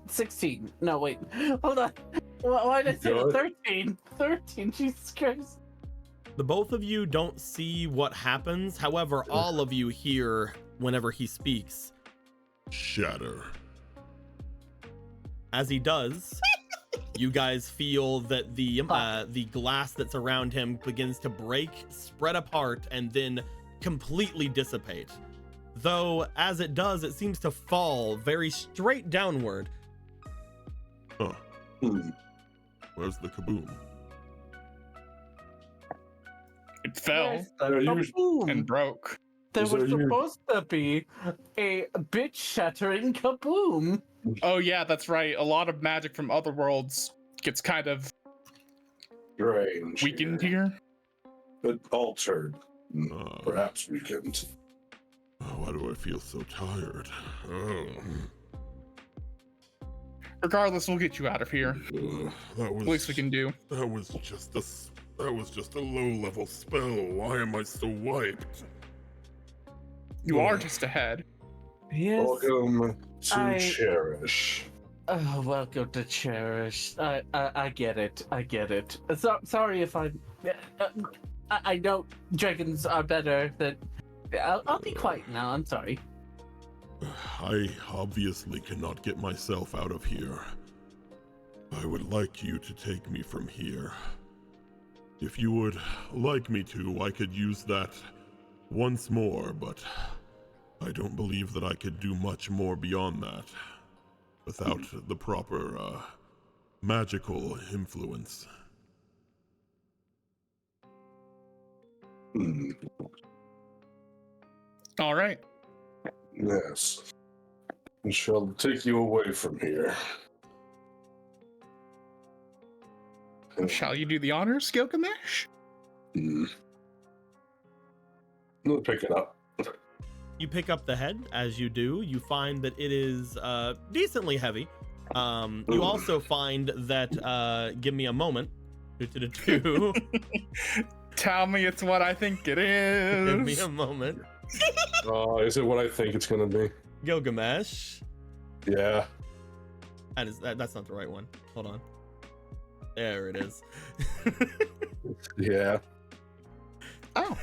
16. No, wait. Hold on. Why did I say Good. 13? 13, Jesus Christ. The both of you don't see what happens. However, all of you hear whenever he speaks. Shatter. As he does, you guys feel that the glass that's around him begins to break, spread apart, and then completely dissipate. Though, as it does, it seems to fall very straight downward. Huh. Hmm. Where's the kaboom? It fell Where's the There you- kaboom? and broke. There Is was there you- supposed to be a bitch-shattering kaboom. Oh yeah, that's right. A lot of magic from other worlds gets kind of Strange. weakened here. But altered. Perhaps Uh, weakened. why do I feel so tired? Oh, Regardless, we'll get you out of here. that was At least we can do. That was just a low-level spell. Why am I so wiped? You are just ahead. Yes. Welcome to I- Cherish. Oh, welcome to Cherished. I get it. I get it. Sorry if I know dragons are better than. I'll be quiet now. I'm sorry. I obviously cannot get myself out of here. I would like you to take me from here. If you would like me to, I could use that once more, but I don't believe that I could do much more beyond that without the proper magical influence. Hmm. All right. Yes. We shall take you away from here. Shall you do the honors, Gilgamesh? Hmm. We'll pick it up. You pick up the head. As you do, you find that it is decently heavy. You also find that, give me a moment. Tell me it's what I think it is. Give me a moment. Is it what I think it's gonna be? Gilgamesh. Yeah. That's not the right one. Hold on. There it is. Yeah. Oh,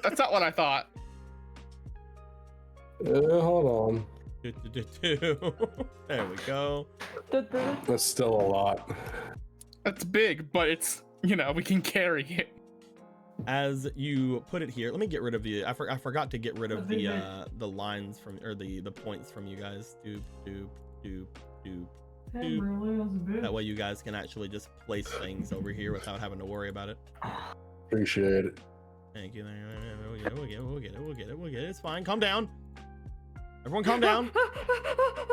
that's not what I thought. Hold on. There we go. That's still a lot. That's big, but it's, we can carry it. As you put it here, let me get rid of the. I forgot to get rid of the lines from, or the points from you guys. Doop. That way you guys can actually just place things over here without having to worry about it. Appreciate it. Thank you. We'll get it. It's fine. Calm down. Everyone calm down.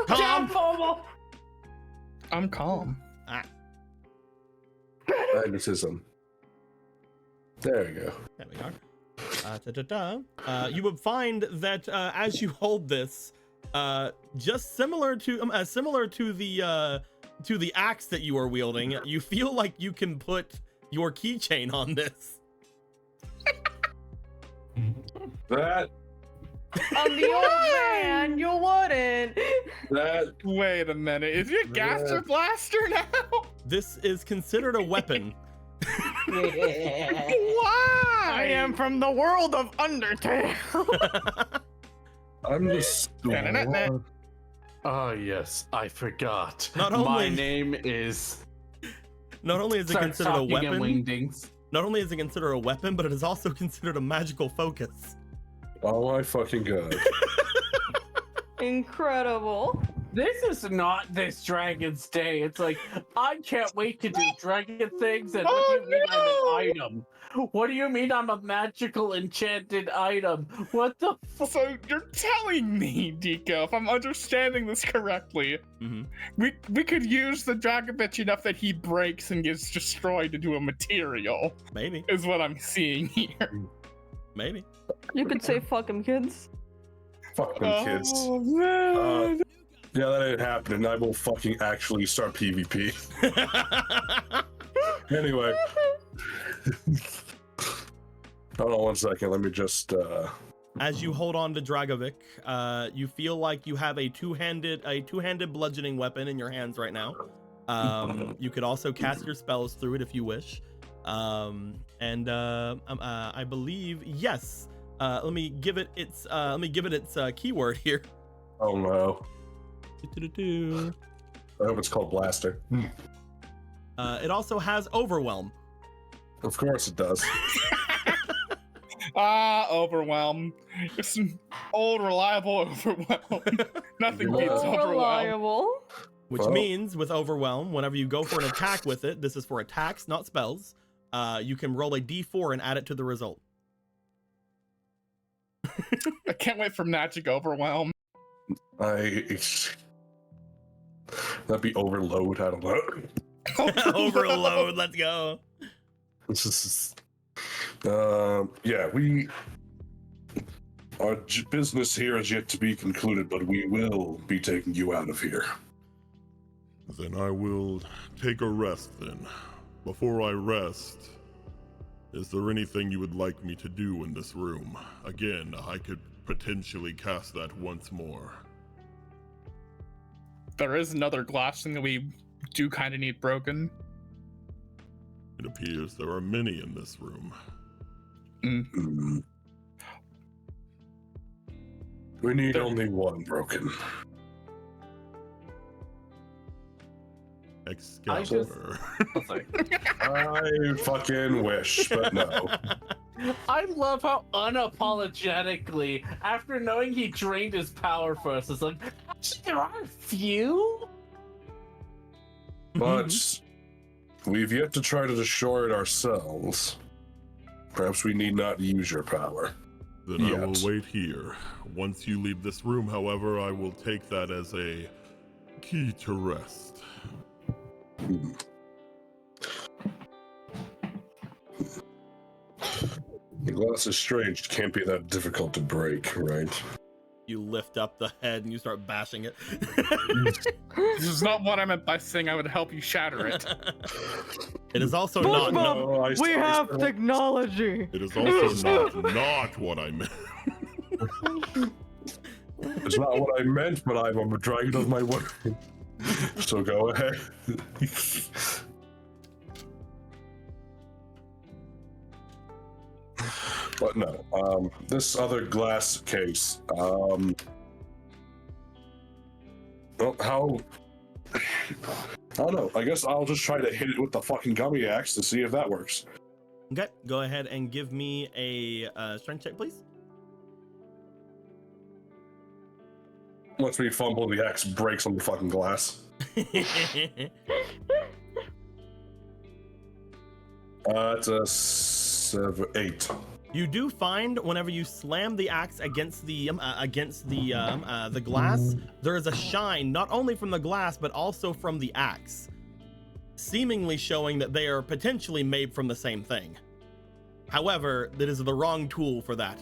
Calm. I'm calm. Magnetism. There you go. There we are. You would find that as you hold this, just similar to the axe that you are wielding, you feel like you can put your keychain on this. That. On the old man, you wouldn't. That. Wait a minute. Is your gaster blaster now? This is considered a weapon. Why? I am from the world of Undertale. I'm just. Oh yes, I forgot. Not My only- name is. Not only is it Start considered a talking at weapon, Wingdings. not only is it considered a weapon, but it is also considered a magical focus. Oh my fucking god. Incredible. This is not this dragon's day. It's like, I can't wait to do dragon things, and what do you mean I'm an item? What do you mean I'm a magical enchanted item? What the fuck? So you're telling me, Deco, if I'm understanding this correctly, we could use the dragon bitch enough that he breaks and gets destroyed into a material. Maybe. Is what I'm seeing here. Maybe. You could say fuck him, kids. Fuck them kids. Oh man. Yeah, that ain't happening. I will fucking actually start PvP. Anyway. Hold on one second. Let me just. As you hold on to Dragovic, you feel like you have a two-handed bludgeoning weapon in your hands right now. You could also cast your spells through it if you wish. I believe yes. Let me give it its keyword here. Oh no. I hope it's called Blaster. It also has Overwhelm. Of course it does. Overwhelm. It's an old, reliable Overwhelm. Nothing beats Yeah. Overwhelm. Reliable. Which Well. means with Overwhelm, whenever you go for an attack with it, this is for attacks, not spells, you can roll a d4 and add it to the result. I can't wait for Magic Overwhelm. That'd be overload. I don't know. Overload, let's go. This is. Yeah, our business here is yet to be concluded, but we will be taking you out of here. Then I will take a rest then. Before I rest, is there anything you would like me to do in this room? Again, I could potentially cast that once more. There is another glass thing that we do kind of need broken. It appears there are many in this room. Mm. We need only one broken. Excalibur. I fucking wish, but no. I love how unapologetically, after knowing he drained his power first, it's like, actually, there are a few. But we've yet to try to destroy it ourselves. Perhaps we need not use your power. Then I will wait here. Once you leave this room, however, I will take that as a key to rest. Hmm. The glass is strange. It can't be that difficult to break, right? You lift up the head and you start bashing it. This is not what I meant by saying I would help you shatter it. It is also SpongeBob, not. No, we have technology. It is also not what I meant. It's not what I meant, but I'm a dragon of my word. So go ahead. But no, this other glass case, well, how, I don't know, I guess I'll just try to hit it with the fucking gummy axe to see if that works. Okay, go ahead and give me a strength check, please. Once we fumble, the axe breaks on the fucking glass. Mm-hmm. It's a 8. You do find whenever you slam the axe against the glass, there is a shine not only from the glass but also from the axe, seemingly showing that they are potentially made from the same thing. However, that is the wrong tool for that.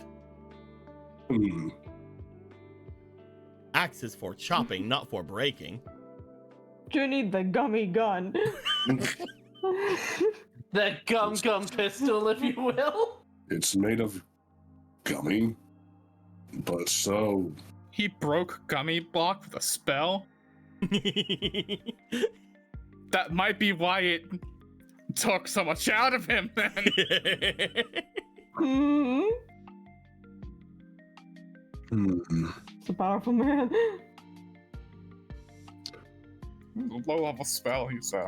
Hmm. Axe is for chopping, not for breaking. You need the gummy gun. That gum pistol, if you will. It's made of gummy, but so... He broke Gummy Block with a spell? That might be why it took so much out of him then. Hmm. Hmm. It's a powerful man. Low level spell, he said.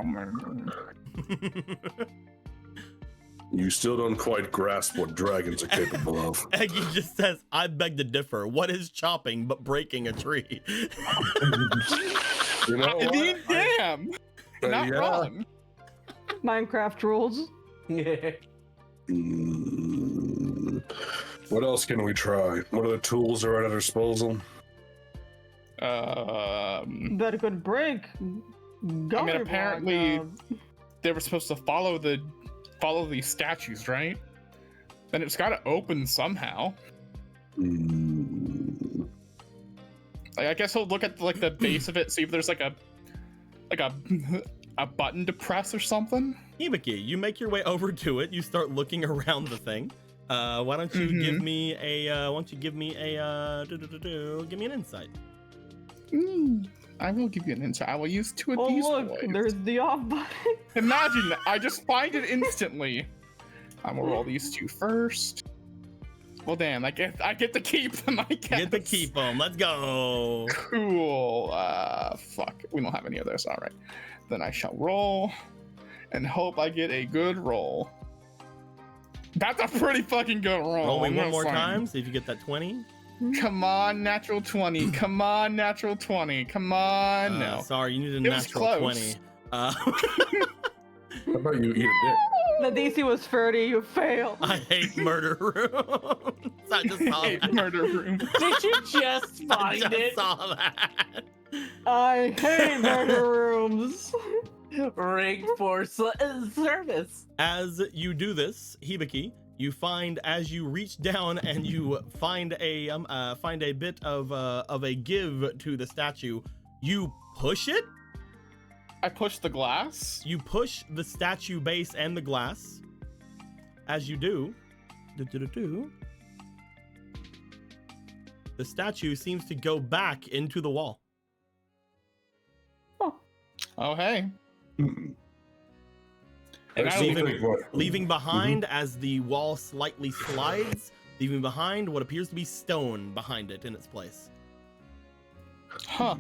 You still don't quite grasp what dragons are capable of. Eggy just says, I beg to differ. What is chopping but breaking a tree? You know I mean, what? damn. Not yeah. wrong. Minecraft rules. Yeah. What else can we try? What other tools are at our disposal? That could break. Gummy block, apparently they were supposed to follow these statues, right? Then it's got to open somehow. Like, I guess he'll look at like the base of it, see if there's like a button to press or something. Hibiki, you make your way over to it. You start looking around the thing. Why don't you give me a? Give me an insight. I will give you an insight. I will use 2 of Oh these. look, boys. there's the off button. Imagine I just find it instantly. I'm gonna roll these 2 first. Well, damn, I get to keep them. I guess. Get to keep them. Let's go. Cool. Fuck. We don't have any of those. All right. Then I shall roll and hope I get a good roll. That's a pretty fucking good roll. Roll me I'm one gonna more say. time. See if you get that 20. Come on, natural 20. Come on, natural 20. Come on. No. Sorry, you need a It was natural close. 20. How about you eat a dick? The DC was 30, you failed. I hate murder rooms. I just saw Hey, that. murder room. Did you just I find just it? saw that. I hate murder rooms. Rigged for service. As you do this, Hibiki, you find as you reach down and you find a bit of a give to the statue, you push it. I pushed the glass. You push the statue base and the glass. As you do, the statue seems to go back into the wall. Oh, hey. Hmm. And I I still leave think what- Leaving behind, as the wall slightly slides, leaving behind what appears to be stone behind it in its place. Huh.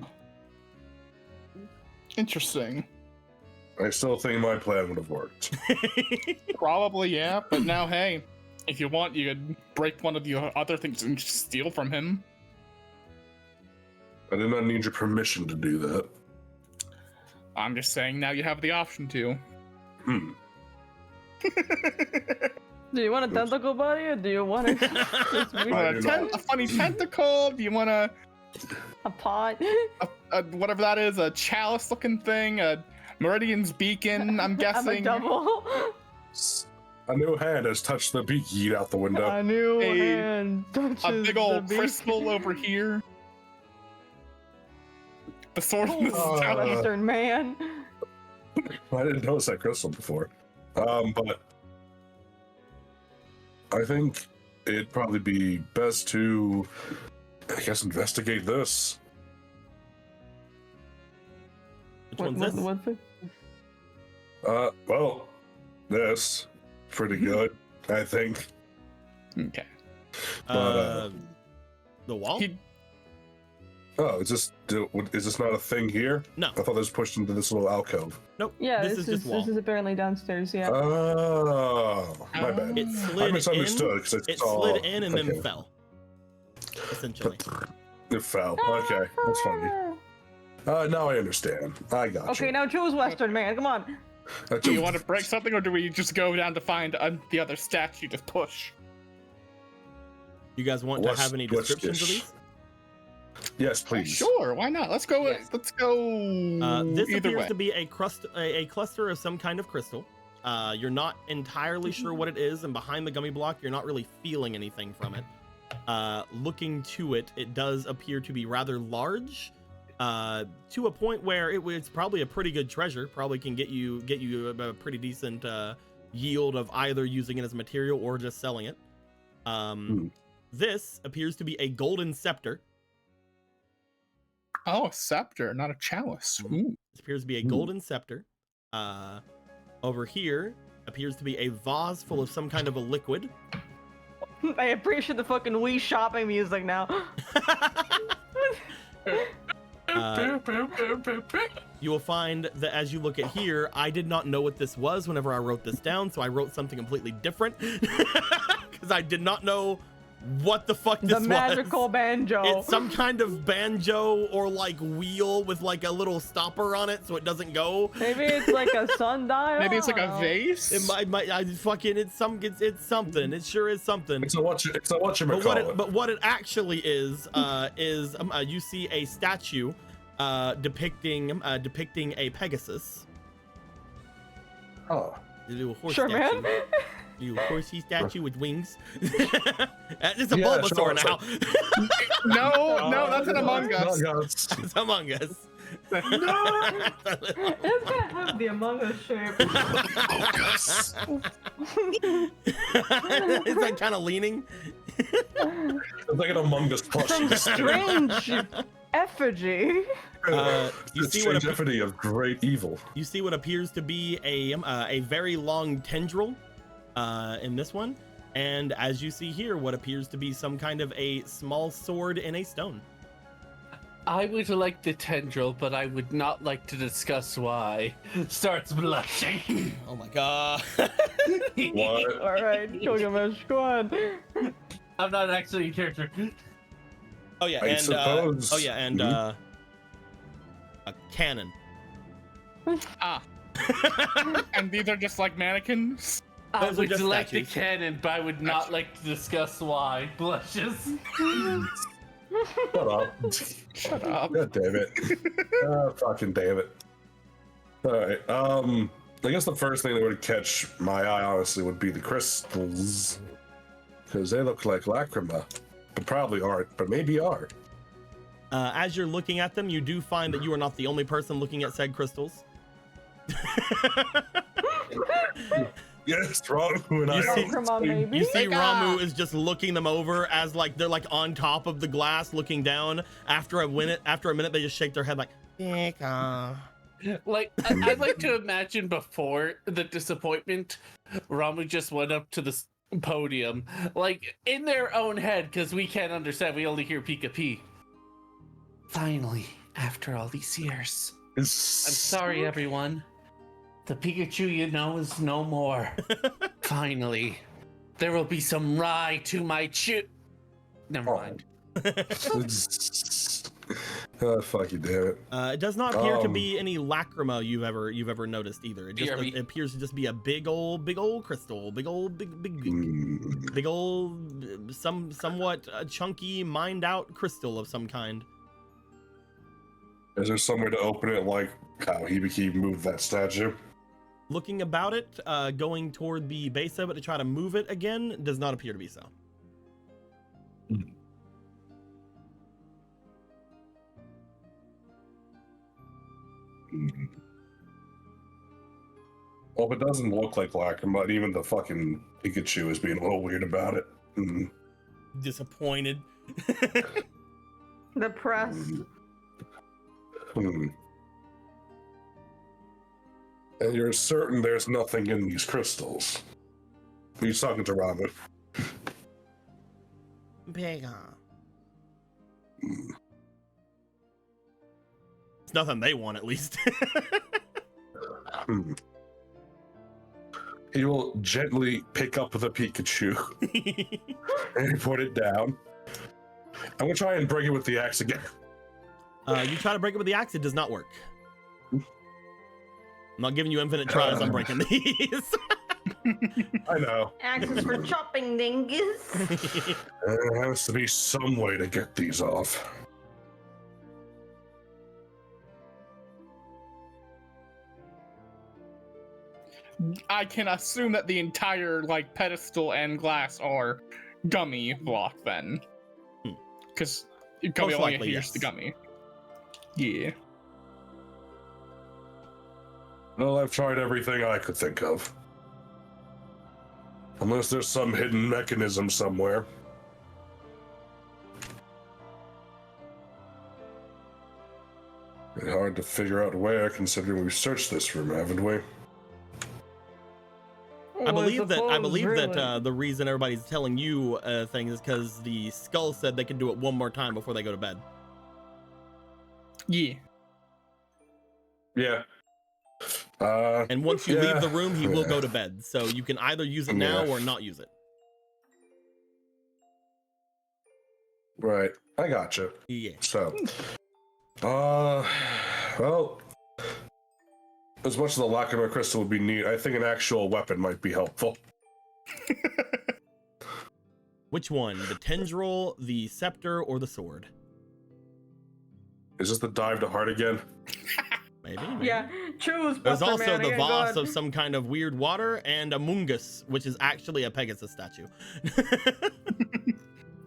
Interesting. I still think my plan would have worked. Probably, yeah. But now, hey, if you want, you could break one of the other things and just steal from him. I did not need your permission to do that. I'm just saying now you have the option to. Hmm. Do you want a tentacle body or do you want You I want do not. a funny tentacle? Do you want a pot? a whatever that is, a chalice-looking thing, a Meridian's beacon? I'm guessing. I'm a double. A new hand has touched the beaky out the window. A new A- hand touches A big old the crystal beak. over here. The sword in the Oh, stone. Western man. I didn't notice that crystal before. But I think it'd probably be best to, I guess, investigate this. Which one's this? What thing? Well, this pretty good, I think. Okay. But, The wall? He- Oh, is this not a thing here? No. I thought this was pushed into this little alcove. Nope. Yeah, this is just wall. this is apparently downstairs. Yeah. Oh, my bad. It I slid misunderstood in. because I It saw. slid in and okay. then fell. Essentially. It fell. Okay, that's funny. Now I understand. I got you. Okay, now choose Western man. Come on. Do you want to break something, or do we just go down to find the other statue to push? You guys want to have any What's descriptions of this? these? Yes, please. Sure, why not? Let's go. Yes. Let's go. This either appears way. to be a cluster of some kind of crystal. You're not entirely sure what it is, and behind the gummy block, you're not really feeling anything from it. Looking to it, it does appear to be rather large, to a point where it's probably a pretty good treasure. Probably can get you a pretty decent yield of either using it as material or just selling it. This appears to be a golden scepter. Oh, a scepter, not a chalice. Ooh. This appears to be a golden scepter. Over here appears to be a vase full of some kind of a liquid. I appreciate the fucking Wii shopping music now. you will find that as you look at here, I did not know what this was whenever I wrote this down, so I wrote something completely different because I did not know what the fuck this was. The magical banjo. It's some kind of banjo or like wheel with like a little stopper on it so it doesn't go. Maybe it's like a sundial. Maybe it's like a vase. It might it's something. It sure is something. It's a whatchamacallit. But what it actually is you see a statue depicting a Pegasus. Oh. A little horse Sure, statue. man. Little horsey statue with wings. It's a Yeah, Bulbasaur sure, now. No, that's an Among Us. It's Among Us. It's gonna have the Among Us shape. Is that kind of leaning? It's like an Among Us Some plushie. strange effigy. You The see what strange effigy of great evil. You see what appears to be a very long tendril in this one, and as you see here, what appears to be some kind of a small sword in a stone. I would like the tendril, but I would not like to discuss why. Starts blushing. Oh my god. What? All right, Gilgamesh, go on. I'm not actually a character. Oh yeah, I and suppose. a cannon. Ah. And these are just like mannequins. I Those are would just like the statues. cannon, but I would not like to discuss why. Blushes. Shut up. Shut up. God damn it. Oh, fucking damn it. Alright, I guess the first thing that would catch my eye, honestly, would be the crystals. Because they look like lacrima. But probably aren't, but maybe are. As you're looking at them, you do find that you are not the only person looking at said crystals. Yes, Ramu and I You are see- on the Come on, same- baby. You see Mega! Ramu is just looking them over as like they're like on top of the glass looking down. After a minute they just shake their head like, Mega. Like, I'd like to imagine before the disappointment, Ramu just went up to the podium, like, in their own head, because we can't understand. We only hear Pika P. Finally, after all these years. I'm sorry, everyone. The Pikachu you know is no more. Finally. There will be some rye to my chew. Never mind. Oh, fuck you, damn it. It does not appear to be any lacrima you've ever noticed either. It just BRB. it appears to just be a big old crystal, big old somewhat chunky mined out crystal of some kind. Is there somewhere to open it like how Hibiki moved that statue? Looking about it, going toward the base of it to try to move it again, does not appear to be so. Well, if it doesn't look like lacrima, even the fucking Pikachu is being a little weird about it. Disappointed. The press. And you're certain there's nothing in these crystals? He's talking to Ramu. Bigger. It's nothing they want, at least. He will gently pick up the Pikachu and put it down. I'm gonna try and break it with the axe again. You try to break it with the axe, it does not work. I'm not giving you infinite tries on breaking these. I know. Axes for chopping dingus. There has to be some way to get these off. I can assume that the entire like pedestal and glass are gummy block then, because gummy Most only likely, adheres yes. to gummy. Yeah. Well, I've tried everything I could think of. Unless there's some hidden mechanism somewhere. It's hard to figure out where, considering we've searched this room, haven't we? I believe that really. the reason everybody's telling you things is because the skull said they can do it one more time before they go to bed. Yeah. Yeah. And once you yeah. leave the room, he will go to bed. So you can either use it now or not use it. Right. I gotcha. Yeah. So, well, as much as the Lacrima crystal would be neat, I think an actual weapon might be helpful. Which one? The tendril, the scepter, or the sword? Is this the dive to heart again? Maybe. Yeah, choose. There's Buster also Man, the again, vase go of ahead. some kind of weird water, and a mungus, which is actually a Pegasus statue.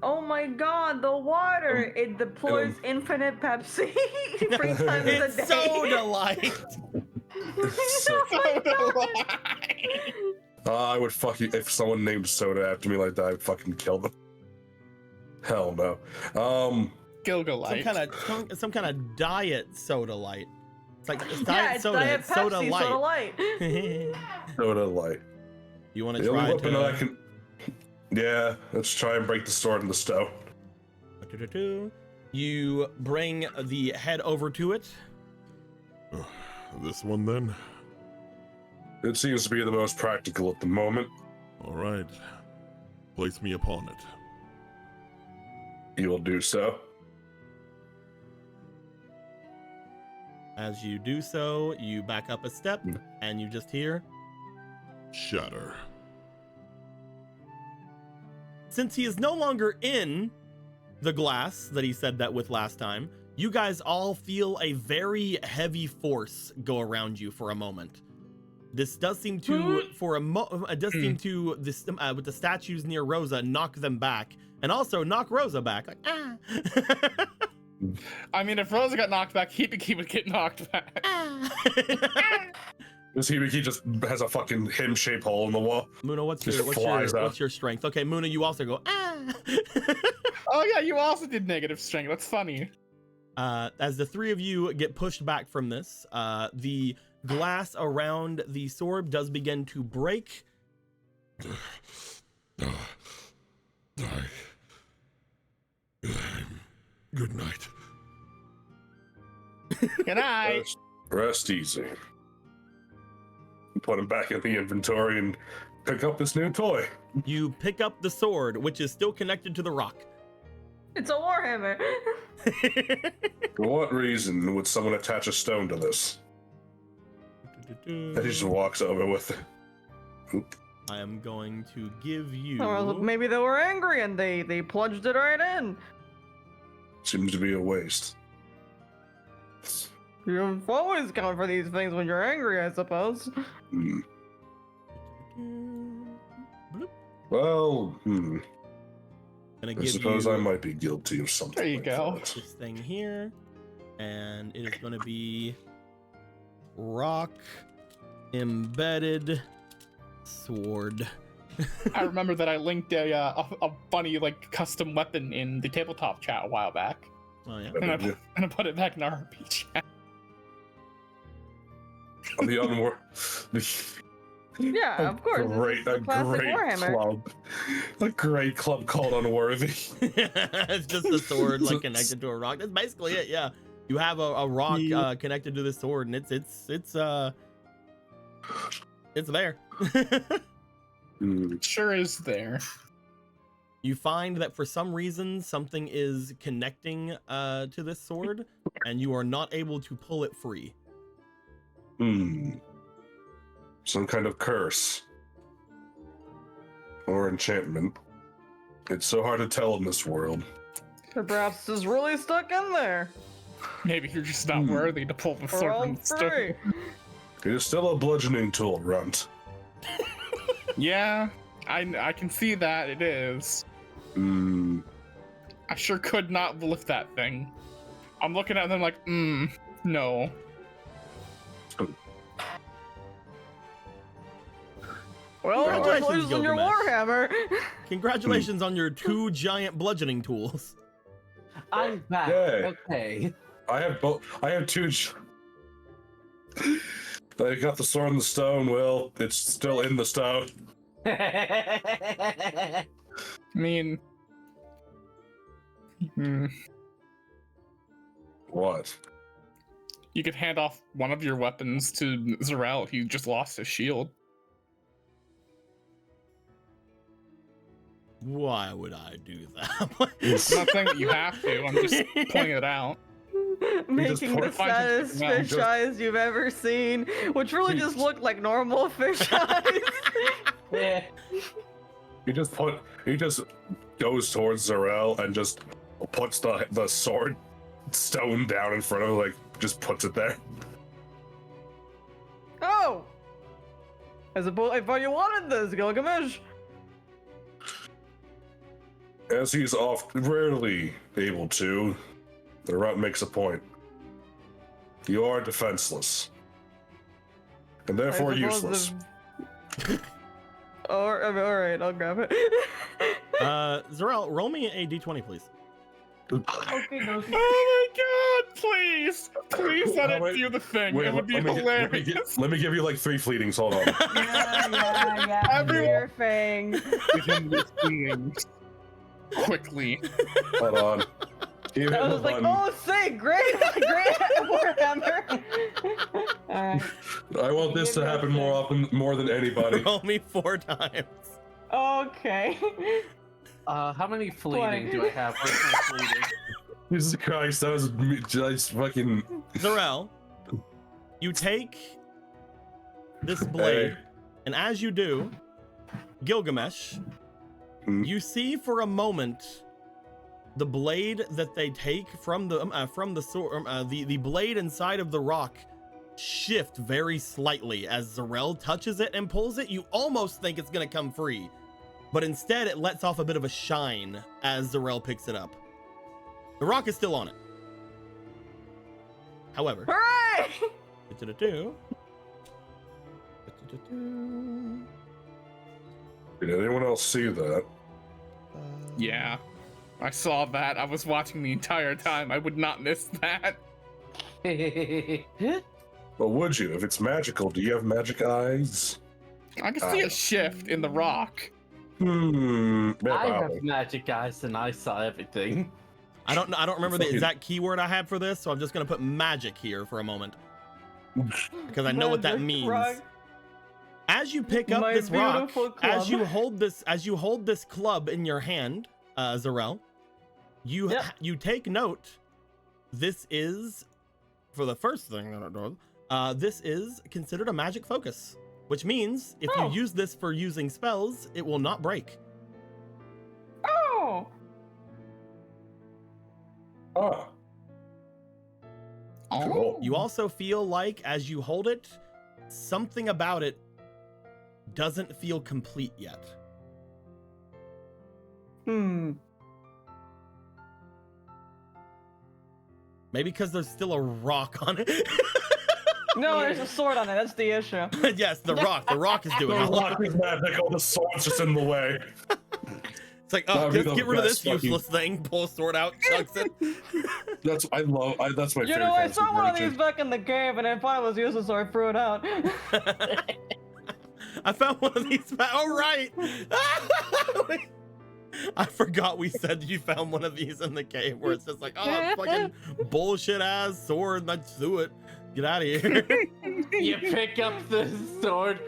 Oh my god, the water! It deploys infinite Pepsi 3 times a day. It's soda light. I would fuck you if someone named soda after me like that. I'd fucking kill them. Hell no. Gilgalite. Some kind of diet soda light. It's like it's Yeah, diet it's soda. Diet It's soda Pepsi, light. Soda Light. Soda light. You want to The only try weapon that I to? can. Yeah, let's try and break the sword in the stone. You bring the head over to it. This one then? It seems to be the most practical at the moment. All right. Place me upon it. You will do so. As you do so, you back up a step, and you just hear. Shatter. Since he is no longer in the glass that he said that with last time, you guys all feel a very heavy force go around you for a moment. This does seem to, with the statues near Rosa, knock them back, and also knock Rosa back. Like, ah. I mean, if Rosa got knocked back, Hibiki would get knocked back. This Hibiki just has a fucking him-shaped hole in the wall. Muna, what's Just flies out. your strength? Okay, Muna, you also go, ah. Oh yeah, you also did negative strength. That's funny. As the three of you get pushed back from this, the glass around the sword does begin to break. Good night. Good night. Rest easy. Put him back in the inventory and pick up this new toy. You pick up the sword, which is still connected to the rock. It's a warhammer. For what reason would someone attach a stone to this? And he just walks over with it. Oop. I am going to give you. Or maybe they were angry and they plunged it right in. Seems to be a waste. You've always gone for these things when you're angry, I suppose. Well, Gonna I give suppose you I might be guilty of something. There you like go. that. this thing here, and it is going to be rock embedded sword. I remember that I linked a funny like custom weapon in the tabletop chat a while back, Oh yeah. and I put it back in our RP chat. The unwar. Yeah, of course. A Classic great Warhammer. club. A great club called Unworthy. It's just a sword like connected to a rock. That's basically it. Yeah, you have a rock connected to the sword, and it's there. It sure is there. You find that for some reason something is connecting to this sword, and you are not able to pull it free. Some kind of curse. Or enchantment. It's so hard to tell in this world. Perhaps it's really stuck in there. Maybe you're just not worthy to pull the We're sword all from the stone. free. It is still a bludgeoning tool, Runt. Yeah, I can see that it is. I sure could not lift that thing. I'm looking at them like, no. Well, Congratulations, congratulations on your Gilgamesh. warhammer. Congratulations on your 2 giant bludgeoning tools. I'm back. Yay. Okay. I have both. I have two. I got the sword in the stone. Well, it's still in the stone. I mean, What? You could hand off one of your weapons to Zarel. He just lost his shield. Why would I do that? I'm not saying that you have to. I'm just pointing it out. Making the saddest fish eyes you've ever seen, which really just looked like normal fish eyes. Yeah. He just goes towards Zarel and just puts the sword stone down in front of him, like just puts it there. Oh! I thought you wanted this, Gilgamesh. As he's rarely able to, the route makes a point. You are defenseless. And therefore useless. Alright, I'll grab it. Zarel, roll me a d20, please. Okay, no. Oh my god, please! Please let it do the thing. It would be hilarious. Let me give you like 3 fleetings, hold on. Yeah. Everyone- Your thing. Give him the fleetings. Quickly. Hold on. You hit I the was like, button. oh, sick, great Warhammer. Alright. I want this to happen more than anybody. Roll me 4 times. Okay. How many fleeting do I have? Where's my fleeting? Jesus Christ, that was just fucking. Zarel, you take this blade, Hey. and as you do, Gilgamesh, you see for a moment the blade that they take from the sword, the blade inside of the rock shift very slightly as Zarel touches it and pulls it. You almost think it's gonna come free, but instead it lets off a bit of a shine as Zarel picks it up. The rock is still on it. However, Hooray! Did anyone else see that? Yeah. I saw that. I was watching the entire time. I would not miss that. Well, would you? If it's magical, do you have magic eyes? I can see a shift in the rock. Yeah, I have probably. magic eyes and I saw everything. I don't remember the exact keyword I had for this, so I'm just gonna put magic here for a moment because I know what that Magic means. rock. As you pick up My this rock, beautiful as you club. hold this club in your hand, Zarel, you Yep. you take note. This is, for the first thing that it does, this is considered a magic focus, which means if Oh. you use this for using spells, it will not break. Oh! Ah, cool. You also feel like as you hold it, something about it doesn't feel complete yet. Maybe because there's still a rock on it. No, there's a sword on it. That's the issue. Yes, the rock is doing The it. rock is magical, the sword's just in the way. It's like, oh, That'd be just the get rid of this best fucking- useless thing. Pull a sword out, chucks it. That's my favorite. You know, I saw one of configuration. these back in the cave and I thought it was useless, so I threw it out. I found one of these. Oh, right. I forgot we said you found one of these in the cave where it's just like, oh, fucking bullshit ass sword. Let's do it. Get out of here. You pick up the sword.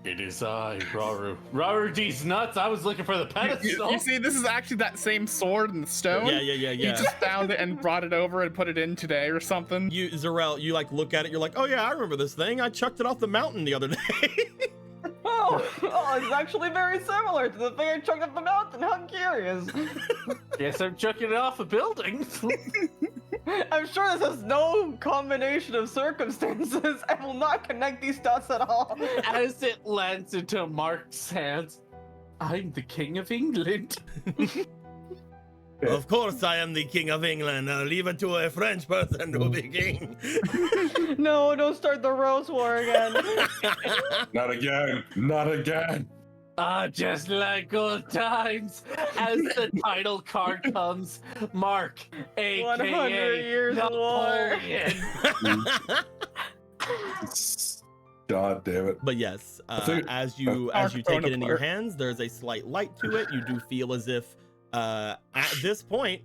It is I, Raru. Raru D's nuts. I was looking for the pedestal. You see, this is actually that same sword in the stone. Yeah. He just found it and brought it over and put it in today or something. You, Zarel, you like look at it. You're like, oh yeah, I remember this thing. I chucked it off the mountain the other day. Oh, it's actually very similar to the thing I chucked up the mountain. How curious. Guess I'm chucking it off a building. I'm sure this has no combination of circumstances. I will not connect these dots at all. As it lands into Mark's hands, I'm the King of England. Of course, I am the King of England. Leave it to a French person to be king. No, don't start the Rose War again. Not again. Not again. Ah, just like old times. As the title card comes, Mark, 100 aka years of war. Napoleon. God damn it. But yes, think- as you take it into your hands, there's a slight light to it. You do feel as if At this point,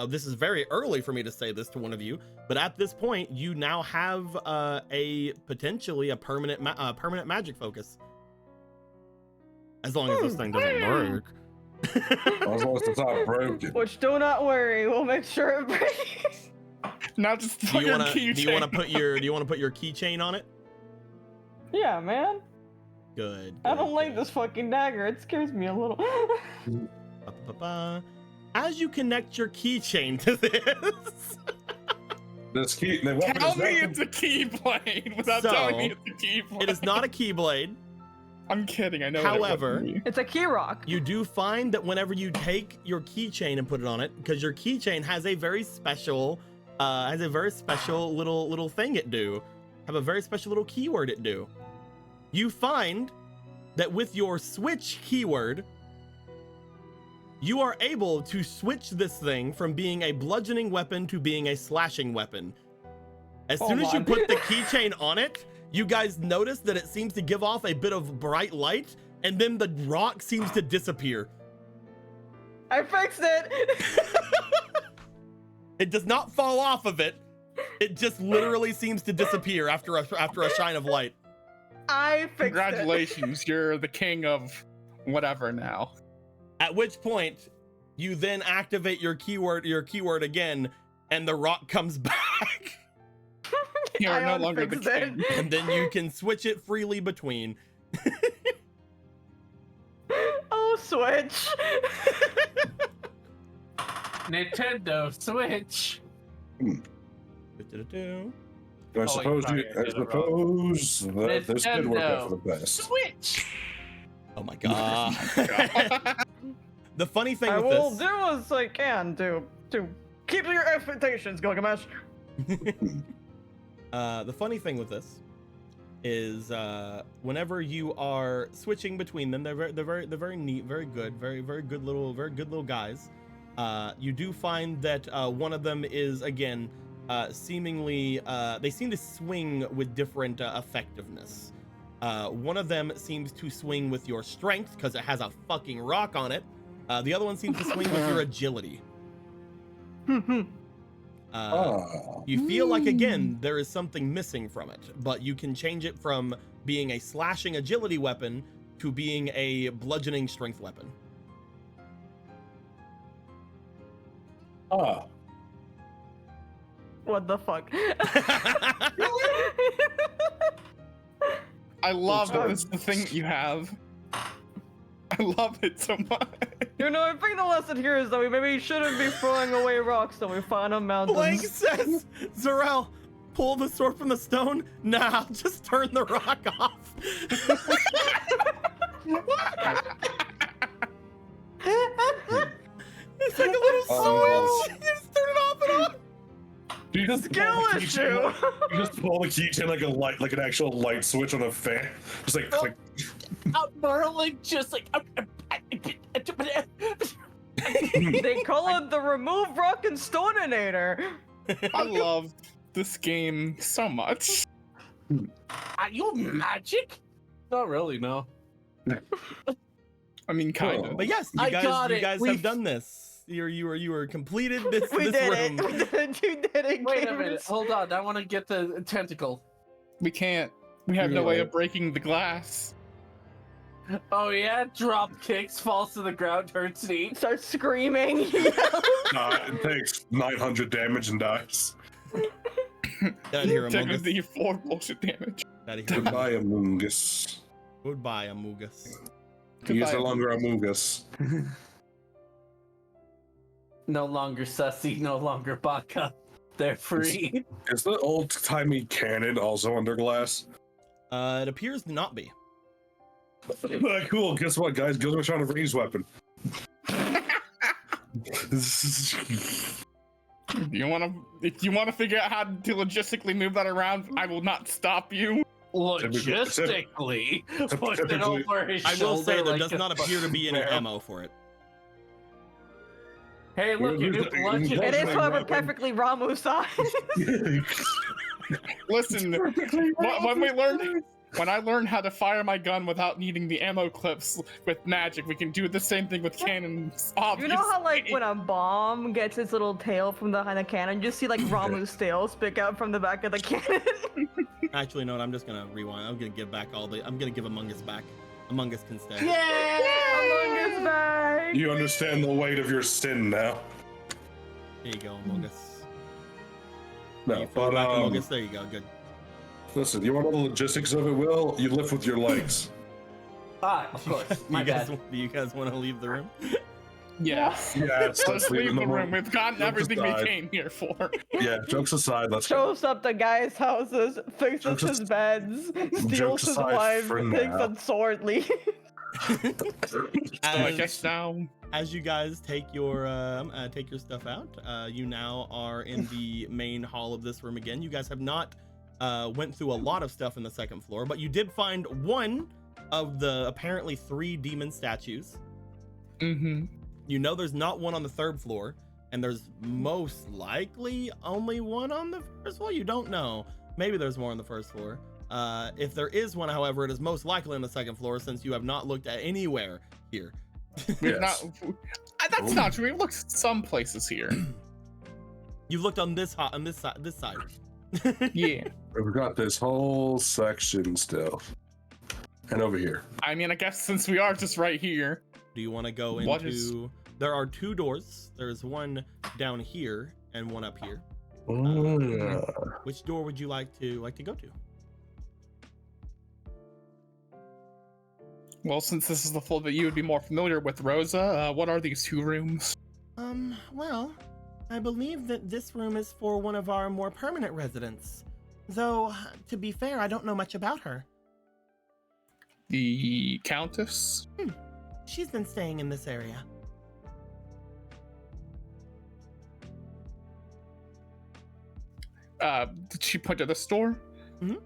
this is very early for me to say this to one of you, but at this point, you now have a potentially a permanent magic focus. As long as this thing doesn't break. As long as it's not broken. Which, do not worry, we'll make sure it breaks. Now just Do put you your want to keychain. put your keychain on it? Yeah, man. Good. I don't good, like good. this fucking dagger. It scares me a little. Ba-ba-ba. As you connect your keychain to this, This key. The weapon Tell is me not- it's a keyblade without So, telling me it's a keyblade. it is not a keyblade. I'm kidding. I know. However, what it would be. It's a key rock. You do find that whenever you take your keychain and put it on it, because your keychain has a very special, little thing it do, have a very special little keyword it do. You find that with your switch keyword, you are able to switch this thing from being a bludgeoning weapon to being a slashing weapon. As soon as you on. put the keychain on it, you guys notice that it seems to give off a bit of bright light, and then the rock seems to disappear. I fixed it. It does not fall off of it. It just literally seems to disappear after a shine of light. I fixed Congratulations, you're the king of whatever now. At which point, you then activate your keyword again, and the rock comes back. You are I no longer the unfixed it. king. And then you can switch it freely between. Oh, Switch. Nintendo Switch. Du-du-du-du. I suppose sorry, I I did it wrong. suppose that this did work out for the best. Switch. Oh my god. The funny thing I with will this, do as I can to keep your expectations, Gilgamesh. the funny thing with this is whenever you are switching between them, they're very neat, very good little guys. You do find that one of them is again seemingly they seem to swing with different effectiveness. One of them seems to swing with your strength because it has a fucking rock on it. The other one seems to swing with your agility. You feel like, again, there is something missing from it, but you can change it from being a slashing agility weapon to being a bludgeoning strength weapon. What the fuck? I love that this is the thing that you have. I love it so much. You know, I think the lesson here is that we maybe shouldn't be throwing away rocks that we find on mountains. Blank says, Zarel, pull the sword from the stone? Nah, just turn the rock off. It's like a little switch. You just turn it off and on. You just Skill pull the issue. keychain- You just pull the keychain like an actual light switch on a fan. Just like click. I'm literally just like. They call it the remove rock and stoneinator. I love this game so much. Are you magic? Not really, no. I mean, kind of. But yes, I you got it. guys We- have done this. You were completed this We this did room. it. We did it. You did it. Wait a gamers. minute. Hold on. I want to get the tentacle. We can't. We have no way of breaking the glass. Oh yeah, drop kicks, falls to the ground, turns to eat. Start screaming. It takes 900 damage and dies. Out here, Take Among Us. the 4 bullshit damage. Out of here. Goodbye, Among Us. Goodbye, Among Us. He is Goodbye. no longer Among Us. No longer sussy, no longer baka. They're free. Is the old-timey cannon also under glass? It appears to not be. Cool. Guess what, guys? Gilgamesh on a ranged weapon. If you want to figure out how to logistically move that around, I will not stop you. Logistically, push it typically- over his I will say shoulder there like does a- not appear to be any Yeah. ammo for it. Hey, look, your new bludgeon. It is, however, Weapon. perfectly Ramu size. Listen, when we learned when I learn how to fire my gun without needing the ammo clips with magic, we can do the same thing with cannons. You know how like when a bomb gets its little tail from behind the cannon, you just see like Ramu's tail stick out from the back of the cannon. Actually, no, I'm just gonna rewind. I'm gonna give back I'm gonna give Among Us back. Among Us can stay. Among Us back. You understand the weight of your sin now. There you go, Among Us. No, You fall but back Among Us. There you go. Good. listen, you want all the logistics of it, Will? You lift with your legs. Of course. My do bad. you guys want to leave the room? Yes. Yeah, Let's leave the room. We've gotten Jokes everything aside. we came here for. Yeah, jokes aside, let's go. Shows up the guy's houses, fixes Jokes his beds, steals jokes his aside wife, for takes now. a sword, leaves. So I guess now. As you guys take your stuff out, you now are in the main hall of this room again. You guys have not went through a lot of stuff in the second floor, but you did find one of the apparently 3 demon statues. Mm-hmm. You know there's not one on the 3rd floor, and there's most likely only one on the 1st floor. You don't know. Maybe there's more on the 1st floor. If there is one, however, it is most likely on the 2nd floor, since you have not looked at anywhere here. We've Yes. not. That's not true. We've looked some places here. You've looked on this side. Yeah. We've got this whole section still. And over here. I mean, I guess since we are just right here. Do you want to go What into? There are 2 doors. There's one down here and one up here. Which door would you like to go to? Well, since this is the floor that you would be more familiar with, Rosa, what are these 2 rooms? Well, I believe that this room is for one of our more permanent residents. Though, to be fair, I don't know much about her. The Countess? She's been staying in this area. Did she point to this door? Mhm.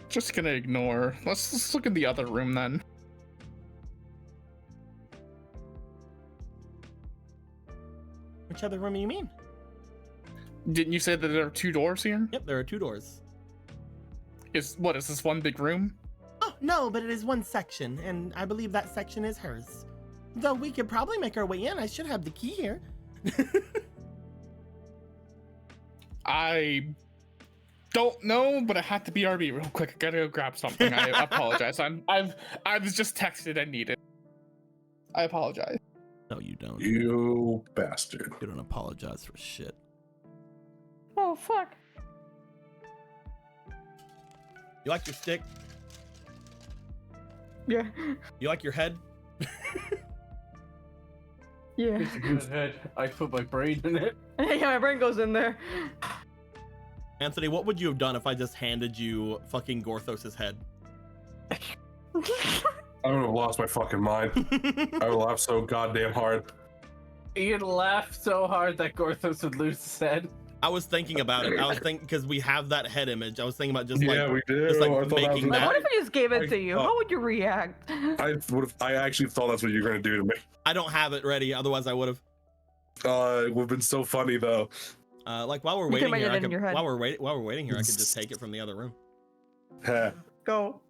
Just gonna ignore. Let's look in the other room then. Which other room do you mean? Didn't you say that there are 2 doors here? Yep, there are 2 doors. Is this one big room? Oh, no, but it is one section, and I believe that section is hers. Though we could probably make our way in. I should have the key here. I don't know, but I had to BRB real quick. I gotta go grab something. I apologize. I was just texted and needed. I apologize. No, you don't. You bastard. You don't apologize for shit. Oh fuck. You like your stick? Yeah. You like your head? Yeah. It's a good head. I put my brain in it. Yeah, my brain goes in there. Anthony, what would you have done if I just handed you fucking Gorthos's head? I would have lost my fucking mind. I would laugh so goddamn hard. You'd laugh so hard that Gorthos would lose his head. I was thinking about it. I was thinking, because we have that head image. I was thinking about just Yeah, like, we do. just like I thought that making was- Like, that. what if I just gave it to you? I- How would you react? I actually thought that's what you were gonna do to me. I don't have it ready. Otherwise, I would have. It would have been so funny though. Like while we're You can waiting here, imagine it in your head. while we're waiting here, I could just take it from the other room. Heh, Go.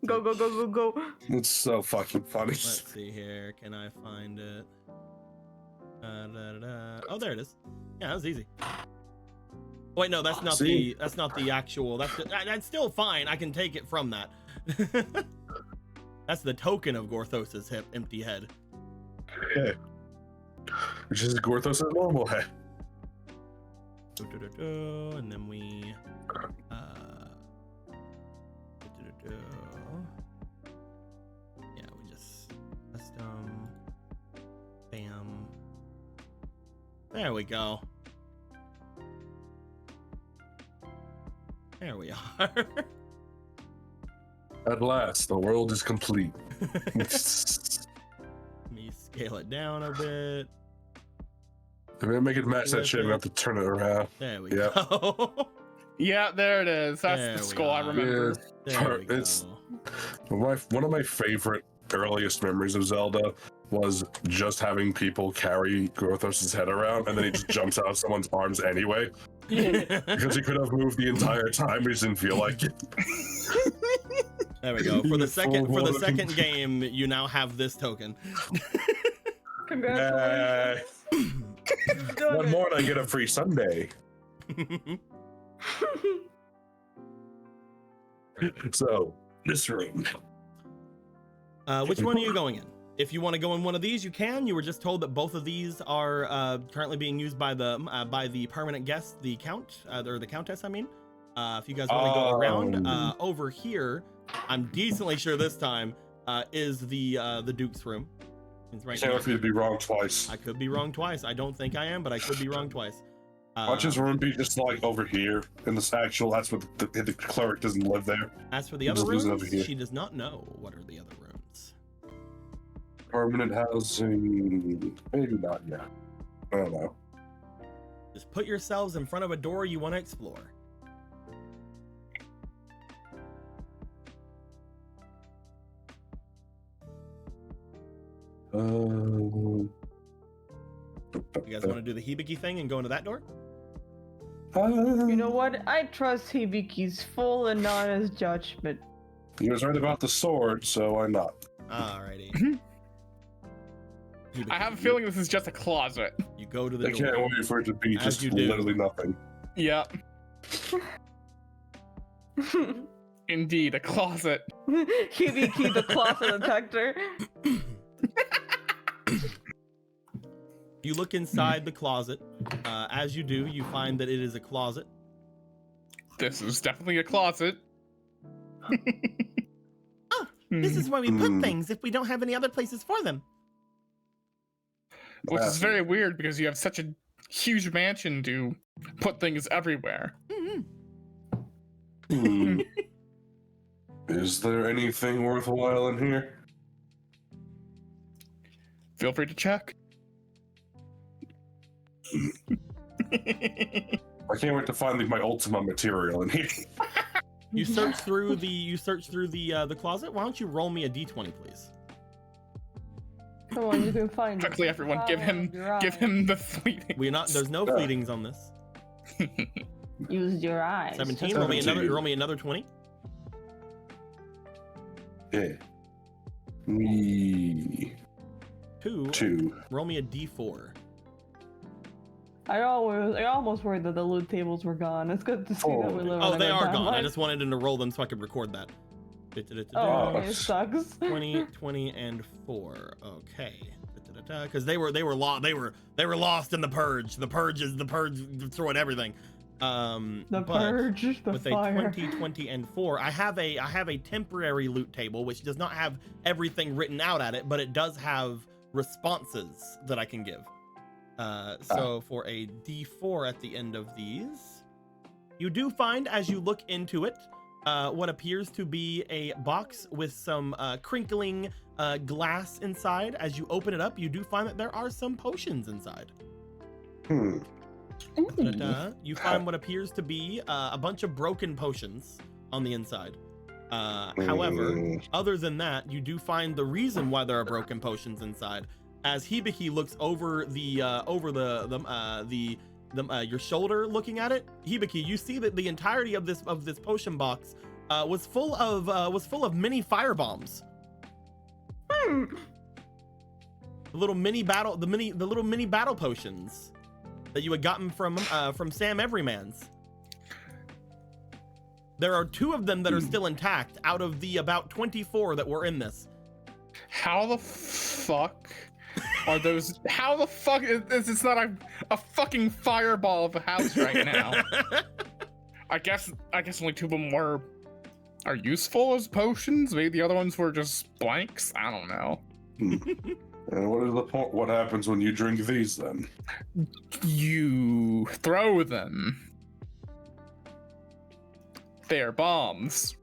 Go, go, go, go, go. it's so fucking funny. Let's see here. Can I find it? Oh, there it is. Yeah, that was easy. Wait, no, that's not See? that's not the actual. That's still fine. I can take it from that. That's the token of Gorthos's empty head. Yeah. Which is Gorthos' normal head. And then we yeah, we just custom bam. There we go. There we are. At last, the world is complete. Let me scale it down a bit. If we make it match that shit, we have to turn it around. There we Yeah. go. Yeah, there it is. That's There the we skull I are. remember. There we go. It's- One of my favorite earliest memories of Zelda was just having people carry Gorthos' head around, and then he just jumps out of someone's arms anyway. Because he could have moved the entire time, he just didn't feel like it. There we go. For the second Full-blown. game, you now have this token. Congratulations. One more and I get a free Sunday. So, this room. Which one are you going in? If you want to go in one of these, you can. You were just told that both of these are currently being used by the permanent guest, the count, or the countess, I mean. If you guys want to go around, over here, I'm decently sure this time, is the Duke's room. It's right Can't here. wait for you to be wrong twice. I could be wrong twice. I don't think I am, but I could be wrong twice. Watch his room be just like over here in this actual. That's what the cleric doesn't live there. As for the He other just lives over rooms, here. she does not know what are the other rooms. Permanent housing. Maybe not yet. I don't know. Just put yourselves in front of a door you want to explore. You guys want to do the Hibiki thing and go into that door? You know what? I trust Hibiki's full and honest judgment. He was right about the sword, so why not? Alrighty. I have a feeling this is just a closet. You go to I the can't door. wait for it to be As just you do. literally nothing. Yep, indeed, a closet. Hibiki the closet detector. You look inside the closet. As you do, you find that it is a closet. This is definitely a closet. This is where we put Hmm. things if we don't have any other places for them. Which is very weird because you have such a huge mansion to put things everywhere. Hmm. Is there anything worthwhile in here? Feel free to check. I can't wait to find my Ultima material in here. You search through the closet. Why don't you roll me a d20, please? Come on, you can find it. Quickly, everyone, give him the fleeting. There's no fleetings on this. Use your eyes. 17. Just- Roll me another 20. Yeah. Me. 2. Roll me a d4. I almost worried that the loot tables were gone. It's good to see that we live in Oh, a they good are time. gone. I Like- just wanted him to roll them so I could record that. Oh, it sucks. 20 and 4. Okay. Because they were lost in the purge. The purge destroyed everything. The but purge, the with fire. a 20 and 4, I have a temporary loot table which does not have everything written out at it, but it does have responses that I can give. So for a D4 at the end of these, you do find as you look into it, what appears to be a box with some crinkling glass inside. As you open it up, you do find that there are some potions inside. You find what appears to be a bunch of broken potions on the inside. However, other than that, you do find the reason why there are broken potions inside. As Hibiki looks over your shoulder, looking at it, Hibiki, you see that the entirety of this potion box was full of mini fire bombs. The little mini battle potions that you had gotten from Sam Everyman's. There are 2 of them that are still intact out of the about 24 that were in this. How the fuck are those? How the fuck is this? It's not a fucking fireball of a house right now. I guess only 2 of them are useful as potions. Maybe the other ones were just blanks. I don't know. And what is the point? What happens when you drink these then? You throw them. They're bombs.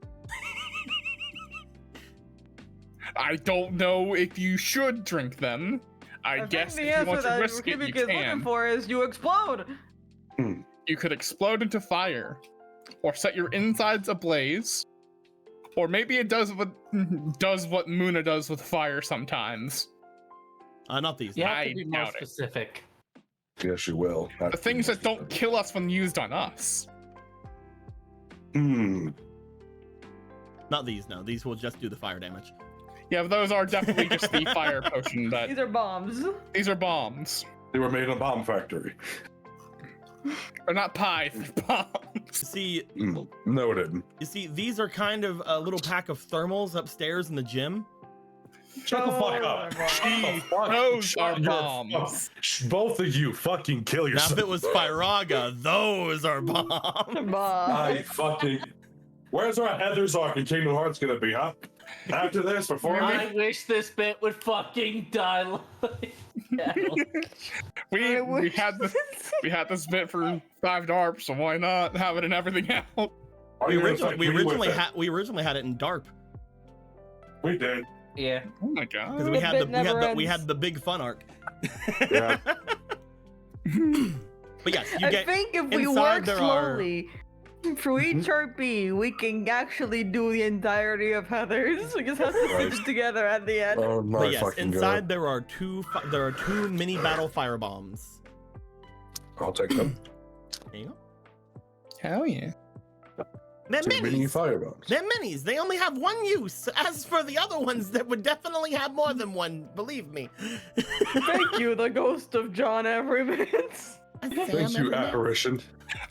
I don't know if you should drink them. I guess think if the you want answer to that risk it, you Hibiki is looking can. for is you explode. You could explode into fire, or set your insides ablaze, or maybe it does what Muna does with fire sometimes. Not these. You have I to be more doubt it. specific. Yes, you will. The things that don't kill us when used on us. Hmm. Not these, no. These will just do the fire damage. Yeah, but those are definitely just the fire potion. That These are bombs. these are bombs. They were made in a bomb factory. They're not pies, they're bombs. See, Noted. you see, these are kind of a little pack of thermals upstairs in the gym. Shut the fuck up. Those are Shut your bombs. Both of you fucking kill Now, yourself. if it was Fyraga, those are bombs. I fucking. Where's our Heather's Arc in Kingdom Hearts gonna be, huh? After this, before I wish this bit would fucking die like hell. We had this bit for $5, so why not have it in everything else? Are We you originally had it in DARP We did. Yeah. Oh my god. because we had the big fun arc. Yeah. But yes, you I get think if we inside work there slowly through each RP, we can actually do the entirety of Heather's. We just have to stitch together at the end. Oh my But yes, fucking inside god. there are two mini battle fire bombs. I'll take them. There you go. Hell yeah. They're Two mini minis. firebombs. They're minis. They only have one use. As for the other ones, that would definitely have more than one. Believe me. Thank you, the ghost of John Everymans. Thank you, apparition.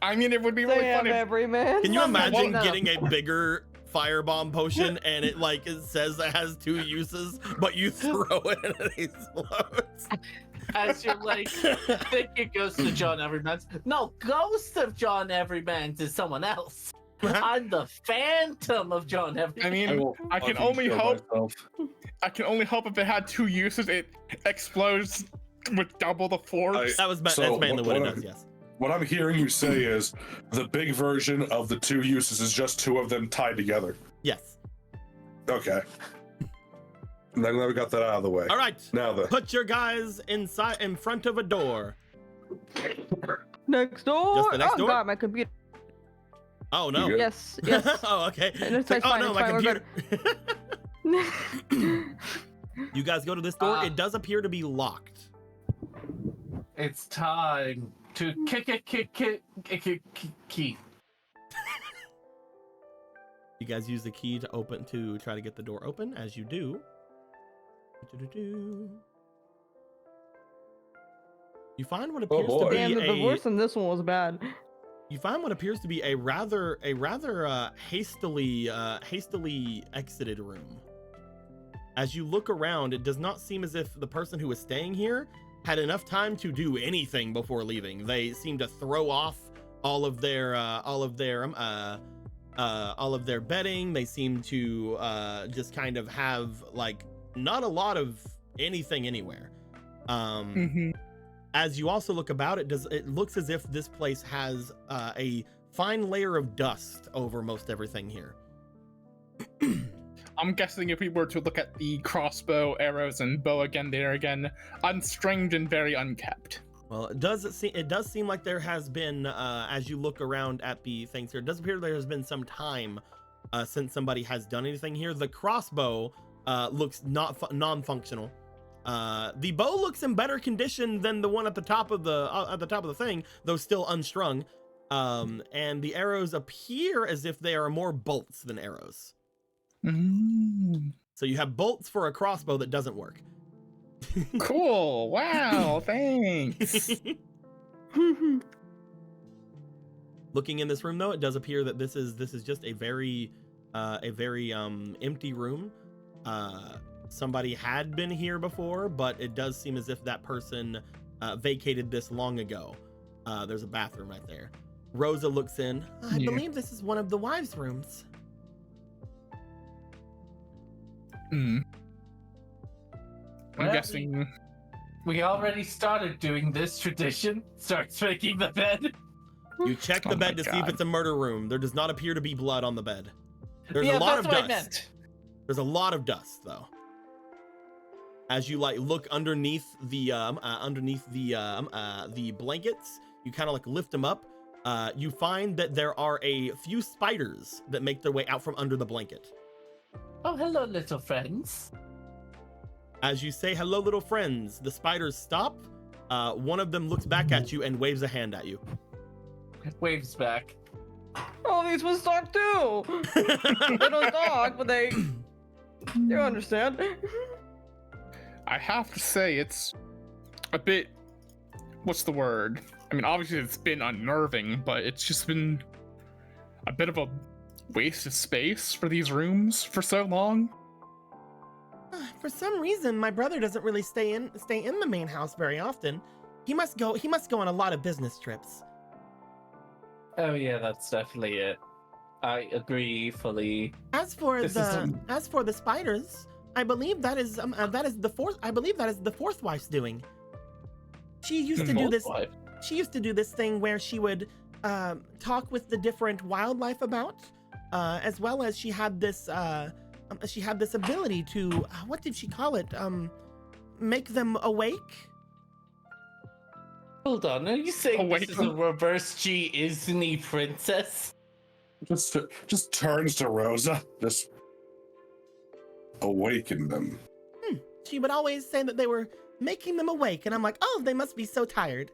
I mean, it would be really Sam funny. Everyman. Can you imagine No. getting a bigger firebomb potion and it says it has 2 uses, but you throw it and it explodes? As you're like, think it goes to John Everyman's. No, Ghost of John Everyman's is someone else. I'm the Phantom of John Everyman. I mean, I can only hope. I can only hope if it had 2 uses, it explodes with double the force. That's mainly what it does. Yes. What I'm hearing you say is the big version of the 2 uses is just 2 of them tied together. Yes. Okay. Now we got that out of the way. All right. Now Put your guys in front of a door. Next door. Just the next oh door? god, my computer. Oh no. You good? Yes, yes. Oh okay. It's Like, fine, oh no, it's my fine, we're computer. You guys go to this door. It does appear to be locked. It's time to key. You guys use the key to try to get the door open. As you do. You find what appears to be Damn, the divorce in this one was bad. You find what appears to be a rather hastily exited room. As you look around, it does not seem as if the person who was staying here had enough time to do anything before leaving. They seem to throw off all of their bedding. They seem to just kind of have like not a lot of anything anywhere. As you also look about, it looks as if this place has a fine layer of dust over most everything here. I'm guessing if we were to look at the crossbow, arrows, and bow again, unstringed and very unkept. Well, it does seem like there has been, as you look around at the things here, it does appear there has been some time since somebody has done anything here. The crossbow looks non-functional. The bow looks in better condition than the one at the top of the thing, though still unstrung. And the arrows appear as if they are more bolts than arrows. So you have bolts for a crossbow that doesn't work. Cool. Wow. Thanks. Looking in this room, though, it does appear that this is just a very empty room. Somebody had been here before, but it does seem as if that person vacated this long ago. There's a bathroom right there. Rosa looks in. I believe this is one of the wives' rooms. I'm Well, guessing. We already started doing this tradition. Starts making the bed. You check the Oh bed my to see if God. it's a murder room. There does not appear to be blood on the bed. There's Yeah, a lot that's of what I dust. meant. There's a lot of dust, though. As you look underneath the blankets, you kind of lift them up. You find that there are a few spiders that make their way out from under the blanket. Oh, hello, little friends. As you say, "Hello, little friends," the spiders stop, One of them looks back at you and waves a hand at you. Waves back. Oh, these ones talk too. They don't talk, but they understand. I have to say, it's a bit. What's the word? I mean, obviously it's been unnerving, but it's just been a bit of a waste of space for these rooms for so long. For some reason, my brother doesn't really stay in the main house very often. He must go on a lot of business trips. Oh yeah, that's definitely it. I agree fully. As for the spiders, I believe that is the fourth wife's doing. She used to do this. Wife. She used to do this thing where she would talk with the different wildlife about, as well as she had this ability to what did she call it? Make them awake. Hold on, are you saying Awake this is a reverse G-Isney princess? Just turns to Rosa. Just awaken them. She would always say that they were making them awake, and I'm like, oh, they must be so tired.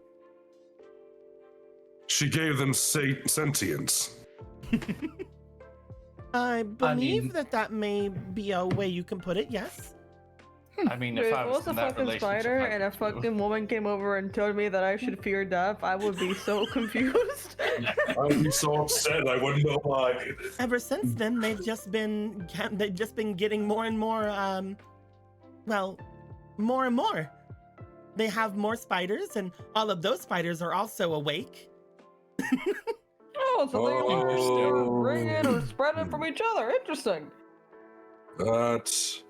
She gave them sentience. I believe mean- that may be a way you can put it, yes. I mean, If if I I was was a in that fucking relationship, spider I and a would too. fucking woman came over and told me that I should fear death, I would be so confused. I'd be so upset. I wouldn't know why. Ever since then, they've just been getting more and more, more and more. They have more spiders, and all of those spiders are also awake. Oh, so they Oh. were bringing or spreading from each other. Interesting. That's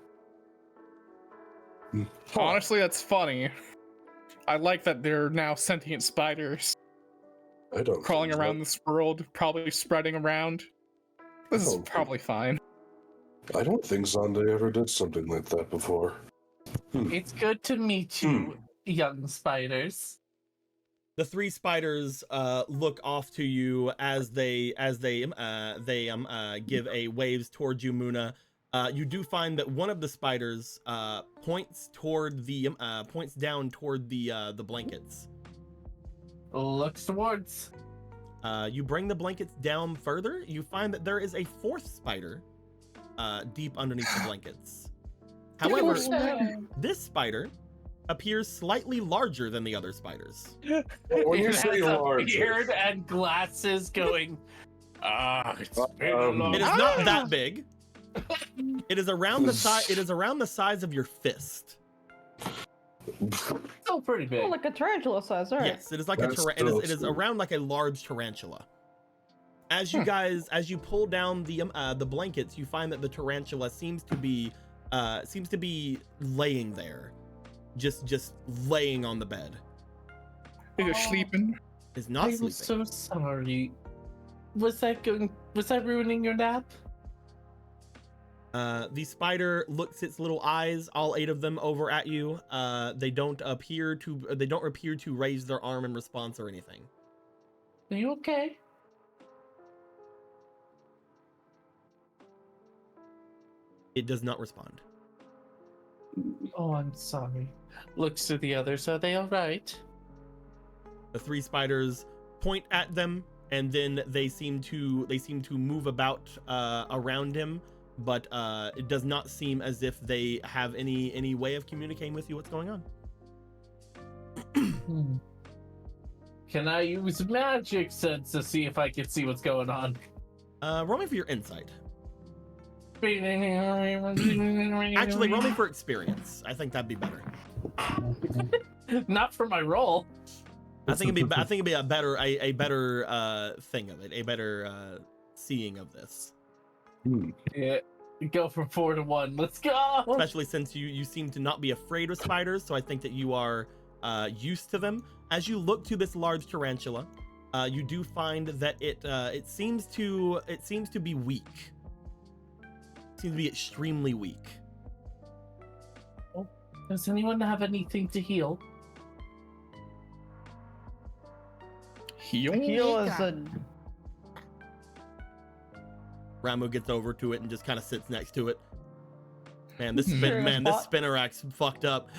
Honestly, that's funny. I like that they're now sentient spiders I don't crawling think around this world, probably spreading around. This is Oh. probably fine. I don't think Zonde ever did something like that before. It's good to meet you, young spiders. The three spiders look off to you as they give a waves towards you, Muna. You do find that one of the spiders points down toward the blankets. Looks towards. You bring the blankets down further. You find that there is a fourth spider deep underneath the blankets. However, this spider appears slightly larger than the other spiders. When you It say has a larger, beard and glasses going. It's been a long It is not that big. It is around the size. It is around the size of your fist. Still pretty big. Oh, like a tarantula size, alright. Yes, it is like That's it still is small. around like a large tarantula. As you pull down the blankets, you find that the tarantula seems to be laying there, just laying on the bed. Is it sleeping? Is not I sleeping. was so sorry. Was that ruining your nap? The spider looks its little eyes, all 8 of them, over at you. They don't appear to raise their arm in response or anything. Are you okay? It does not respond. Oh, I'm sorry. Looks to the others. Are they all right? The 3 spiders point at them, and then they seem to move about around him, but it does not seem as if they have any way of communicating with you what's going on. Can I use magic sense to see if I can see what's going on? Roll me for your insight. Actually, Actually, roll me for experience. I think that'd be better. not for my roll. I think it'd be a better thing of it, a better seeing of this. Yeah, go from 4 to 1. Let's go. Especially since you seem to not be afraid of spiders, so I think that you are used to them. As you look to this large tarantula, you do find that it seems to be weak. It seems to be extremely weak. Does anyone have anything to heal? Heal is a Ramu gets over to it and just kind of sits next to it. Man, this spinnerack's fucked up.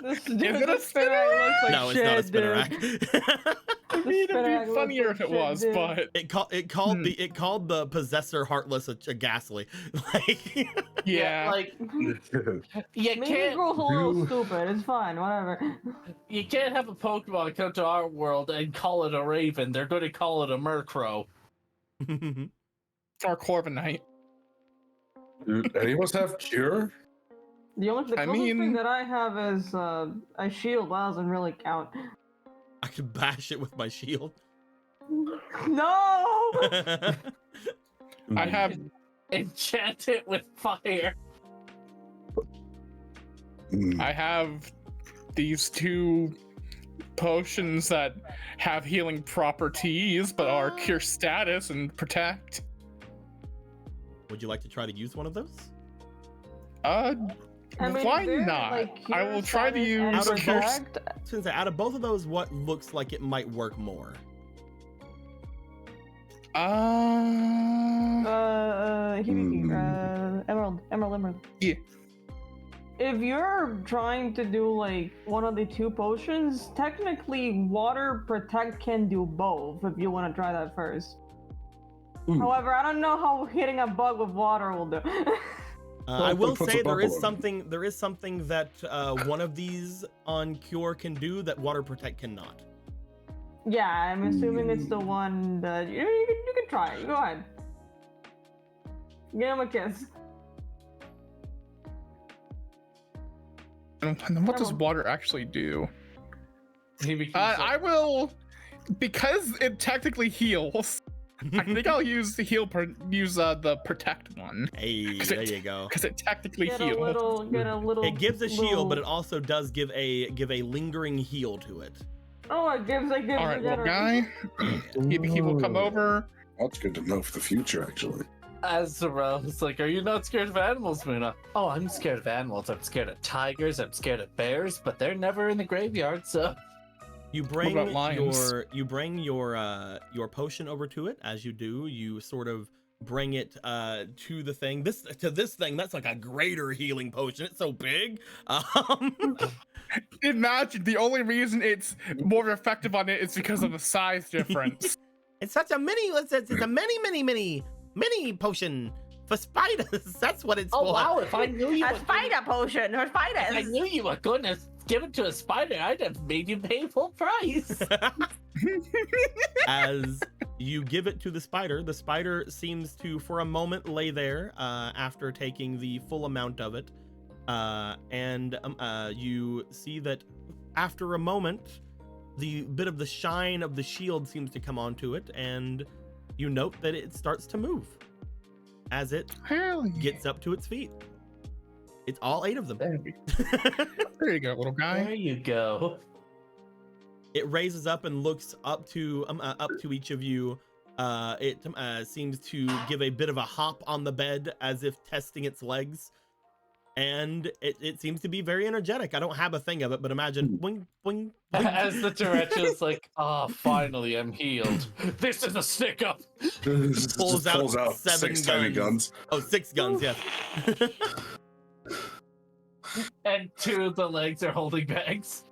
This Is it a spinnerack looks like No, it's shit, not a dude. spinnerack. It'd spinnerack be looks funnier like if it shit, was, dude. but It called the possessor heartless a ghastly. Like, yeah. like you Maybe it can't grows a little stupid. It's fine, whatever. you can't have a Pokemon come to our world and call it a Raven. They're going to call it a Murkrow. Or Corviknight. Dude, any of us have cure? The closest I thing mean- that I have is a shield. That doesn't really count. I could bash it with my shield. No! I have Enchant it with fire. I have these 2 potions that have healing properties but are cure status and protect. Would you like to try to use one of those? I mean, Why they're, not? like, I cure will try to status and use cure. protect. Since out of both of those, what looks like it might work more? Emerald. Yeah. If you're trying to do like one of the 2 potions, technically water protect can do both if you want to try that first. However, I don't know how hitting a bug with water will do. I will puts say a there is bubble on. something that one of these on Cure can do that Water Protect cannot. Yeah, I'm assuming it's the one that you can try it. Go ahead. Give him a kiss. And what does water actually do? He I will, because it technically heals. I think I'll use the the protect one Hey, 'Cause there it- you go. because it technically Get heals. a little. It gives a shield, but it little- also does give a lingering heal to it. Oh, it gives. All right, little guy. He will come over. That's good to know for the future, actually. Azrael's like, are you not scared of animals, Muna? Oh, I'm scared of animals. I'm scared of tigers. I'm scared of bears, but they're never in the graveyard, so. You bring about lions? your potion over to it. As you do, you sort of bring it to the thing. This thing that's like a greater healing potion. It's so big. Imagine the only reason it's more effective on it is because of the size difference. It's such a it's a mini potion for spiders. That's what it's Oh for. wow! If I knew you, A were spider potion for if I spiders. knew you were going to give it to a spider, I'd have made you pay full price. As you give it to the spider seems to, for a moment, lay there after taking the full amount of it. And you see that after a moment, the bit of the shine of the shield seems to come onto it, and you note that it starts to move as it Hell yeah. gets up to its feet. It's all 8 of them. There you go, little guy. There you go. It raises up and looks up to each of you. It seems to give a bit of a hop on the bed as if testing its legs, and it seems to be very energetic. I don't have a thing of it, but imagine boing, boing, boing. As the tarantula's like, oh, finally I'm healed. This is a stick up. Pulls out 7 6 tiny guns. Oh, 6 guns, yes. And 2 of the legs are holding bags.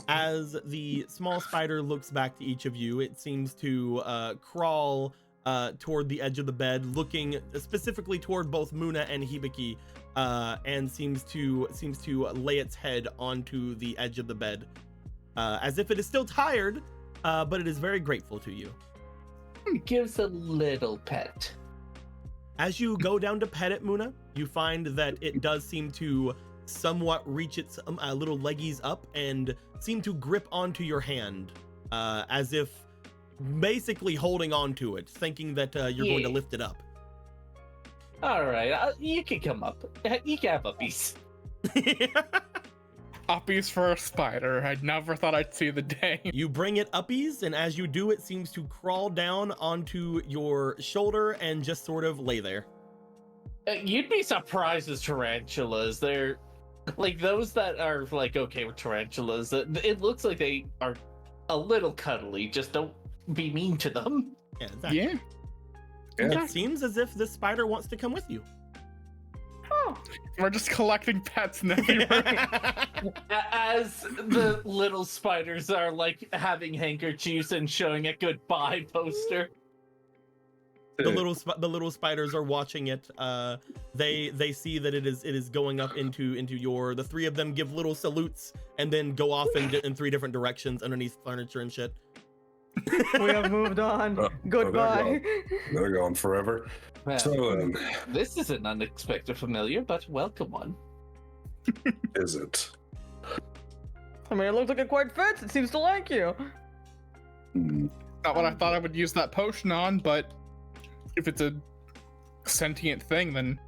As the small spider looks back to each of you, it seems to crawl toward the edge of the bed, looking specifically toward both Muna and Hibiki, and seems to lay its head onto the edge of the bed, as if it is still tired, but it is very grateful to you. It gives a little pet. As you go down to pet it, Muna, you find that it does seem to somewhat reach its little leggies up and seem to grip onto your hand, as if basically holding on to it, thinking that you're going to lift it up. All right, you can come up. You can have a piece. Uppies for a spider. I never thought I'd see the day. You bring it uppies, and as you do, it seems to crawl down onto your shoulder and just sort of lay there. You'd be surprised as tarantulas. They're like those that are like okay with tarantulas. It looks like they are a little cuddly. Just don't be mean to them. Yeah, exactly. Yeah. It seems as if this spider wants to come with you. We're just collecting pets in every room. As the little spiders are like having handkerchiefs and showing a goodbye poster. The little spiders are watching it. They see that it is going up into your. The three of them give little salutes and then go off in three different directions underneath furniture and shit. We have moved on. Goodbye. They're gone forever. Well, So then, this is an unexpected familiar, but welcome one. is it? I mean, it looks like it quite fits. It seems to like you. Not what I thought I would use that potion on, but if it's a sentient thing, then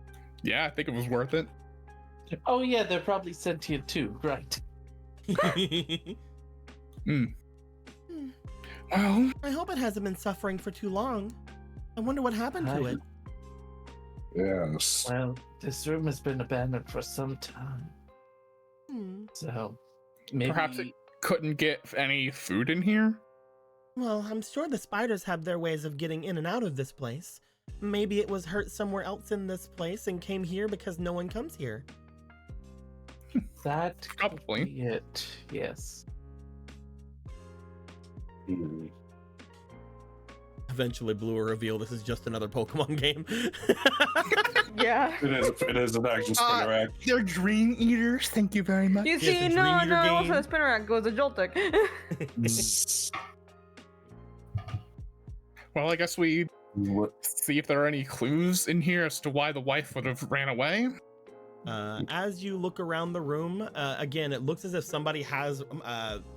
yeah, I think it was worth it. Oh yeah, they're probably sentient too, right? Well, I hope it hasn't been suffering for too long. I wonder what happened to it. Yes. Well, this room has been abandoned for some time. So maybe perhaps it couldn't get any food in here. Well, I'm sure the spiders have their ways of getting in and out of this place. Maybe it was hurt somewhere else in this place and came here because no one comes here. that could Probably. be it. Yes. Eventually, Blue will reveal this is just another Pokemon game. Yeah. It is an action spinner act. They're dream eaters. Thank you very much. You Yes, see, a no, Dream Eater it wasn't game. a spinner rack. It was a Joltik. Well, I guess we What? see if there are any clues in here as to why the wife would have ran away. As you look around the room, again, it looks as if somebody has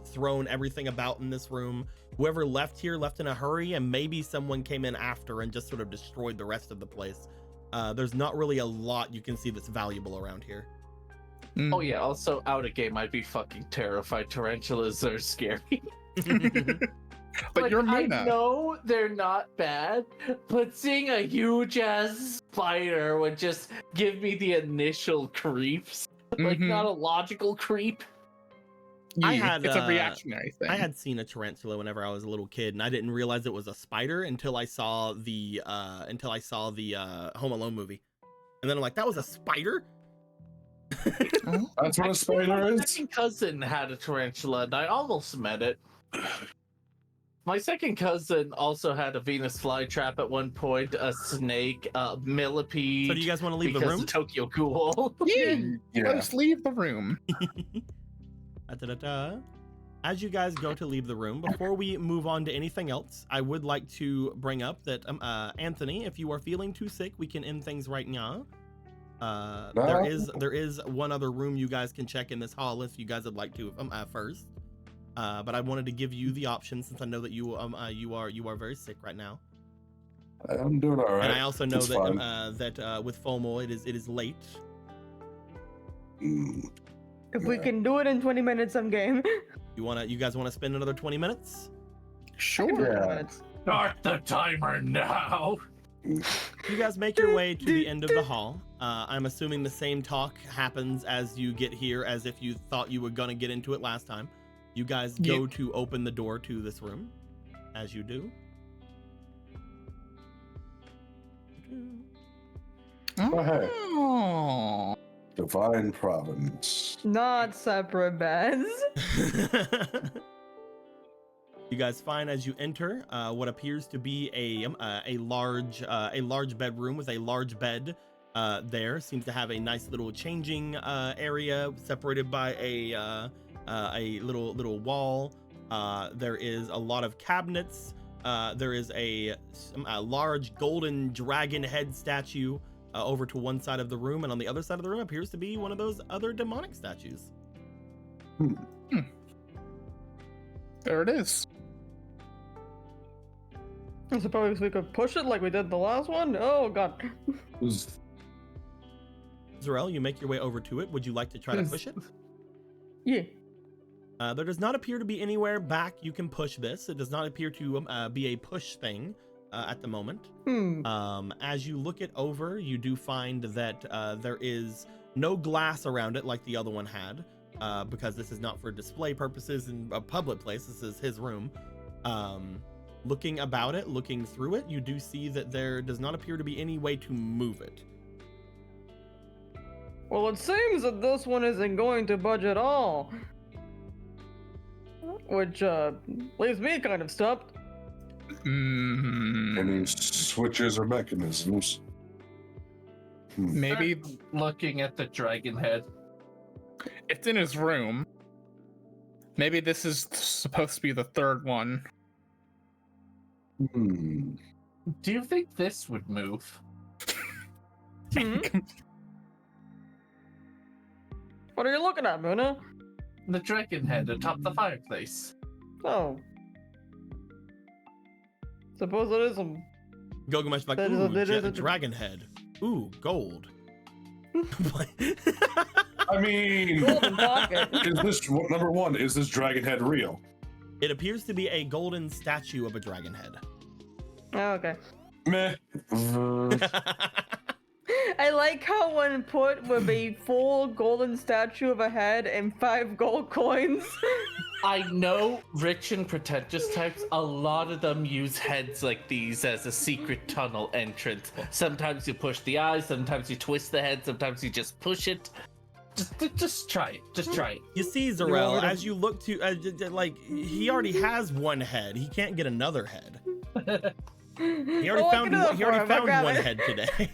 thrown everything about in this room. Whoever left here left in a hurry, and maybe someone came in after and just sort of destroyed the rest of the place. There's not really a lot you can see that's valuable around here. Oh yeah. Also, out of game, I'd be fucking terrified. Tarantulas are scary. But Like, you're I Luna. know they're not bad, but seeing a huge ass spider would just give me the initial creeps. Like, Mhm. not a logical creep. I Yeah, had, it's a reactionary thing. I had seen a tarantula whenever I was a little kid, and I didn't realize it was a spider until I saw the Home Alone movie, and then I'm like, that was a spider. That's what a spider My is? second cousin had a tarantula, and I almost met it. My second cousin also had a Venus flytrap at one point, a snake, a millipede. So do you guys want to leave the because room? of Tokyo Ghoul. Yeah. Yeah. Let's leave the room. Da-da-da. As you guys go to leave the room, before we move on to anything else, I would like to bring up that Anthony, if you are feeling too sick, we can end things right now. There is one other room you guys can check in this hall if you guys would like to first. But I wanted to give you the option since I know that you are very sick right now. I'm doing all right. And I also know It's fine. that with FOMO it is late. If we can do it in 20 minutes, I'm game. You guys wanna spend another 20 minutes? Sure. Yeah. Start the timer now. You guys make your way to the end of the hall. I'm assuming the same talk happens as you get here as if you thought you were gonna get into it last time. You guys go to open the door to this room, as you do. Oh, hey. Oh. Divine Province. Not separate beds. You guys find as you enter what appears to be a large bedroom with a large bed. There seems to have a nice little changing area separated by a little wall. There is a lot of cabinets. There is a large golden dragon head statue over to one side of the room, and on the other side of the room appears to be one of those other demonic statues. There it is. I suppose we could push it like we did the last one. Oh god. Zarel, you make your way over to it. Would you like to try to push it? Yeah. There does not appear to be anywhere back you can push this. It does not appear to be a push thing at the moment. As you look it over, you do find that there is no glass around it like the other one had, because this is not for display purposes in a public place. This is his room. Looking about it, looking through it, you do see that there does not appear to be any way to move it. Well, it seems that this one isn't going to budge at all. Which, leaves me kind of stumped. Any switches or mechanisms? Maybe Looking at the dragon head. it's in his room. Maybe this is supposed to be the third one. Hmm. Do you think this would move? What are you looking at, Muna? The dragon head atop the fireplace. Oh. Suppose it is a... Gilgamesh like, That is a- ooh, that is a- dragon head. Ooh, gold. I mean, golden pocket. is this number one? Is this dragon head real? It appears to be a golden statue of a dragon head. Oh, okay. Meh. I like how when put with a full golden statue of a head and 5 gold coins. I know rich and pretentious types, a lot of them use heads like these as a secret tunnel entrance. Sometimes you push the eyes, sometimes you twist the head, sometimes you just push it. Just try it. Just try it. You see, Zarel, as you look to, like, he already has one head. He can't get another head. He already found one head today.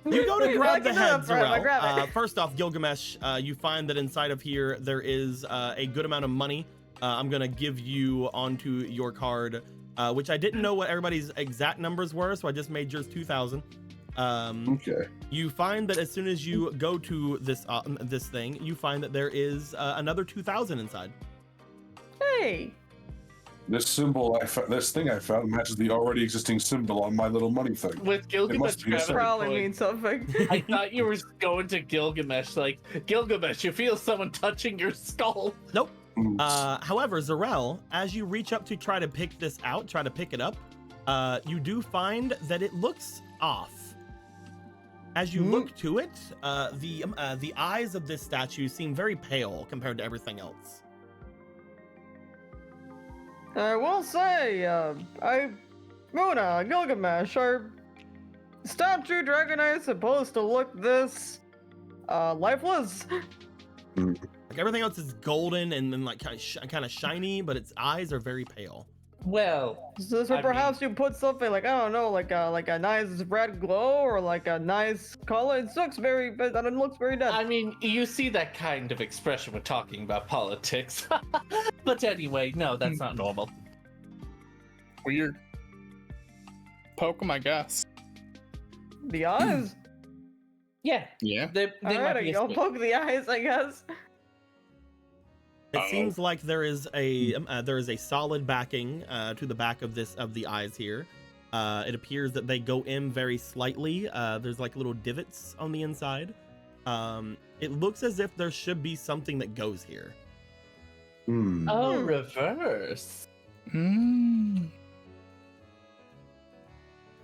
You go to grab the head, Zarel. First off, Gilgamesh, you find that inside of here there is a good amount of money. I'm gonna give you onto your card, which I didn't know what everybody's exact numbers were, so I just made yours 2,000. Okay. You find that as soon as you go to this this thing, you find that there is another 2,000 inside. Hey. This symbol, this thing I found matches the already existing symbol on my little money thing. With Gilgamesh must be a grabbing Probably coin, means something. I thought you were going to Gilgamesh, like, Gilgamesh, you feel someone touching your skull. Nope. Oops. However, Zarel, as you reach up to try to pick this out, try to pick it up, you do find that it looks off. As you look to it, the eyes of this statue seem very pale compared to everything else. I will say, Muna, Gilgamesh, our statue dragon eye is supposed to look this, lifeless. Like everything else is golden and then like kind of shiny, but its eyes are very pale. Well, So I perhaps you put something like, I don't know, like a nice red glow or like a nice color. It looks very, it looks very dead. I mean, you see that kind of expression when talking about politics. But anyway, no, that's not normal. Weird. Poke him, I guess. The eyes? Yeah, Yeah. they might Alright, be a I'll snake. poke the eyes, I guess. It seems like there is a solid backing to the back of the eyes here. It appears that they go in very slightly. There's like little divots on the inside. It looks as if there should be something that goes here. Oh, reverse.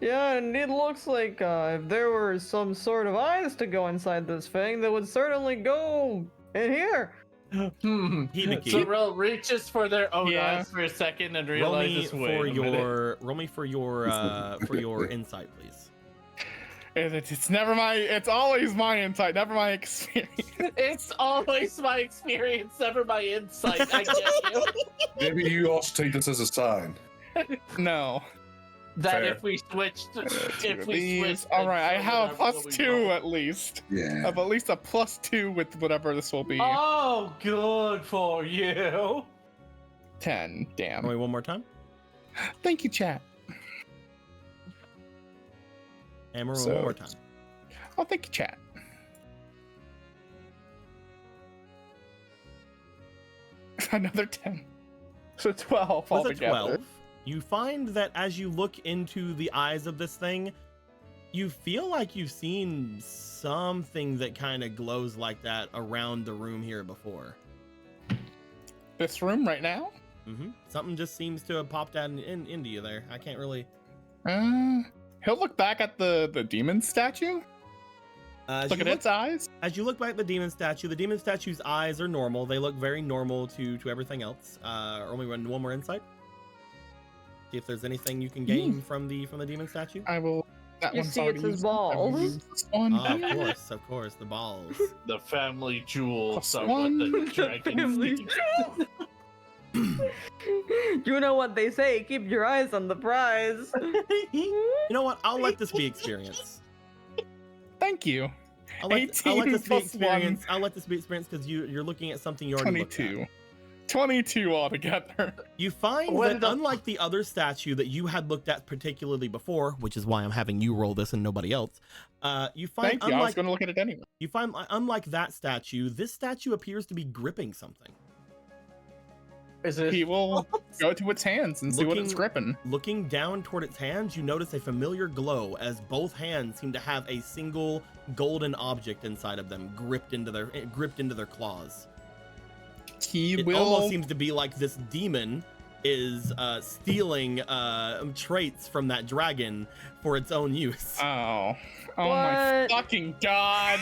Yeah, and it looks like if there were some sort of eyes to go inside this thing, that would certainly go in here. Hibiki. Zarel reaches for their own Yeah. eyes for a second and Roll me realizes, for wait a minute. your insight, please. It's never my. It's always my insight, never my experience. It's always my experience, never my insight. I get you. Maybe you also take this as a sign. No. That Fair. if we switched, These. All right, I have a +2 at least. I Yeah. have at least a +2 with whatever this will be. Oh, good for you. 10. Damn. Roll me one more time. Thank you, chat. And roll So- one more time. Oh, thank you, chat. Another 10. So 12 With a altogether. 12, you find that as you look into the eyes of this thing, you feel like you've seen something that kind of glows like that around the room here before. This room right now? Something just seems to have popped out into you there. I can't really. He'll look back at the demon statue. Look at its eyes. As you look back at the demon statue's eyes are normal. They look very normal to everything else. Only run one more insight. See if there's anything you can gain from the demon statue. I will That You one's see, already it's his used up. I've balls. used this one. Of course, the balls. The family jewels Plus are one. what the The dragons family need. You know what they say, keep your eyes on the prize. You know what? I'll let this be experience. Thank you. I'll let this 18 be plus experience. I'll let this be experience because you're looking at something you already looked at. 22. 22 altogether. You find When that the- unlike the other statue that you had looked at particularly before, which is why I'm having you roll this and nobody else, you find Thank you. I was unlike going to look at it anyway. you find unlike that statue, this statue appears to be gripping something. Is it? He will go to its hands and see what it's Looking- gripping. Looking down toward its hands, you notice a familiar glow as both hands seem to have a single golden object inside of them, gripped into their claws. He It will. almost seems to be like this demon is stealing traits from that dragon for its own use. Oh my What? fucking god!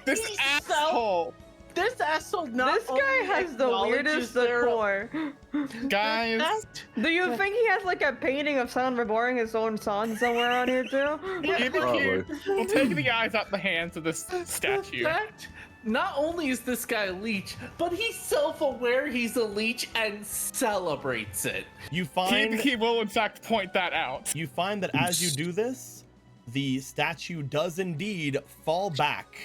This He's asshole, This asshole not This guy only has the acknowledges weirdest their decor. guys. that, Do you think he has like a painting of someone reborn his own son somewhere on here too? Give it Probably. here. We'll take the eyes out the hands of this statue. That, not only is this guy a leech, but he's self-aware he's a leech and celebrates it. You find He will in fact point that out. You find that as you do this, the statue does indeed fall back.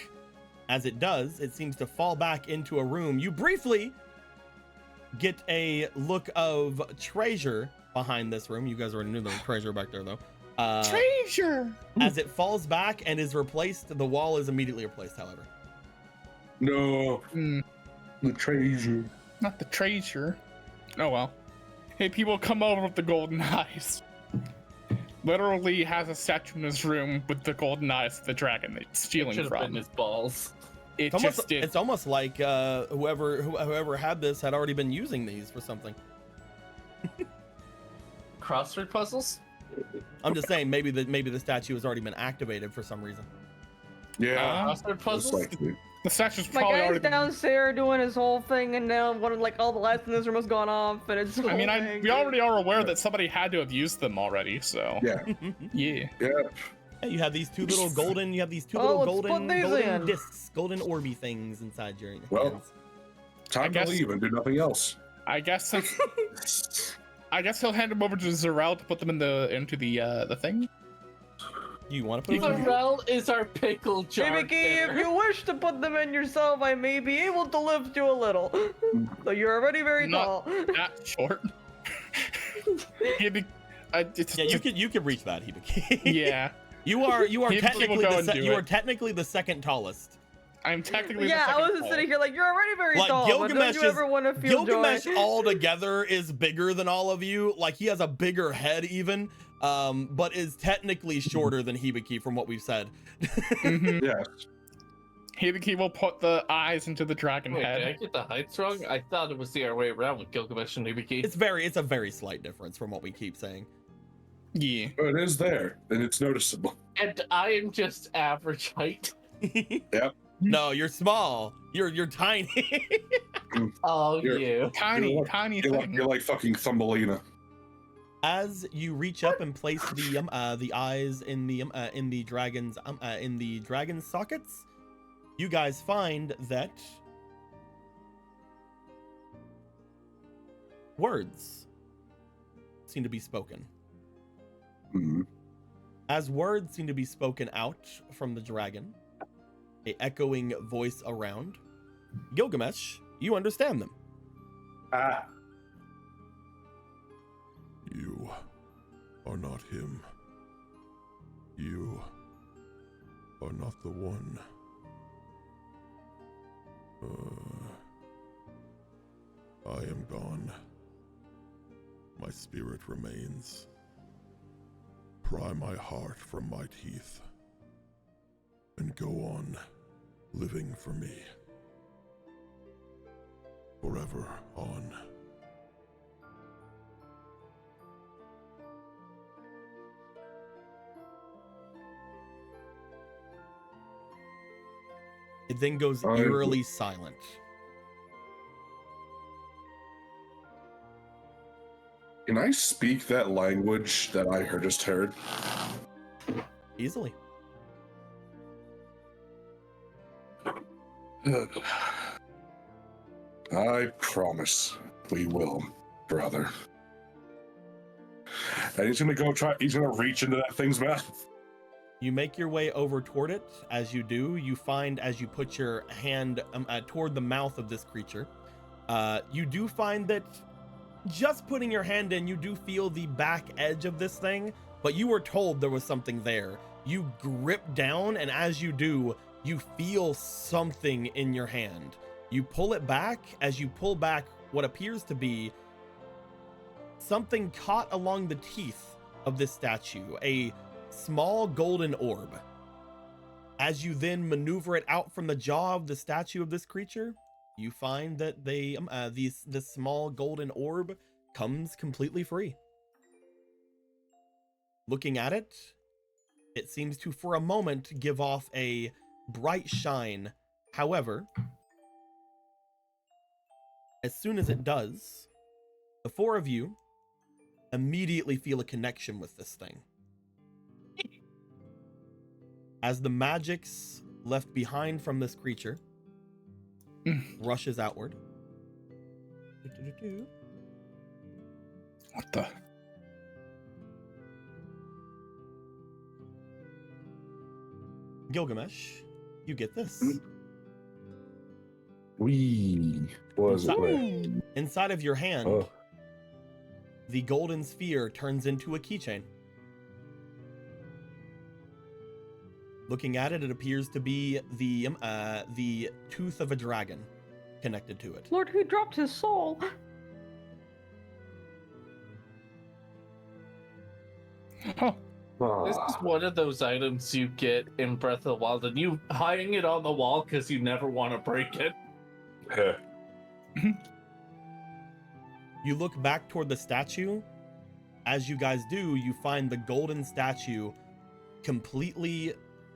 As it does, it seems to fall back into a room. You briefly get a look of treasure behind this room. You guys already knew there was treasure back there, though. Treasure. As it falls back and is replaced, the wall is immediately replaced, however. No, Hmm, the treasure. not the treasure. Oh well. Hey, people, come over with the golden eyes. Literally has a statue in his room with the golden eyes of the dragon that's It stealing should have been from. his balls. It It's just almost, did. it's almost like whoever had this had already been using these for something. Crossword puzzles? I'm just saying, maybe the statue has already been activated for some reason. Yeah, Crossword most puzzles? likely. The statue's My probably guy's already been. downstairs doing his whole thing, and now one of like all the lights in this room has gone off, and it's. I mean, whole thing. we already are aware that somebody had to have used them already, so Yeah, yeah. yeah. Yeah, you have these two little golden. You have these two Oh, little let's golden put these in. discs, golden orby things inside your Well, hands. Time guess- to leave and do nothing else. I guess since I guess he'll hand them over to Zarel to put them into the thing. You want to put them in? Pharrell is our pickle jar. Hibiki, if knitter. you wish to put them in yourself, I may be able to lift you a little. So you're already very Not- tall. That short. Yeah, you can reach that, Hibiki. Yeah, you are Hibiki technically will go and do you are it. technically the second tallest. I'm technically. Yeah, the I was second just tall. sitting here like you're already very Like tall. But don't Gilgamesh you is ever want to feel Gilgamesh joy? altogether is bigger than all of you. Like he has a bigger head even, but is technically shorter than Hibiki from what we've said. Mhm. Yes. Hibiki will put the eyes into the dragon Wait, did I head. get the heights wrong? I thought it was the other way around with Gilgamesh and Hibiki. It's a very slight difference from what we keep saying. Yeah. But it is there, and it's noticeable. And I am just average height. No, you're small. You're tiny. Oh, You're- you. Tiny, You're like- tiny You're like, thing. you're like fucking Thumbelina. As you reach up and place the eyes in the dragon's sockets, you guys find that words seem to be spoken. Mhm. As words seem to be spoken out from the dragon, a echoing voice around, Gilgamesh, you understand them. Ah, You are not him. You are not the one. I am gone. My spirit remains. Pry my heart from my teeth and go on living for me. Forever on. It then goes I- eerily silent. can I speak that language that I just heard? Easily. I promise we will, brother. And he's gonna he's gonna reach into that thing's mouth. You make your way over toward it. As you do, you find as you put your hand toward the mouth of this creature, you do find that just putting your hand in, you do feel the back edge of this thing, but you were told there was something there. You grip down, and as you do, you feel something in your hand. You pull it back. As you pull back, what appears to be something caught along the teeth of this statue, a small golden orb. As you then maneuver it out from the jaw of the statue of this creature, you find that this small golden orb comes completely free. Looking at it, it seems to, for a moment, give off a bright shine. However, as soon as it does, the four of you immediately feel a connection with this thing. As the magics left behind from this creature rushes outward. What the? Gilgamesh, you get this. Inside of your hand, the golden sphere turns into a keychain. Looking at it, it appears to be the tooth of a dragon connected to it. Lord, who dropped his soul? Huh. This is one of those items you get in Breath of the Wild, and you hiding it on the wall because you never want to break it. You look back toward the statue. As you guys do, you find the golden statue completely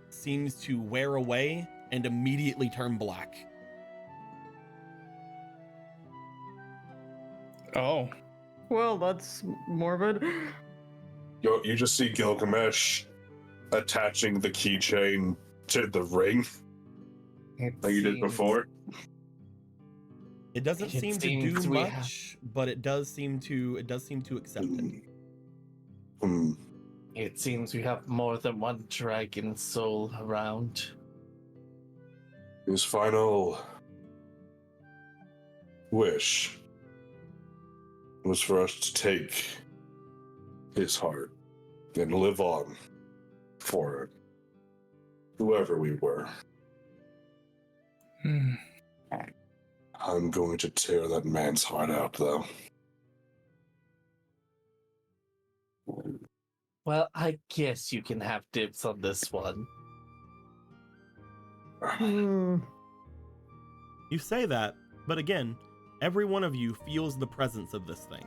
seems to wear away and immediately turn black. Oh. Well, that's morbid. You just see Gilgamesh attaching the keychain to the ring like you did before. It doesn't seem to do much, but it does seem to accept it. It seems we have more than one dragon soul around. His final wish was for us to take his heart and live on for whoever we were. I'm going to tear that man's heart out, though. Well, I guess you can have dibs on this one. You say that, but again, every one of you feels the presence of this thing.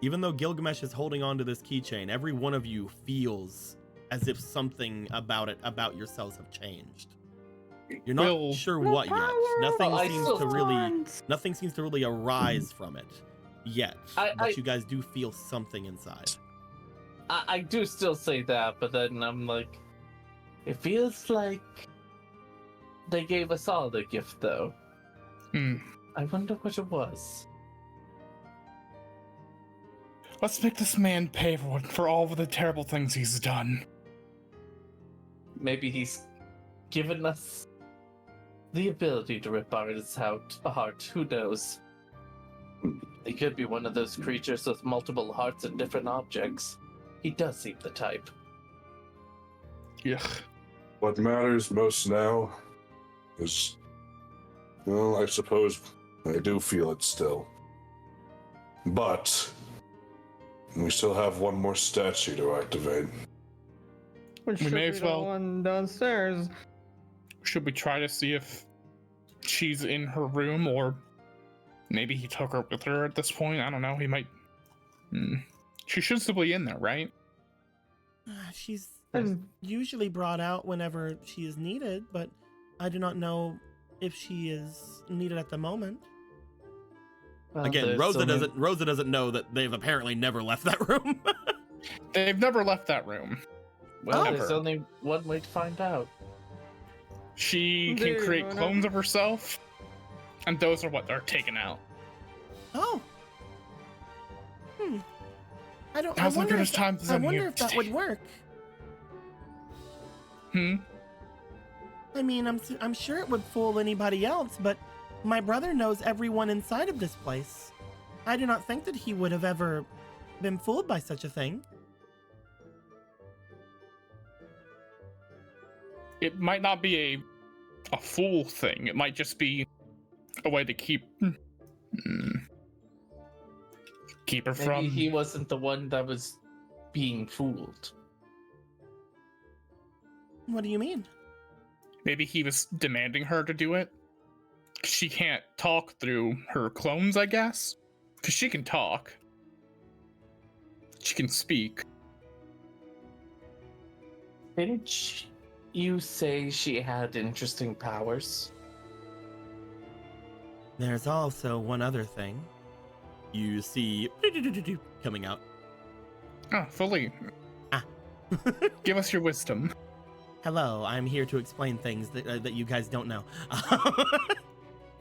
Even though Gilgamesh is holding on to this keychain, every one of you feels as if something about yourselves have changed. You're not sure what yet. Nothing seems to really arise from it yet. But you guys do feel something inside. I do still say that, but then I'm like, it feels like they gave us all the gift, though. I wonder what it was. Let's make this man pay for all of the terrible things he's done. Maybe he's given us the ability to rip out his heart. Who knows? He could be one of those creatures with multiple hearts and different objects. He does seem the type. Yeah. What matters most now is, well, I suppose I do feel it still. But we still have one more statue to activate. Which We should may be as the well. one downstairs. Should we try to see if she's in her room, or maybe he took her with her at this point? I don't know. He might. She should still be in there, right? She's usually brought out whenever she is needed, but I do not know if she is needed at the moment. Well, Again, Rosa doesn't know that they've apparently never left that room. They've never left that room. Well, ever. there's only one way to find out. She Do can you create know? clones of herself, and those are what are taken out. Oh. I don't. I Now's as wonder good if as times as I any wonder if that would work. Hmm. I mean, I'm sure it would fool anybody else, but my brother knows everyone inside of this place. I do not think that he would have ever been fooled by such a thing. It might not be a fool thing. It might just be a way to keep her Maybe from. he wasn't the one that was being fooled. What do you mean? Maybe he was demanding her to do it. She can't talk through her clones, I guess. Because she can talk. She can speak. Didn't you say she had interesting powers? There's also one other thing. You see coming out. Ah, fully. Ah. Give us your wisdom. Hello, I'm here to explain things that you guys don't know.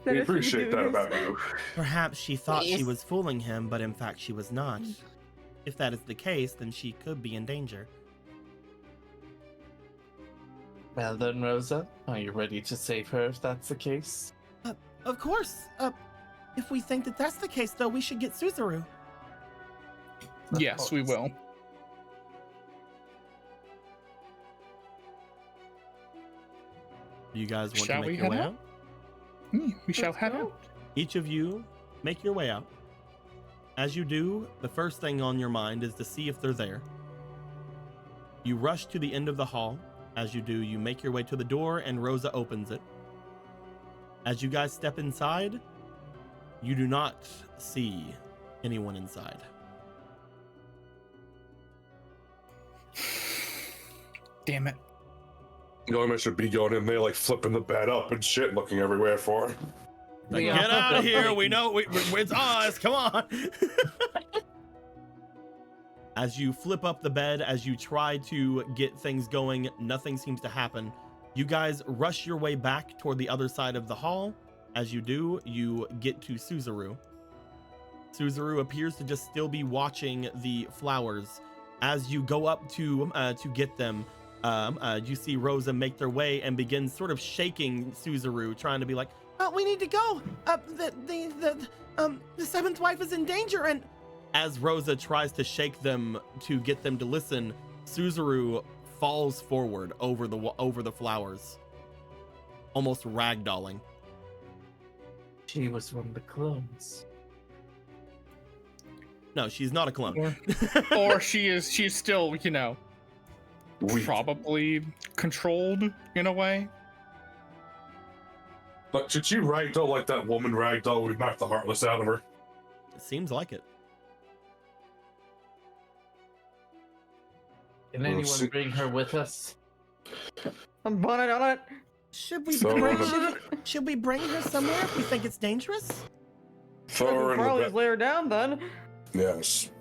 We appreciate that about you. Perhaps she thought she Yes. was fooling him, but in fact she was not. If that is the case, then she could be in danger. Well then, Rosa, are you ready to save her if that's the case? Of course. If we think that that's the case, though, we should get Suzaru. Of Yes, we course. will. You guys want Shall to we make your way head out? We shall Let's head go. out. Each of you make your way out. As you do, the first thing on your mind is to see if they're there. You rush to the end of the hall. As you do, you make your way to the door and Rosa opens it. As you guys step inside, you do not see anyone inside. Damn it. Going should be going in there like flipping the bed up and shit, looking everywhere for her. Like, Yeah. get out of here! We know it's us. Come on. As you flip up the bed, as you try to get things going, nothing seems to happen. You guys rush your way back toward the other side of the hall. As you do, you get to Suzaru. Suzaru appears to just still be watching the flowers. As you go up to get them, you see Rosa make their way and begin sort of shaking Suzaru, trying to be like, "Oh, we need to go. The seventh wife is in danger." And as Rosa tries to shake them to get them to listen, Suzaru falls forward over the flowers, almost ragdolling. She was one of the clones. No, she's not a clone. Or she's still, We, probably controlled in a way. but should she ragdoll like that woman ragdoll? We knocked the heartless out of her. It seems like it. Can Well, anyone see- bring her with us? I'm bunning on it. Should we So- should we bring her somewhere if we think it's dangerous? Throw her in Probably the bed. lay her down then. Yes.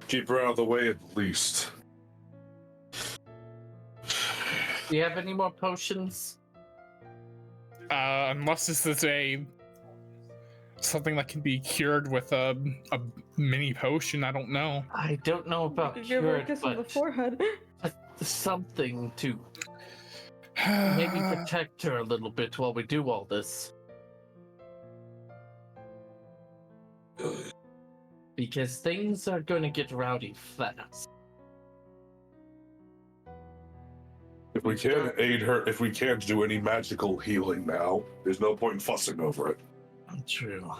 Keep her out of the way at least. Do you have any more potions? Unless this is something that can be cured with a mini potion. I don't know. I don't know about You could give her a cured, kiss on the but forehead. something to maybe protect her a little bit while we do all this. Because things are going to get rowdy fast. If we can't aid her, if we can't do any magical healing now, there's no point in fussing over it. True.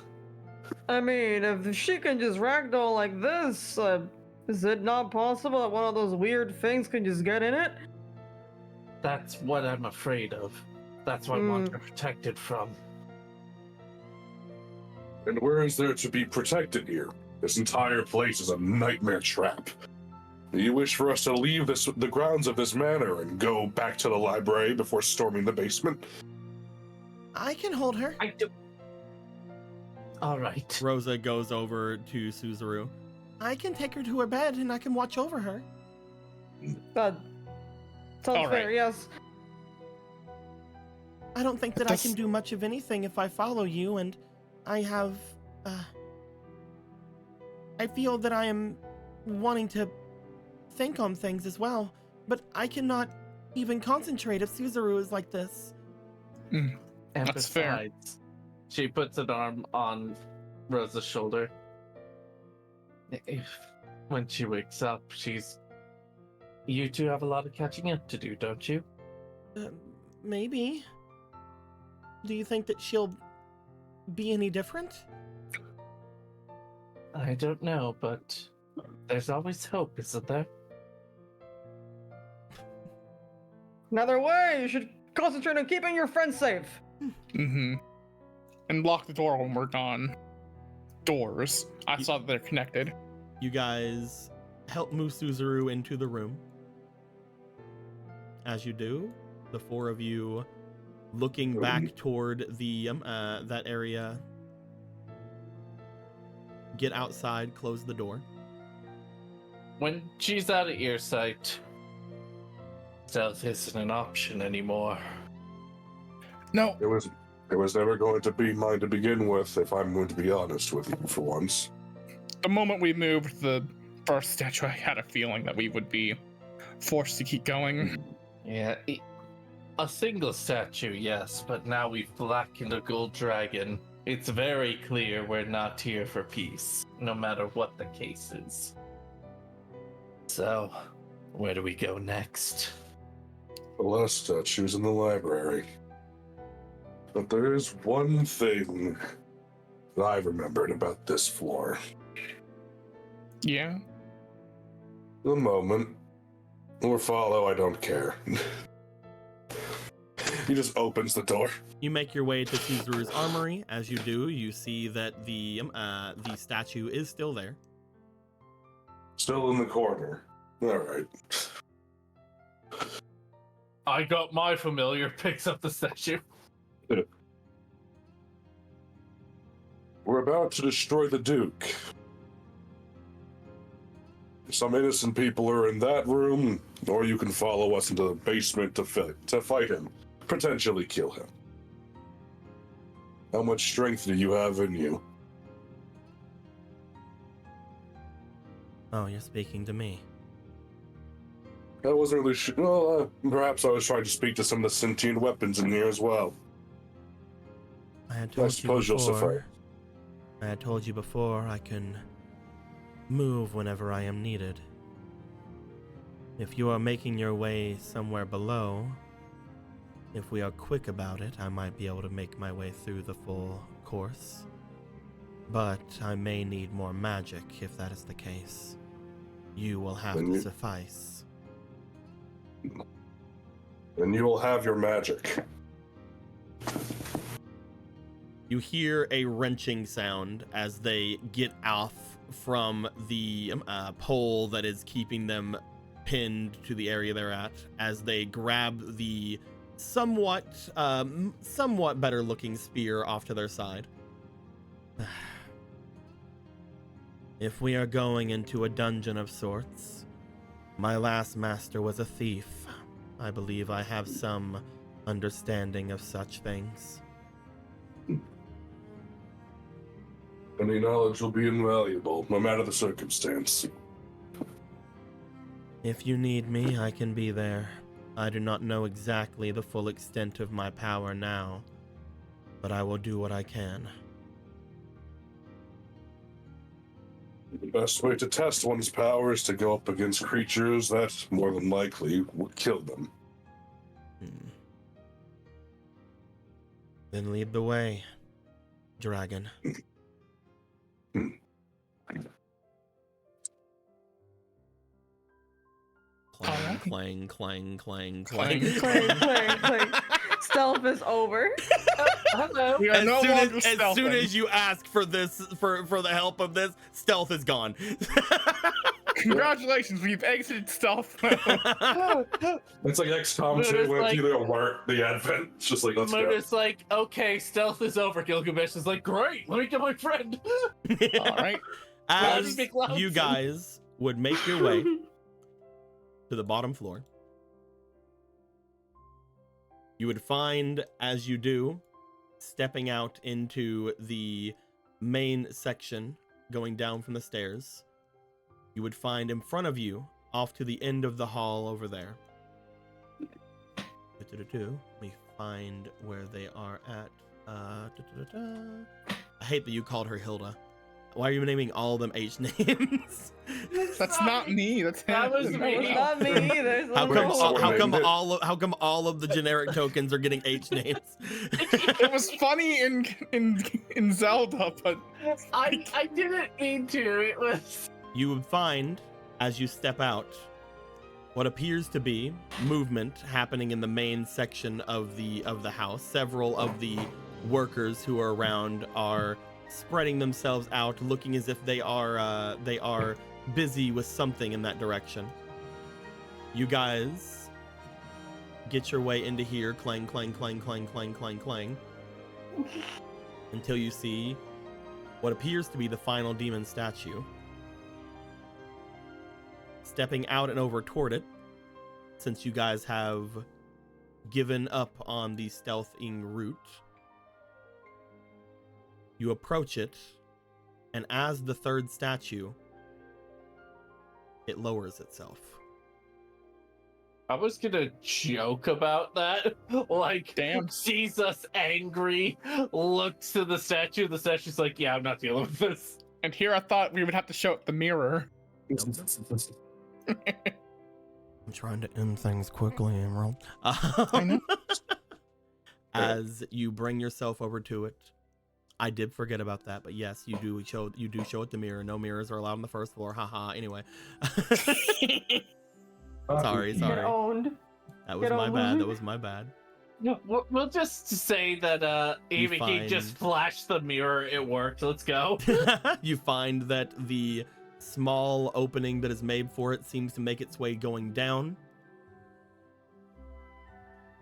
I mean, if she can just ragdoll like this, is it not possible that one of those weird things can just get in it? That's what I'm afraid of. That's what I want her protected from. And where is there to be protected here? This entire place is a nightmare trap. Do you wish for us to leave the grounds of this manor and go back to the library before storming the basement? I can hold her. I do. All right. Rosa goes over to Suzaru. I can take her to her bed and I can watch over her. Sounds All fair, right. yes. I don't think that I can do much of anything if I follow you, and I have, I feel that I am wanting to think on things as well, but I cannot even concentrate if Suzaru is like this. And That's fair. besides, she puts an arm on Rosa's shoulder. If when she wakes up, you two have a lot of catching up to do, don't you? Maybe. Do you think that she'll be any different? I don't know, but there's always hope, isn't there? Another way, you should concentrate on keeping your friends safe. Mm-hmm. And lock the door when we're gone. Doors. I saw that they're connected. You guys help move Suzaru into the room. As you do, the four of you looking back toward the that area, get outside, close the door. When she's out of earsight, stealth isn't an option anymore. No, It was never going to be mine to begin with, if I'm going to be honest with you for once. the moment we moved the first statue, I had a feeling that we would be forced to keep going. Yeah, a single statue, yes, but now we've blackened a gold dragon. It's very clear we're not here for peace, no matter what the case is. So, where do we go next? The last statue's in the library. But there is one thing that I remembered about this floor. Yeah. The moment. Or follow, I don't care. He just opens the door. You make your way to Suzaru's armory. As you do, you see that the statue is still there. Still in the corner. Alright. I got my familiar, picks up the statue. We're about to destroy the Duke. Some innocent people are in that room, or you can follow us into the basement to fight him. Potentially kill him. How much strength do you have in you? Oh, you're speaking to me. I wasn't really sure. Well, perhaps I was trying to speak to some of the sentient weapons in here as well. I had I told you suppose you'll suffice. before. I had told you before I can move whenever I am needed. If you are making your way somewhere below, if we are quick about it, I might be able to make my way through the full course. But I may need more magic if that is the case. You will have Then to you- suffice. Then you will have your magic. You hear a wrenching sound as they get off from the pole that is keeping them pinned to the area they're at, as they grab the somewhat better looking spear off to their side. If we are going into a dungeon of sorts, my last master was a thief. I believe I have some understanding of such things. Any knowledge will be invaluable, no matter the circumstance. If you need me, I can be there. I do not know exactly the full extent of my power now, but I will do what I can. The best way to test one's power is to go up against creatures that, more than likely, would kill them. Then lead the way, dragon. Clang, clang, clang, clang, clang. Clang. Stealth is over. Hello. We are no longer As soon stealthing. as you ask for this, for the help of this, stealth is gone. Congratulations, we've exited stealth mode. It's like XCOM But 2 it's when like- it's either alert the advent. It's just like, let's go. Murder's like, okay, stealth is over. Gilgamesh is like, great, let me get my friend. All right. As McLeod. you guys would make your way to the bottom floor, you would find, as you do, stepping out into the main section, going down from the stairs, you would find in front of you, off to the end of the hall over there. Let me find where they are at. I hate that you called her Hilda. Why are you naming all of them H names? That's not me. That's him. That was It's me. not me either. How come Wait. how come all of the generic tokens are getting H names? It was funny in Zelda, but I didn't mean to. It was. You would find, as you step out, what appears to be movement happening in the main section of the house. Several of the workers who are around are spreading themselves out, looking as if they are busy with something in that direction. You guys get your way into here, clang, clang, clang, clang, clang, clang, clang, until you see what appears to be the final demon statue. Stepping out and over toward it, since you guys have given up on the stealthing route, you approach it, and as the third statue, it lowers itself. I was gonna joke about that. Like, Damn. sees us angry, looks to the statue. The statue's like, yeah, I'm not dealing with this. and here I thought we would have to show it the mirror. I'm trying to end things quickly, Emerald. I know. As you bring yourself over to it, I did forget about that, but yes, you do show it the mirror. No mirrors are allowed on the first floor. Haha. Anyway, sorry. Get owned. That was Get my over bad. it. That was my bad. No, we'll just say that Amy find- just flashed the mirror. It worked. Let's go. You find that the small opening that is made for it seems to make its way going down.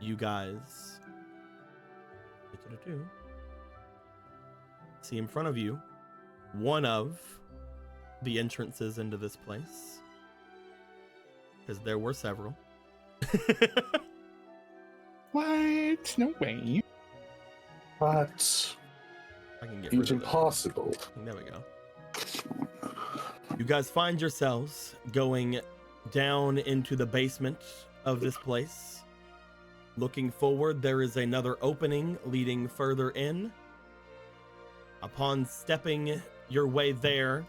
You guys see in front of you one of the entrances into this place, because there were several. What? No way. But I can get it rid was of it. impossible. There we go. You guys find yourselves going down into the basement of this place. Looking forward, there is another opening leading further in. Upon stepping your way there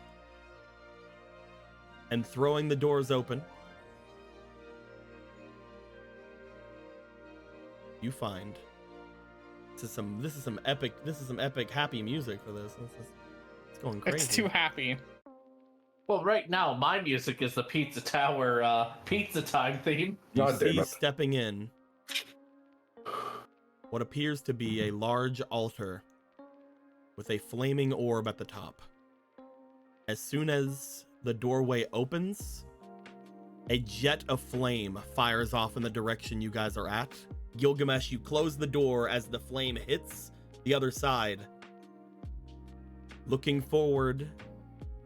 and throwing the doors open, you find this is some epic happy music for this. It's going crazy. It's too happy. Well, right now my music is the Pizza Tower Pizza Time theme. You God damn see it. stepping in what appears to be a large altar with a flaming orb at the top. As soon as the doorway opens, a jet of flame fires off in the direction you guys are at. Gilgamesh, you close the door as the flame hits the other side. Looking forward,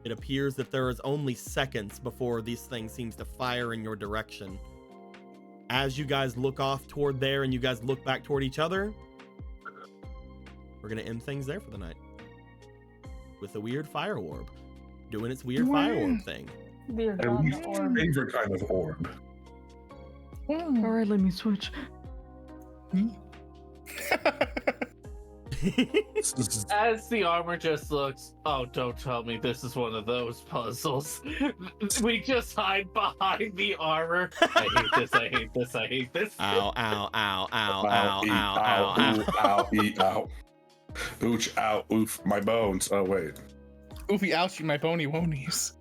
it appears that there is only seconds before this thing seems to fire in your direction. As you guys look off toward there and you guys look back toward each other, we're gonna end things there for the night with a weird fire orb doing its weird fire orb thing. Weird. And on the orb. favorite kind of orb. Alright, let me switch. As the armor just looks, oh, don't tell me this is one of those puzzles. We just hide behind the armor. I hate this, I hate this, I hate this. Ow, ow, ow, ow, Ow, ow, eat, ow, ow, ow, ooh, ow, eat, ow. Ooch, ow, oof, my bones. Oh, wait. Oofy ouchie, my bony wonies.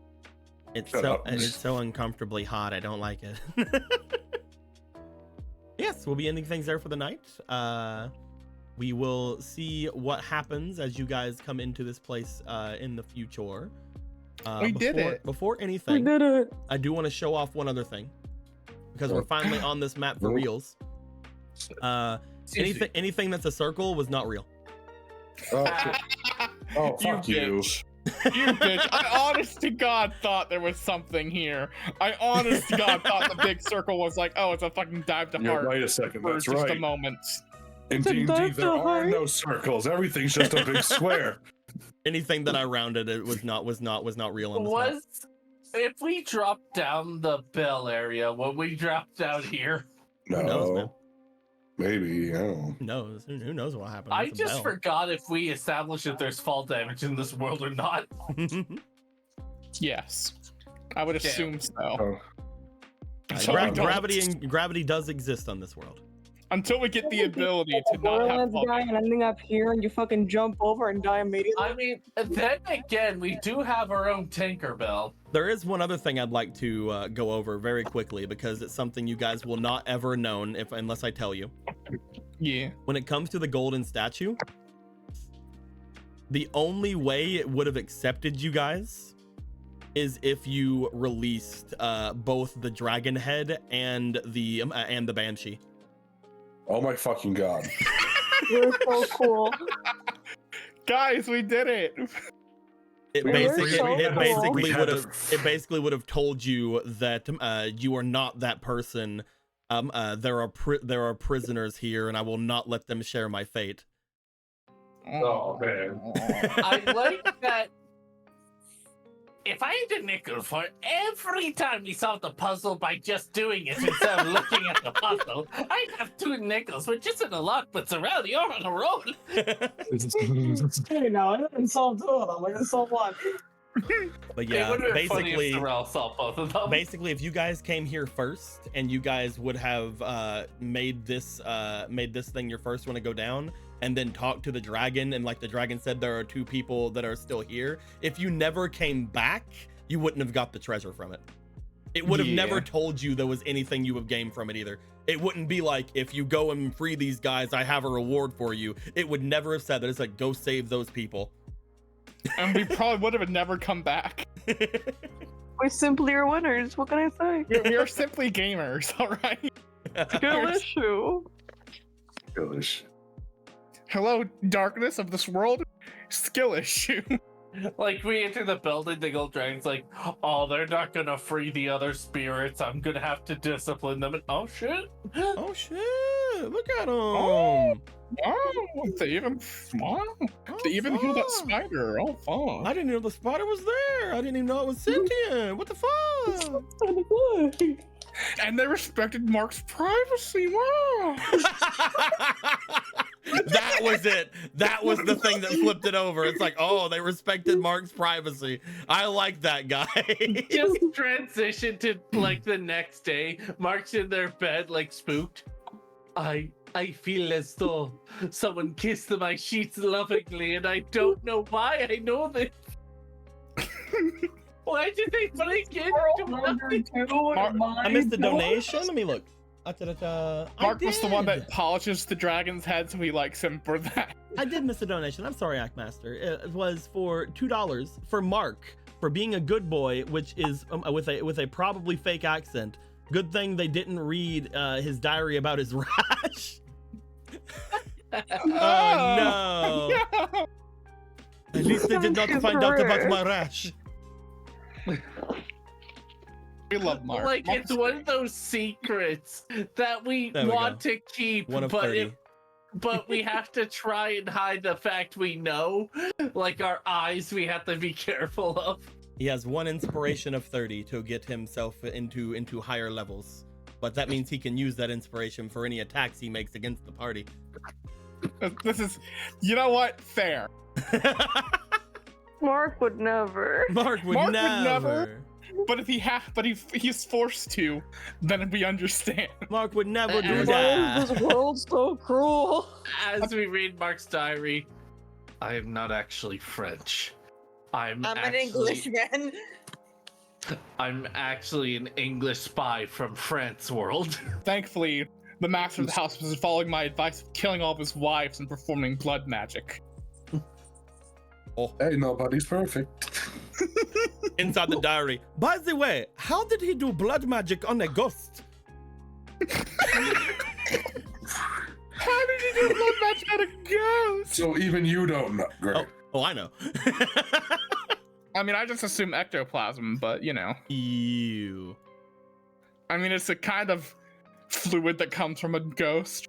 It's Shut so up. it's so uncomfortably hot. I don't like it. Yes, we'll be ending things there for the night. We will see what happens as you guys come into this place in the future. We did it. Before We anything, did it. I do want to show off one other thing because we're finally on this map for reals. Anything that's a circle was not real. Oh, shit. Oh, fuck you. bitch. You bitch. I honest to God thought there was something here. I honest to God thought the big circle was like, oh, it's a fucking dive to You're heart right a second. for That's just a right. moment. In It's a D&D, dive there to are heart. no circles. Everything's just a big square. Anything that I rounded it was not real on this map. If we drop down the bell area, will we drop down here? No. Who knows, man? Maybe. I don't know. Who knows? Who knows what'll happen? I It's a just bell. forgot if we establish if there's fall damage in this world or not. Yes. I would Damn. assume so. Oh. Until we don't- Gravity does exist on this world. Until we get the ability to not have Borderlands fall guy damage. and ending up here and you fucking jump over and die immediately. I mean, then again, we do have our own Tinkerbell. There is one other thing I'd like to go over very quickly because it's something you guys will not ever know unless I tell you. Yeah. When it comes to the golden statue, the only way it would have accepted you guys is if you released both the dragon head and the banshee. Oh my fucking god. You're so cool. Guys, we did it. It We basically would have told you that you are not that person. There are prisoners here, and I will not let them share my fate. Oh, man. I like that. If I had a nickel for every time we solved the puzzle by just doing it instead of looking at the puzzle, I'd have 2 nickels, which isn't a lot, but Sorrel, you're on a roll. Hey, now I didn't solve 2 of them. I just solved 1. But It yeah, would have been funny basically, if Sorrel solved both of them. basically, if you guys came here first and you guys would have made this thing your first one to go down, and then talked to the dragon, and like the dragon said, there are 2 people that are still here. If you never came back, you wouldn't have got the treasure from it. It would have never told you there was anything you have gained from it either. It wouldn't be like, if you go and free these guys, I have a reward for you. It would never have said that. It's like, go save those people. And we probably would have never come back. We simply are winners. What can I say? We are simply gamers, all right? Skill issue. Delish. Hello, darkness of this world. Skill issue. Like, we enter the building, the gold dragon's like, oh, they're not gonna free the other spirits. I'm gonna have to discipline them. And oh, shit. Oh shit! Look at him. Oh, they even healed that fuck. spider. Oh, fun. I didn't know the spider was there. I didn't even know it was sentient. What the fuck? And they respected Mark's privacy. Wow. That was it. That was the thing that flipped it over. It's like, oh, they respected Mark's privacy. I like that guy. Just transition to, like, the next day. Mark's in their bed, like, spooked. I feel as though someone kissed my sheets lovingly, and I don't know why I know this. Why did they break in? I missed the donation. Let me look. Mark was the one that polishes the dragon's head, so he likes him for that. I did miss a donation. I'm sorry, Ackmaster. It was for $2 for Mark for being a good boy, which is with a probably fake accent. Good thing they didn't read his diary about his rash. Oh no! At least they did not find out about my rash. We love Mark. Like, Mark's it's one of those secrets that we There we want go. to keep, One of but 30. but we have to try and hide the fact we know. Like, our eyes, we have to be careful of. He has 1 inspiration of 30 to get himself into higher levels, but that means he can use that inspiration for any attacks he makes against the party. This is, you know what? Fair. Mark would never. Mark would Mark would never. never. But if he's forced to, then we understand. Mark would never do Why Why that. is this world so cruel? As we read Mark's diary, I am not actually French. I'm an Englishman. I'm actually an English spy from France world. Thankfully, the master of the house was following my advice of killing all of his wives and performing blood magic. Hey, nobody's perfect. Inside the diary. By the way, how did he do blood magic on a ghost? How did he do blood magic on a ghost? So even you don't know. Great. Oh, I know. I mean, I just assume ectoplasm, but you know. Ew. I mean, it's a kind of fluid that comes from a ghost.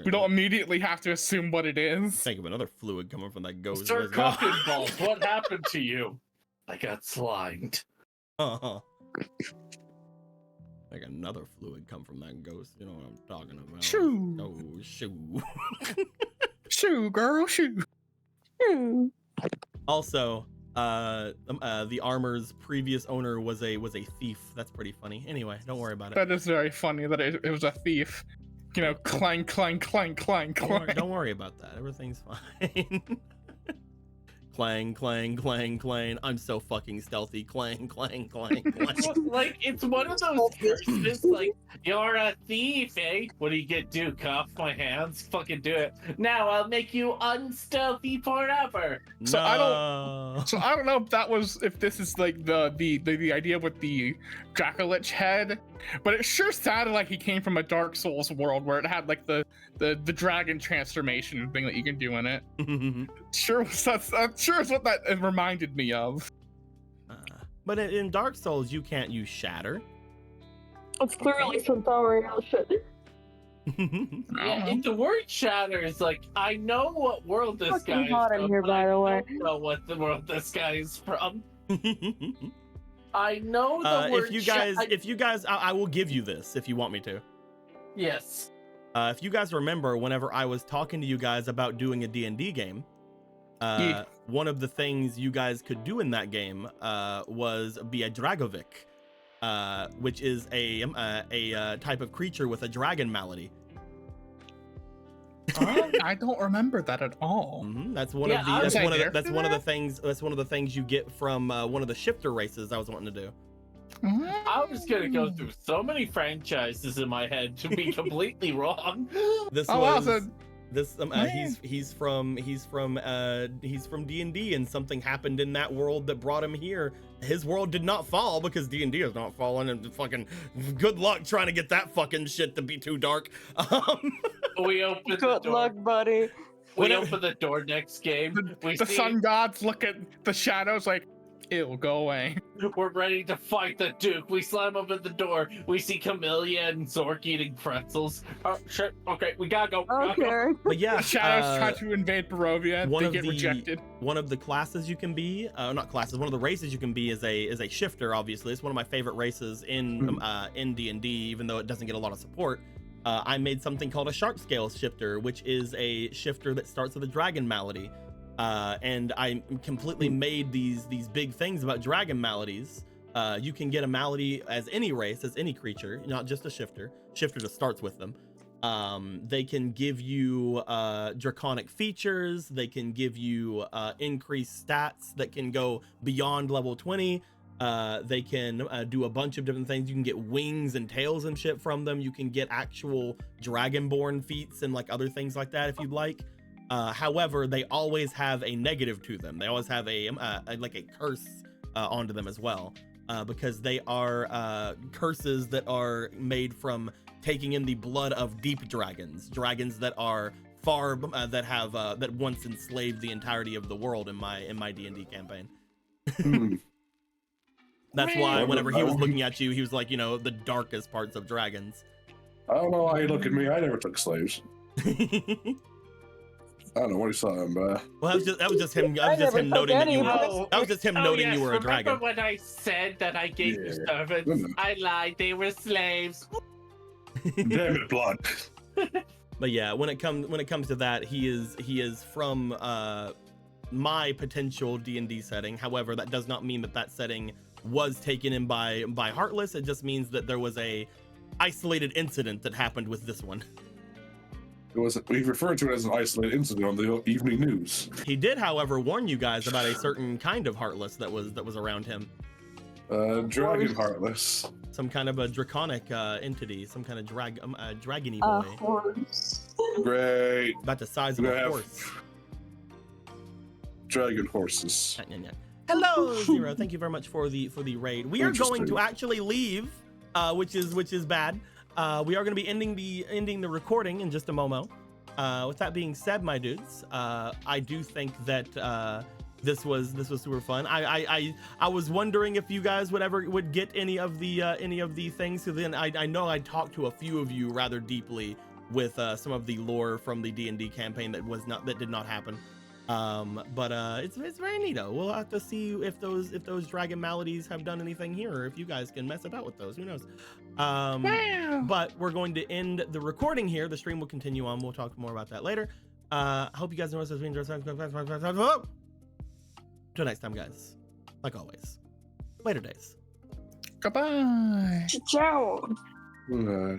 We don't immediately have to assume what it is. Think of another fluid coming from that ghost. Sir Coffin Balls, what happened to you? I got slimed. Uh-huh. Like another fluid come from that ghost. You know what I'm talking about? Shoo. Oh, shoo. Shoo, girl, shoo. Also, the armor's previous owner was a thief. That's pretty funny. Anyway, don't worry about it. That is very funny that it was a thief. You know, clang, clang, clang, clang, clang. Don't worry about that. Everything's fine. Clang, clang, clang, clang. I'm so fucking stealthy. Clang, clang, clang, clang. Like, it's one of those curses, like, you're a thief, eh? What do you do? Cuff my hands? Fucking do it. Now I'll make you unstealthy forever. So no. I don't know if this is like the idea with the Dracolich head, but it sure sounded like he came from a Dark Souls world where it had like the dragon transformation thing that you can do in it. Sure is what that reminded me of. But in Dark Souls, you can't use shatter. It's clearly some Thoriel shit. Yeah, and the word shatter is like, I know what world this Fucking guy is hot in from, here, but by I the way. don't know what the world this guy is from. I know the word if you guys, I will give you this if you want me to. Yes. If you guys remember, whenever I was talking to you guys about doing a D&D game, one of the things you guys could do in that game was be a Dragovic, which is a type of creature with a dragon malady. I don't remember that at all. That's one of the things you get from one of the shifter races I was wanting to do. I was gonna go through so many franchises in my head to be completely wrong. He's from D&D, and something happened in that world that brought him here. His world did not fall because D&D has not fallen, and fucking good luck trying to get that fucking shit to be too dark. We open the Good door. luck, buddy. We open the door next game. The sun gods look at the shadows like, it'll go away. We're ready to fight the Duke. We slam open the door. We see Camellia and Zork eating pretzels. Oh shit! Okay, we gotta go. Okay. But yeah, The shadows try to invade Barovia. They get rejected. One of the classes you can be, not classes. One of the races you can be is a shifter. Obviously, it's one of my favorite races in D&D, even though it doesn't get a lot of support. I made something called a sharp scale shifter, which is a shifter that starts with a dragon malady. And I completely made these big things about dragon maladies. You can get a malady as any race, as any creature, not just a shifter. Shifter just starts with them. They can give you draconic features. They can give you increased stats that can go beyond level 20. They can do a bunch of different things. You can get wings and tails and shit from them. You can get actual dragonborn feats and like other things like that if you'd like. However, they always have a negative to them. They always have a curse onto them as well, because they are curses that are made from taking in the blood of deep dragons that are far that once enslaved the entirety of the world in my D&D campaign. That's why whenever he was looking at you, he was like, you know, the darkest parts of dragons. I don't know how you look at me. I never took slaves. I don't know what he's talking about. Well, that was just him noting that you were. That was just him noting yes, you were a dragon. Remember when I said that I gave you servants? I lied. They were slaves. Damn it, blood. But yeah, when it comes to that, he is from my potential D&D setting. However, that does not mean that setting was taken in by Heartless. It just means that there was a isolated incident that happened with this one. We referred to it as an isolated incident on the evening news. He did, however, warn you guys about a certain kind of Heartless that was around him. Dragon Heartless. Some kind of a draconic entity, some kind of dragony boy. Horse. Great. About the size of a horse. Dragon horses. Hello, Zero. Thank you very much for the raid. We are going to actually leave, which is bad. We are going to be ending the recording in just a moment. With that being said, my dudes, I do think that this was super fun. I was wondering if you guys would get any of the things. So then I know I talked to a few of you rather deeply with some of the lore from the D&D campaign that did not happen. But it's very neato. We'll have to see if those dragon maladies have done anything here, or if you guys can mess about with those. Who knows? But we're going to end the recording here. The stream will continue on. We'll talk more about that later. I hope you guys know this. Till next time, guys. Like always, later days. Goodbye. Ciao. Nah.